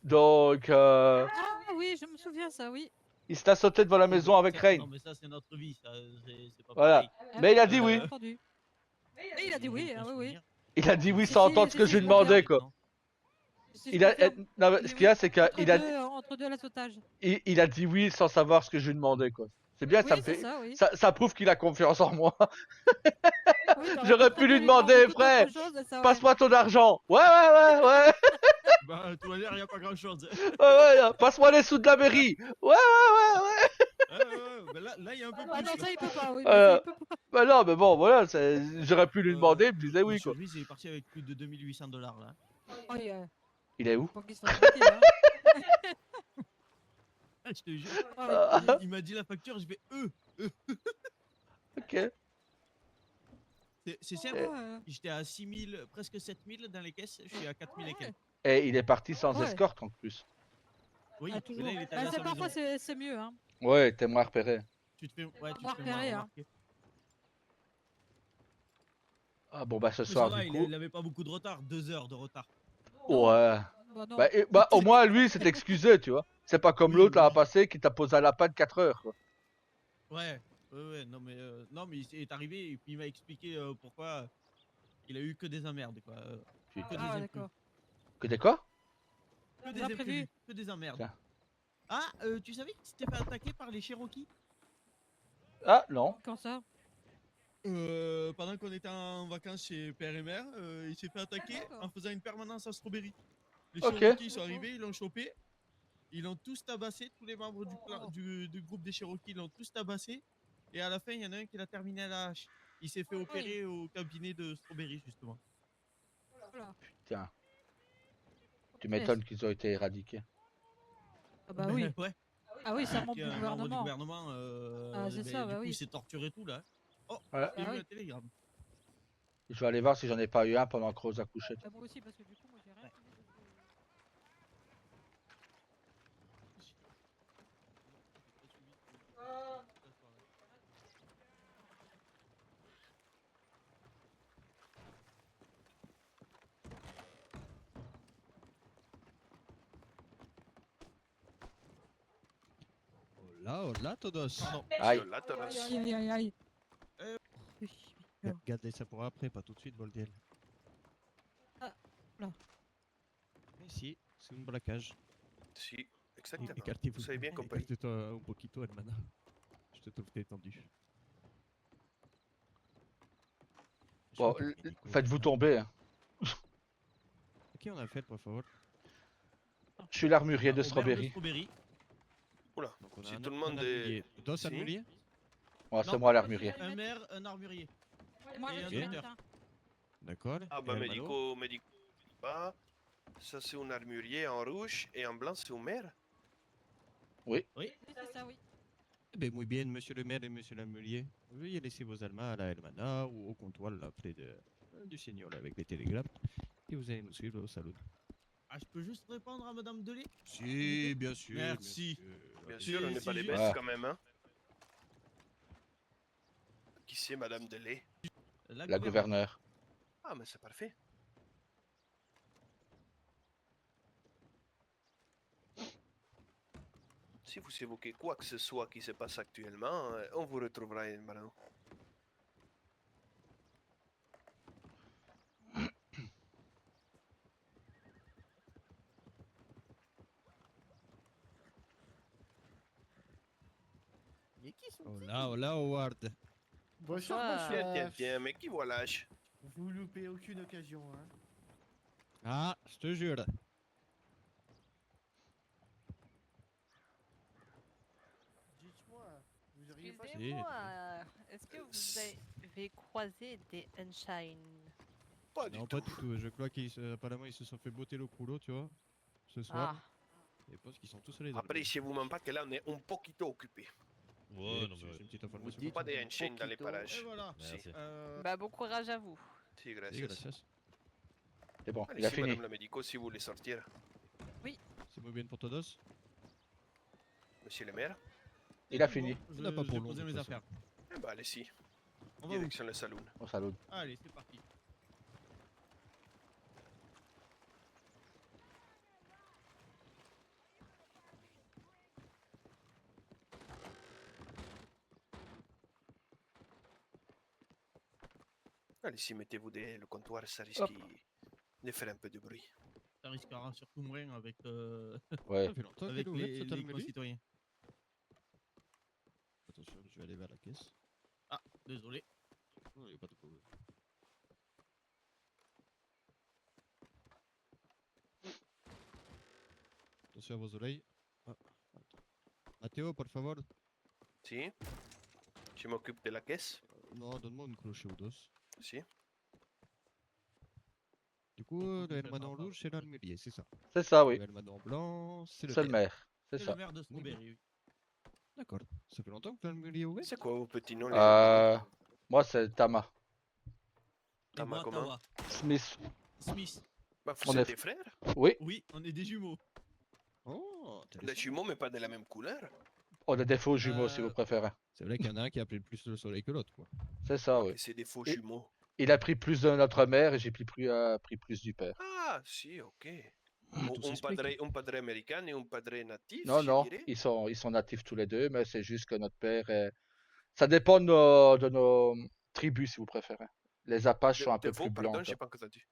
Donc, Ah oui, je me souviens ça, oui. il se l'a sauté devant la maison avec Ça- Rain. Non, mais ça, c'est notre vie, ça, c'est pas Voilà. pareil. Mais il a dit oui. Entendu. Et il a dit oui, J'ai ah aucun oui, oui. souvenir. Il a dit oui Si, sans si, entendre si, ce que si, je lui je demandais, quoi. Non. Si, Il je a, confirme. non, mais Il ce dit qu'il y a, oui. c'est qu'il a, Entre deux, la sautage. il a dit oui sans savoir ce que je lui demandais, quoi. C'est bien, ça Oui, me c'est fait, ça, oui. ça prouve qu'il a confiance en moi. Oui, t'aurais J'aurais très pu lui bien demander, toute frère, autre chose, et ça, ouais. passe-moi ton argent. Ouais. Bah, de toute manière, il n'y a pas grand-chose. Ouais, passe-moi les sous de la mairie. Ouais. Bah là, il y a un peu Ah plus. non, là. ça il peut pas, oui. Euh, Ça, il peut pas. Bah non, mais bon, voilà, j'aurais pu lui demander, il me disait oui, Monsieur quoi. Ruiz est parti avec plus de 2800 $, là. Oh, Il est où? faut qu'il se fasse tranquille, hein. Ah, je te jure. Oh, oui. Il m'a dit la facture, je vais Ok. C'est simple. Ouais. J'étais à 6000, presque 7000 dans les caisses, je suis à 4000 et quelques. Et il est parti sans Ouais. escorte en plus. Oui, Ah, et toujours. là, il était Bah, à c'est sa parfois maison. c'est mieux, hein. Ouais, t'es moins repéré. Tu te fais, ouais, tu te Moins fais moins repéré, hein. remarquer. Ah bon, bah ce Mais soir, ça va, du il coup. il avait pas beaucoup de retard, 2 heures de retard. Ouais. Bah non. Bah, au moins, lui, c'est excusé, tu vois. C'est pas comme Oui, l'autre, là, à oui. passer, qui t'a posé à la panne 4 heures, quoi. Ouais. Ouais, non, mais il est arrivé et puis il m'a expliqué pourquoi il a eu que des emmerdes, quoi. Que des Ah ouais, imprévus. d'accord. Que des quoi? Que Des des imprévus. imprévus, que des emmerdes. Tiens. Ah, tu savais qu'il s'était fait attaquer par les Cherokees Ah, non. Quand ça? pendant qu'on était en vacances chez père et mère, il s'est fait attaquer d'accord. en faisant une permanence à Strawberry. Les Ok. Cherokees sont arrivés, ils l'ont chopé, ils l'ont tous tabassé, tous les membres du groupe des Cherokees l'ont tous tabassé, et à la fin, il y en a un qui l'a terminé à la hache. Il s'est fait opérer au cabinet de Strawberry, justement. Voilà. Tiens, tu Yes. m'étonnes qu'ils ont été éradiqués. Ah bah oui. Ouais. Ah oui, ça monte Qui du est un membre du gouvernement. gouvernement. Ah, c'est ça, Du bah coup, oui. il s'est torturé tout, là. Oh, Ouais. j'ai Bah vu oui. un télégramme. Je vais aller voir si j'en ai pas eu un pendant que Rose a couché. Bah, moi aussi, parce que du coup, moi j'ai rien Ouais. trouvé de. Hola, todos. Pardon. Aïe. Aïe, aïe, aïe. Oui, oui. Gardez ça pour après, pas tout de suite, Boldiel. Ah, là. Si, c'est un braquage. Si, exactement. Écartez-vous. Vous avez bien compris. Écarte-toi un poquito, hermana. Je te trouve détendu. Bon, faites-vous tomber. Hein. À qui on a fait, por favor? Je suis l'armurier de Au maire Strawberry. Oula, Donc on a si un- tout le un monde armurier. est... Dos Si. armuriers? Ouais, c'est Non. moi l'armurier. Un maire, un armurier. Moi, Et je un suis docteur. médecin. D'accord. Ah bah Et Hermano? médico pas. Ça c'est un armurier en rouge et en blanc c'est un maire. Oui. Oui. Oui, c'est ça, oui. Eh ben, muy bien, monsieur le maire et monsieur l'armurier. Veuillez laisser vos armes à la hermana ou au comptoir là, près du seigneur avec les télégrammes. Et vous allez nous suivre au salon. Ah, je peux juste répondre à Madame Delay? Si, bien sûr. Merci. Bien Si, sûr, on n'est si pas les je- bêtes Ouais. quand même, hein. Qui c'est Madame Delay? La gouverneure. Ah mais c'est parfait. Si vous évoquez quoi que ce soit qui se passe actuellement, on vous retrouvera hermano. Mais qui sont Hola, Howard. Bonjour, Tiens, mais qui voilà? Vous loupez aucune occasion, hein. Ah, je te jure. Dites-moi, vous auriez pas... Excusez-moi, est-ce que vous avez croisé des Unshine? Pas du Non, tout. pas du tout. Je crois qu'apparemment ils se sont fait botter le coulo, tu vois, ce soir. Ah, Et je pense qu'ils sont tous allés Après, chez vous même pas que là on est un poquito occupé. Ouais, non, mais... une petite information. Pas des enchaînes dans les parages. Et voilà. Si. bah bon courage à vous. Si, Oui, gracias. gracias. C'est bon, Allez, il a si, fini. Madame la médico, si vous voulez sortir. C'est muy bien pour todos. Monsieur le maire. Il a fini. Il n'a pas pour J'ai long, posé de mes toute façon. affaires. Eh ben, allez-y. On va où? Direction le salon. Au salon. Allez, c'est parti. Allez-y, mettez-vous derrière le comptoir, ça risque Hop. de faire un peu de bruit. Ça risquera surtout moins avec, Ouais. Ça fait longtemps avec qu'elle est ouverte, les, cette les armurerie. concitoyens. Attention, je vais aller vers la caisse. Ah, désolé. Non, il n'y a pas de problème. Attention à vos oreilles. Ah, attends. Matteo, por favor. Si. Je m'occupe de la caisse. Non, donne-moi une cloche ou deux. Si. Du coup, le hermano en rouge, c'est l'armurier, c'est ça. C'est ça, oui. Le hermano en blanc, c'est le C'est le maire. maire. C'est C'est ça. le maire de Strawberry, oui. D'accord. Ça fait longtemps que l'armurier est ouvert? C'est quoi vos petits noms? Moi, c'est Tama. Et Tama moi, comment? Tawa. Smith. Smith. Bah, On vous est- êtes des frères? Oui, Oui, on est des jumeaux. Oh, Des intéressant. jumeaux, mais pas de la même couleur. on a des faux jumeaux si vous préférez. C'est vrai qu'il y en a un qui a pris plus le soleil que l'autre, quoi. C'est ça, oui. Et c'est des faux Et- jumeaux. Il a pris plus de notre mère et j'ai pris plus du père. Ah, si, ok. Tout s'explique. Un padre américain et un padre natif, Non, je non, dirais. ils sont natifs tous les deux, mais c'est juste que notre père Ça dépend de nos tribus, si vous préférez. Les Apaches sont un peu plus Pardon, blancs. j'ai pas entendu.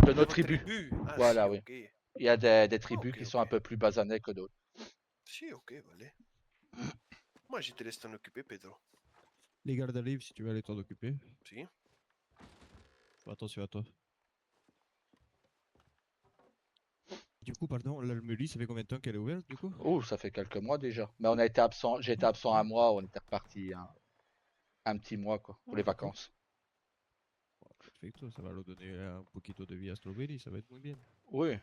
De nos vos tribus. Ah, Voilà, si, oui. ok. Il y a des Ah, tribus ok, qui sont un ok. peu plus basanées que d'autres. Si, ok, vale. Moi, je te laisse t'en occuper, Pedro. Les gardes arrivent si tu veux aller t'en occuper. Si. Fais attention à toi. Du coup, pardon, l'Almerie, ça fait combien de temps qu'elle est ouverte du coup? Oh, ça fait quelques mois déjà. Mais on a été absent. J'ai été absent un mois. On était reparti un petit mois quoi pour les d'accord. vacances. Perfecto, ça va leur donner un poquito de vie à Strawberry, ça va être muy bien. Oui,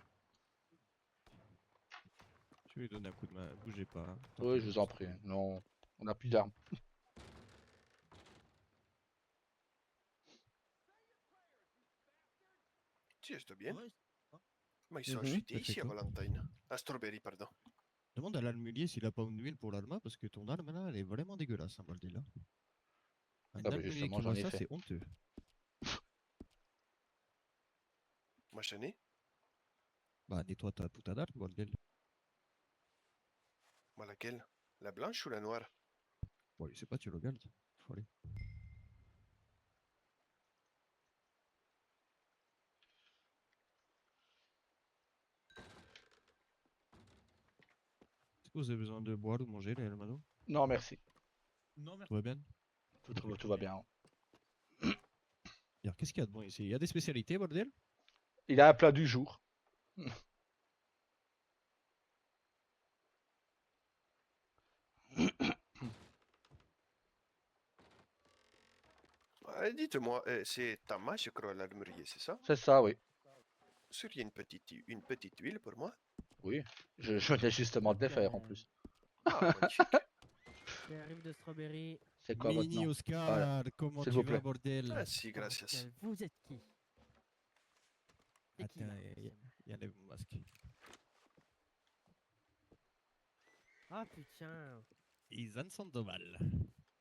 Je vais lui donner un coup de main, bougez pas. Hein. oui, je vous en prie. Non, on n'a plus d'armes. Si, je bien. Ouais, Mais ils sont Mhm, achetés ici à perfecto. Valentine. À Strawberry, pardon. Demande à l'almulier s'il a pas une huile pour l'arme, parce que ton arme là, elle est vraiment dégueulasse, hein, bordel là. Un Ah bah almulier justement, qui j'en voit ai ça, fait. c'est honteux. Machiné. Bah, nettoie ta putain d'arme, bordel. Moi, laquelle? La blanche ou la noire? Bon, je sais pas, tu regardes. Faut aller. Est-ce que vous avez besoin de boire ou de manger, les Mano? Non, merci. Non, merci. Tout va bien? Tout va bien. Alors, qu'est-ce qu'il y a de bon ici? Il y a des spécialités, bordel? Il a un plat du jour. Dites-moi, c'est Thomas, je crois, l'armurier, c'est ça? C'est ça, oui. Seriez une petite huile pour moi? Oui. Je venais justement de les faire en plus. Ah, magnifique. J'arrive de Strawberry. C'est quoi votre Mini nom? Oscar, Voilà. comment S'il tu vous vas, plaît. bordel? Ah, si, gracias. Vous êtes qui? C'est qui, Attends, là, il y a le masque. Ah putain. Isan Sandoval.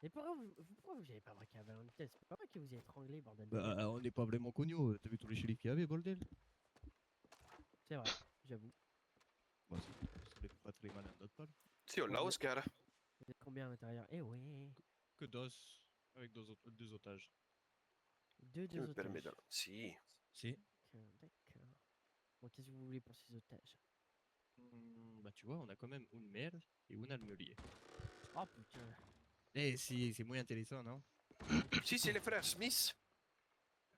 Et pourquoi vous avez pas braqué à Valentine? C'est pas moi qui vous ai étranglé, bordel. Bah, on n'est pas vraiment connus, t'as vu tous les shérifs qu'il y avait, bordel? C'est vrai, j'avoue. Bah, c'est pas très malin de notre part. Si, on l'a, Oscar. Vous êtes combien à l'intérieur? Eh ouais. Que d'os, avec deux otages. Tu me otages. permets de... Si. Si. D'accord. Bon, qu'est-ce que vous voulez pour ces otages? Bah, tu vois, on a quand même une mère et une almurier. Oh putain. Eh, si, c'est moins intéressant, non? Si, c'est les frères Smith.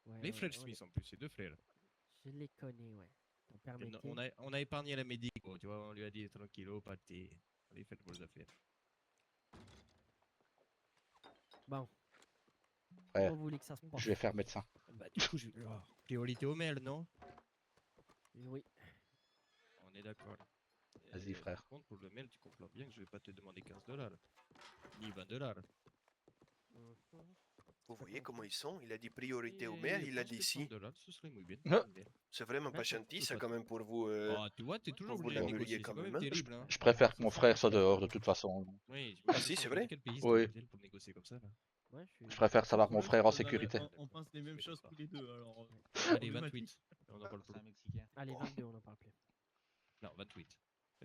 Ouais, Les ouais, frères ouais, Smith en plus, c'est deux frères. Je les connais, ouais. T'en Et permettez? on a épargné la médico, tu vois, on lui a dit tranquillo, partez, allez faire vos affaires. Bon. Ouais. Comment vous voulez que ça se passe? Je vais faire médecin. Bah, du coup, priorité au mail, non? Oui. On est d'accord. Vas-y, frère. Par contre, pour le mail, tu comprends bien que je vais pas te demander 15$. Ni 20$. Vous voyez comment ils sont? Il a dit priorité au maire, il a dit si. $, ce serait muy bien. C'est vraiment pas gentil, ça, quand même, pour vous. Ah, tu vois, t'es toujours pour vous obligé de l'armurier, négocier, quand c'est quand même. même Hein. terrible. Hein. Je préfère que mon frère soit dehors de toute façon. Oui, Ah si, c'est vrai. Quel pays Oui. pour négocier comme ça là? Ouais, Je préfère savoir Le mon problème, frère c'est en qu'on a- sécurité. On pense les mêmes choses tous les deux, alors. Allez, problématique. 28. On en parle plus. Allez, 22, on en parle plus. Non, 28.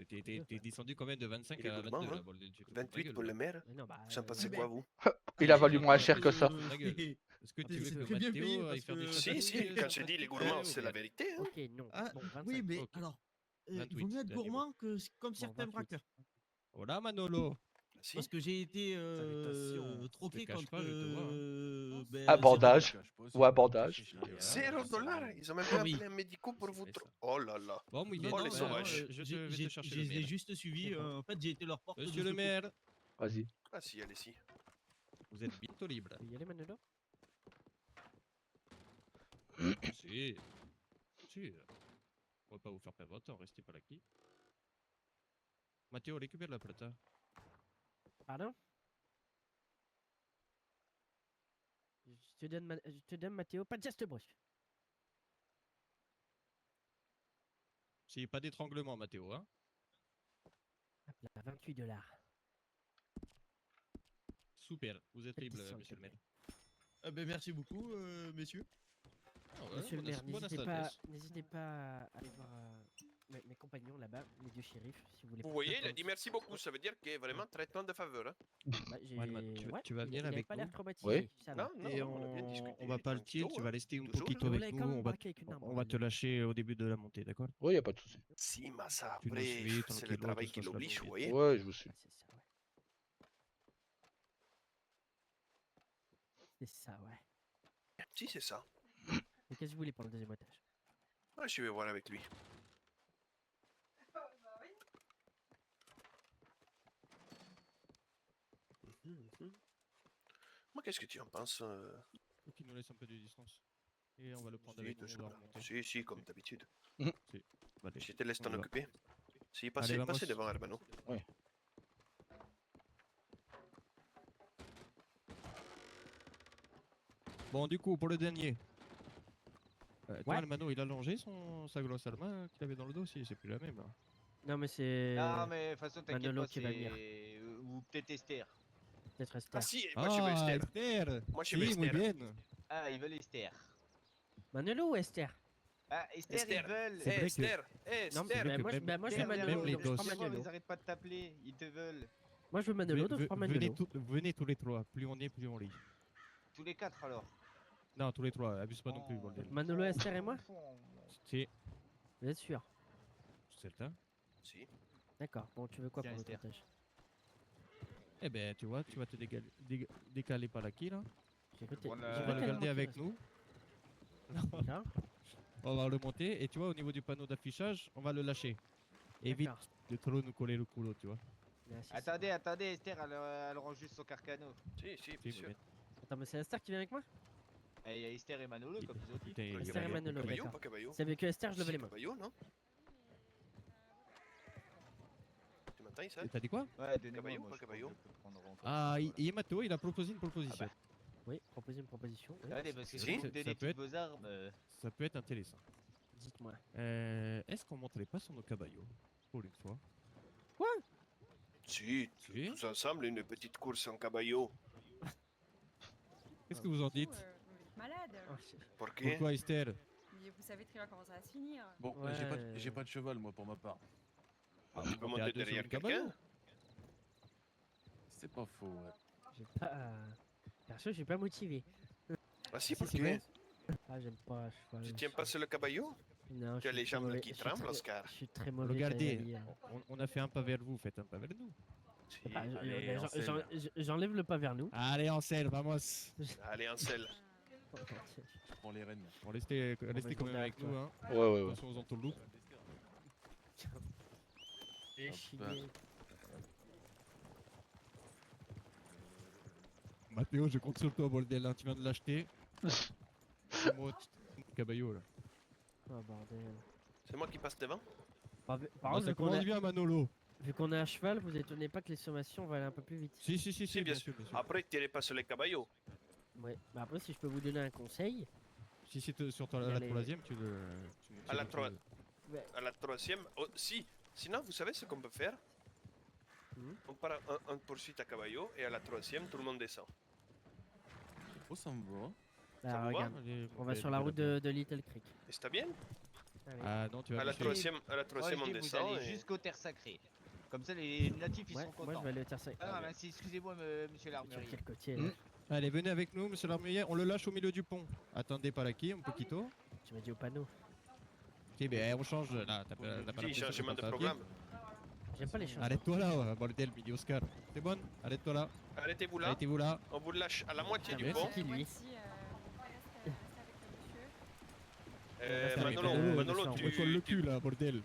T'es descendu quand même de 25 Il est à gourmand, 22 hein. là, bordel, tu te fous de ta 28 gueule, pour là. le maire. Mais non, bah, Vous en pensez mais- quoi, vous? Il a valu moins cher que ça. Ta gueule. Est-ce que tu C'est veux que très bien Mathéo payé aille parce faire des que- Si, si, quand je dis les gourmands, c'est la vérité. Hein. Ok, non. Ah, Bon, 25. oui, mais Ok. alors, il 28, vaut mieux être dernier gourmand que comme Bon, certains 28. braqueurs. Hola Manolo. Si. Parce que j'ai été Salutations. troqué Je te cache contre pas, je te vois, ben, Un bandage. Ou un bandage. $0. Ils ont même Ah pas oui. appelé un médico pour vous. C'est ça. Oh là là. Bon, muy bien. Oh, Non, les non, sauvages. Je vais te chercher je le les ai maire. juste suivis. En fait, j'ai été leur porte Monsieur de le secours. maire, Vas-y. Ah si, allez-y. vous êtes bientôt libre. Tu peux y aller, Manolo? Si. Si. On va pas vous faire perdre votre temps, restez pas là qui. Mathéo, récupère la plata. Pardon? Je te donne Mathéo, pas de geste brusque. Si, pas d'étranglement, Mathéo, hein. Hop là, $28. Super, vous êtes libre, Pétition, monsieur le maire. Ah ben, merci beaucoup, messieurs. Ah ouais, Monsieur le maire, buenas n'hésitez tardes. pas à aller voir mes compagnons là-bas, mes du shérif, si vous voulez. Vous voyez, il a dit merci beaucoup, ça veut dire qu'il est vraiment traitement de faveur. Hein. Bah, j'ai... Ouais, tu vas venir il avait avec pas l'air nous. traumatisé, ça va. Non, Et on a bien discuté. on va pas le tirer, tu vas rester un toujours, poquito là. avec On l'avait nous, quand même on va, braqué avec une arme, on va te bordel. lâcher au début de la montée, d'accord? Oui, y a pas de souci. Si, mais ça Tu nous après, suis, c'est tranquillement, le travail tout qui se passe l'oblige, là-bas, vous ok. voyez. Ouais, je vous suis. C'est ça, ouais. C'est ça, ouais. Si, c'est ça. Et qu'est-ce que vous voulez pour le deuxième otage? Ah, je vais voir avec lui. Moi, qu'est-ce que tu en penses Faut qu'il nous laisse un peu de distance. Et on va le prendre Si, avec nous, toujours on va là. remonter. Si, comme d'habitude. Si. Allez, Je te laisse on t'en y va. occuper. Si, Allez, vamos. passez devant Hermano. Oui. Bon, du coup, pour le dernier. Toi, Ouais. Almano, il a longé sa grosse alma qu'il avait dans le dos aussi, c'est plus la même là. Non, mais c'est... Non, mais de toute façon, t'inquiète Manolo pas, qui va venir. c'est... Ou peut-être Esther. Peut-être Ah Esther. si, moi je veux Esther. Esther. Moi je veux Si, muy Esther. bien. Ah, ils veulent Esther. Manolo ou Esther? Ah, Esther, Esther. ils veulent. C'est vrai que- Esther. Non, C'est vrai mais que moi je veux même Manolo, les donc je dos. prends Manolo. Ils arrêtent pas de t'appeler, ils te veulent. Moi je veux Manolo, donc je prends Manolo. Venez tous les trois, plus on est, plus on rit. Tous les quatre alors. Non, tous les trois, abuse pas non plus, bordel. Manolo, Esther et moi? Si, Vous êtes sûr? certain. Si. D'accord, bon tu veux quoi Tiens, pour notre Esther. otage? Eh ben, tu vois, tu vas te décaler par là-qui là. J'ai cru que On t'es- a- j'ai On cru va que le t'allais garder monter, avec Esther. nous. Tiens. On va le monter et tu vois, au niveau du panneau d'affichage, on va le lâcher. Évite D'accord. de trop nous coller le couloir, tu vois. Merci. Attendez, Esther, elle rend juste son carcano. Si, bien Si, sûr. mais- Attends, mais c'est Esther qui vient avec moi? Et il y a Esther et Manolo, comme ils ont dit. Putain, il Esther et va- Manolo, Caballo ou d'accord. pas Caballo? C'est avec Esther, je levais les mains. Caballo, non? Tu m'entends, ça? T'as dit quoi? Ouais, donnez-moi, Caballo, moi, pas je Caballo. peux prendre en compte. Ah, Yamato, il a proposé une proposition. Oui, proposer une proposition. oui. Allez, parce que Si. si vous me Ça donnez peut toutes vos armes... Ça peut être intéressant. Dites-moi. Est-ce qu'on monterait pas sur nos caballos pour une fois? Si, Si. tous ensemble, une petite course en caballo. Qu'est-ce que vous en dites? Vous êtes malade. Oh, Pour qué? Pourquoi Esther? Mais vous savez très bien comment ça va se finir. Bon, Ouais. j'ai pas de cheval, moi, pour ma part. Tu peux monter à monter deux sur derrière une caballo. quelqu'un? C'est pas faux, ouais. j'ai pas... Perso, je suis pas motivé. Ah si, c'est pourquoi? vrai. Ah, j'aime pas à cheval. Tu tiens pas sur le caballo? Non, Tu as je les suis très jambes mauvais- qui je suis tremblent, très- Oscar. Je suis très mauvais. Regardez, cavalier. on a fait un pas vers vous, faites un pas vers nous. Si. Ah, Allez, j'en- Ansel. J'enlève le pas vers nous. Allez, Ansel, vamos. Allez, Ansel. Pour les rennes. Bon, restez je quand même vais avec avec nous, hein. Ouais. Attention aux entourloupes. J'ai Hop, chié. Mathéo, je compte sur toi, bordel, hein. Tu viens de l'acheter. Moi, caballo là. Oh bordel. C'est moi qui passe devant? Par Bah, contre, ça commence bien, Manolo. vu qu'on est à cheval, vous étonnez pas que les sommations vont aller un peu plus vite. Si, bien sûr. Après, tu n'irais pas sur les caballos. Ouais. Bah après, si je peux vous donner un conseil. Si c'est sur Il y a la les- troisième, tu le. À la, tu le- à la troisième, oh, si. Sinon, vous savez ce qu'on peut faire? On part en poursuite à caballo et à la troisième, tout le monde descend. Oh, ça me va. Bah, vous va regarde, Allez, on va bordel, sur la bordel, route de Little Creek. Et c'est bien? Allez. Ah non, tu vas À la toucher. troisième, Moi, on je dis, vous descend. allez Et... jusqu'aux terres sacrées. Comme ça, les natifs, ils Ouais, sont contents. moi je vais aller au terre-sec. Ah, merci, excusez-moi, monsieur Sur l'armurier. quel côté Hmm. là? Allez, venez avec nous, monsieur l'armurier. On le lâche au milieu du pont. Attendez par là-qui, un poquito. Tu m'as dit au panneau. Ok, ben on change là. T'as pas Si, l'impression changement qu'on de passe à programme. J'aime pas les changements. Arrête-toi là, bordel, mini Oscar. C'est bon? Arrête-toi là. Arrêtez-vous là. Arrêtez-vous là. On vous lâche à la moitié Ah, du mais pont. c'est qui lui? Reste avec Manolo, on me colle le cul là, bordel.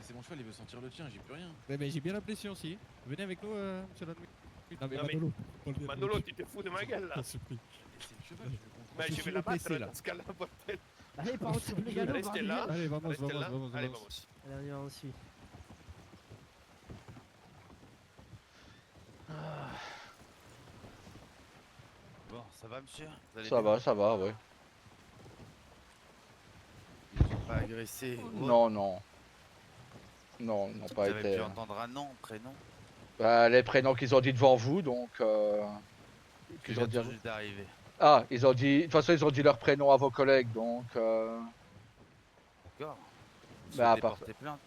C'est mon cheval, il veut sentir le tien, j'ai plus rien. Ouais, mais j'ai bien l'impression aussi. Venez avec nous, monsieur l'armurier. Non, mais Non, mais- Manolo. bordel. Manolo, tu te fous de ma gueule là. T'en supplie. C'est le cheval, je veux comprendre. Mais je suis vais la le blessé, battre là. dans ce cas-là, bordel. Allez, par contre, sur le galop, Restez bordel. là. Allez, vamos, Restez vamos, là. vamos, Allez, vamos. vamos. Allez, on y va ensuite. Bon, ça va, monsieur? Vous allez Ça bien? va, ouais. Ils ont pas agressé? ou Non, non, ils n'ont autre? pas Vous avez été. pu entendre un nom, prénom? Bah, les prénoms qu'ils ont dit devant vous, donc. Je Qu'ils ont viens dit. tout juste d'arriver. Ah, ils ont dit. De toute façon, ils ont dit leur prénom à vos collègues, donc. D'accord. Vous Bah, à souhaitez part- porter plainte?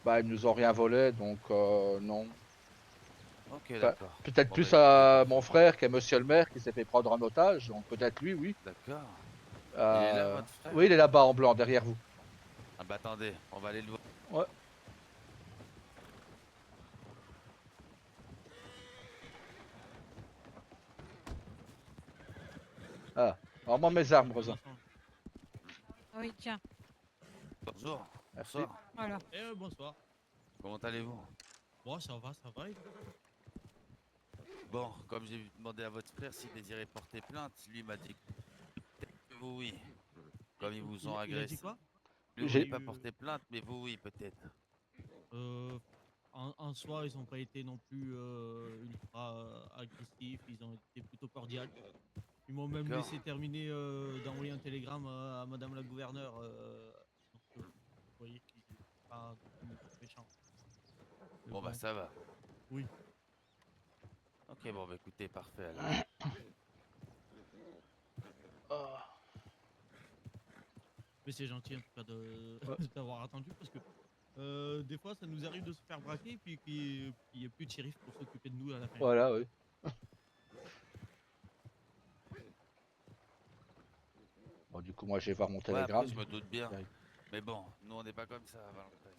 Bah, ils nous ont rien volé, donc non. Ok, Enfin, d'accord. peut-être Bon, plus bah, à mon frère qui est monsieur le maire qui s'est fait prendre en otage, donc peut-être lui, oui. D'accord. Il est là, Euh, votre frère? Oui, il est là-bas en blanc, derrière vous. Ah bah attendez, on va aller le voir. Ouais. Ah, rends-moi mes armes, Rosa. Oui, tiens. Bonjour. Merci. Bonsoir. Voilà. Bonsoir. Comment allez-vous? Bon, ça va, ça va. Bon, comme j'ai demandé à votre frère s'il désirait porter plainte, lui m'a dit que vous, oui. Comme ils vous ont Il a agressé. dit quoi? Lui, vous J'ai- voulez pas porter plainte, mais vous, oui, peut-être. En soi, ils n'ont pas été non plus ultra agressifs, ils ont été plutôt cordiaux. Ils m'ont même D'accord. laissé terminer d'envoyer un télégramme à Madame la gouverneure. Donc, vous voyez qu'ils sont pas méchants. Mais Bon, bah ça va. Oui. Ok, bon, bah écoutez, parfait alors. Mais c'est gentil en tout cas d'avoir attendu parce que des fois ça nous arrive de se faire braquer puis qu'il n'y ait plus de shérif pour s'occuper de nous à la fin. Voilà, oui. Bon, du coup, moi, je vais voir mon Ouais, télégramme. après, je me doute bien. Mais bon, nous, on n'est pas comme ça, Valentin.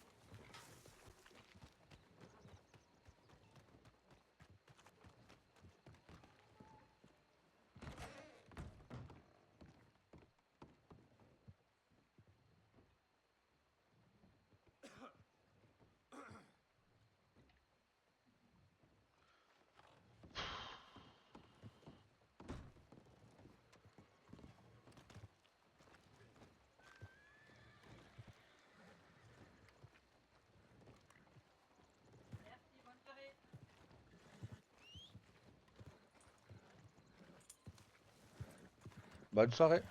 Bonne soirée.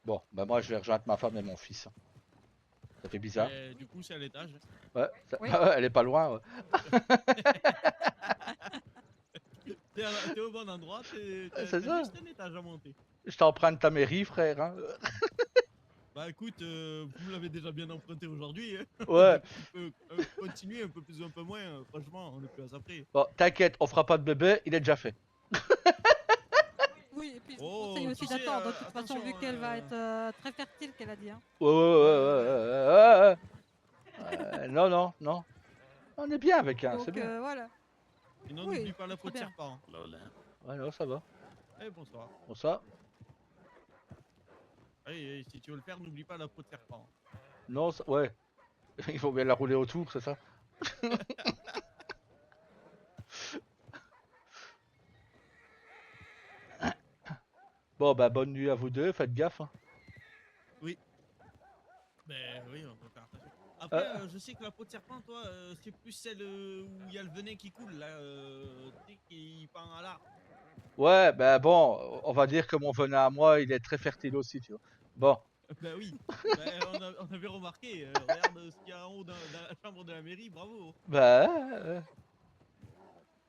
Bon, bah moi, je vais rejoindre ma femme et mon fils. Ça fait bizarre. Et du coup c'est à l'étage. Ouais, Oui. elle est pas loin. Ouais. T'es au bon endroit, t'as C'est ça. juste un étage à monter. Je t'emprunte ta mairie, frère. Hein. Bah écoute, vous me l'avez déjà bien emprunté aujourd'hui. Hein. Ouais. Tu peux continuer un peu plus ou un peu moins, franchement, on est plus à ça près. Bon, t'inquiète, on fera pas de bébé, il est déjà fait. Oui, et puis je vous Oh, conseille aussi tu sais, d'attendre. De toute façon, attention, vu qu'elle va être très fertile, qu'elle a dit. Hein. Ouais. Non, non, non. On est bien avec un, c'est Donc bien. voilà. Sinon, Oui, n'oublie pas la faute très bien. serpent. Ouais, non, ça va. Eh, bonsoir. Bon, ça. Et si tu veux le faire, n'oublie pas la faute serpent. Non, ça... ouais. Il faut bien la rouler autour, c'est ça. Bon, bah, bonne nuit à vous deux, faites gaffe. Hein. Oui. Ben oui, on peut faire attention. Après, je sais que la peau de serpent, toi, c'est plus celle où il y a le venin qui coule, là, tu sais, qui pend à l'arbre. Ouais, bah bon, on va dire que mon venin à moi, il est très fertile aussi, tu vois. Bon. Ben oui, ben, on avait remarqué, regarde ce qu'il y a en haut dans la chambre de la mairie, bravo. Bah.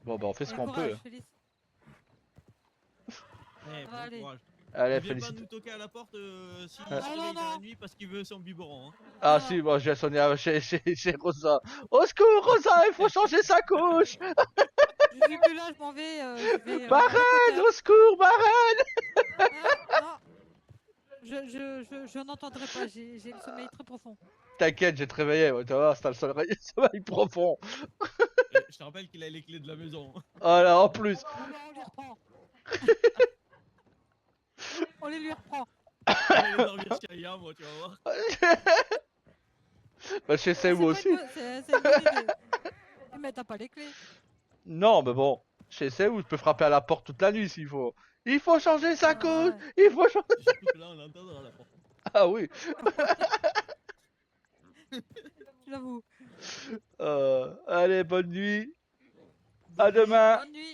Bon, bah, on fait ce Et qu'on courage, peut. Félix. Eh, bon Allez. courage. Allez, Ne viens pas félicite. nous toquer à la porte s'il Ah. se réveille dans la nuit parce qu'il veut son biberon. Hein. Ah si, moi je vais sonner chez Rosa. Au secours, Rosa, il faut changer sa couche. Je suis plus là, je m'en vais. Je vais Marraine, au secours, Marraine. non. Je n'entendrai pas, j'ai le sommeil très profond. T'inquiète, j'ai te réveillé, ouais, tu vas voir, c'est le sommeil profond. Je te rappelle qu'il a les clés de la maison. Voilà, en plus. On les reprend. On les lui reprend. Je vais aller dormir chez Aya, moi, tu vas voir. Bah, chez Seou aussi. C'est une bonne idée. Mais t'as pas les clés. Non, mais bon, chez Seou, je peux frapper à la porte toute la nuit s'il faut. Il faut changer sa couche. Il faut changer. Surtout que là, on l'entend dans la porte. Ah oui. J'avoue. Allez, bonne nuit. À demain. Bonne nuit.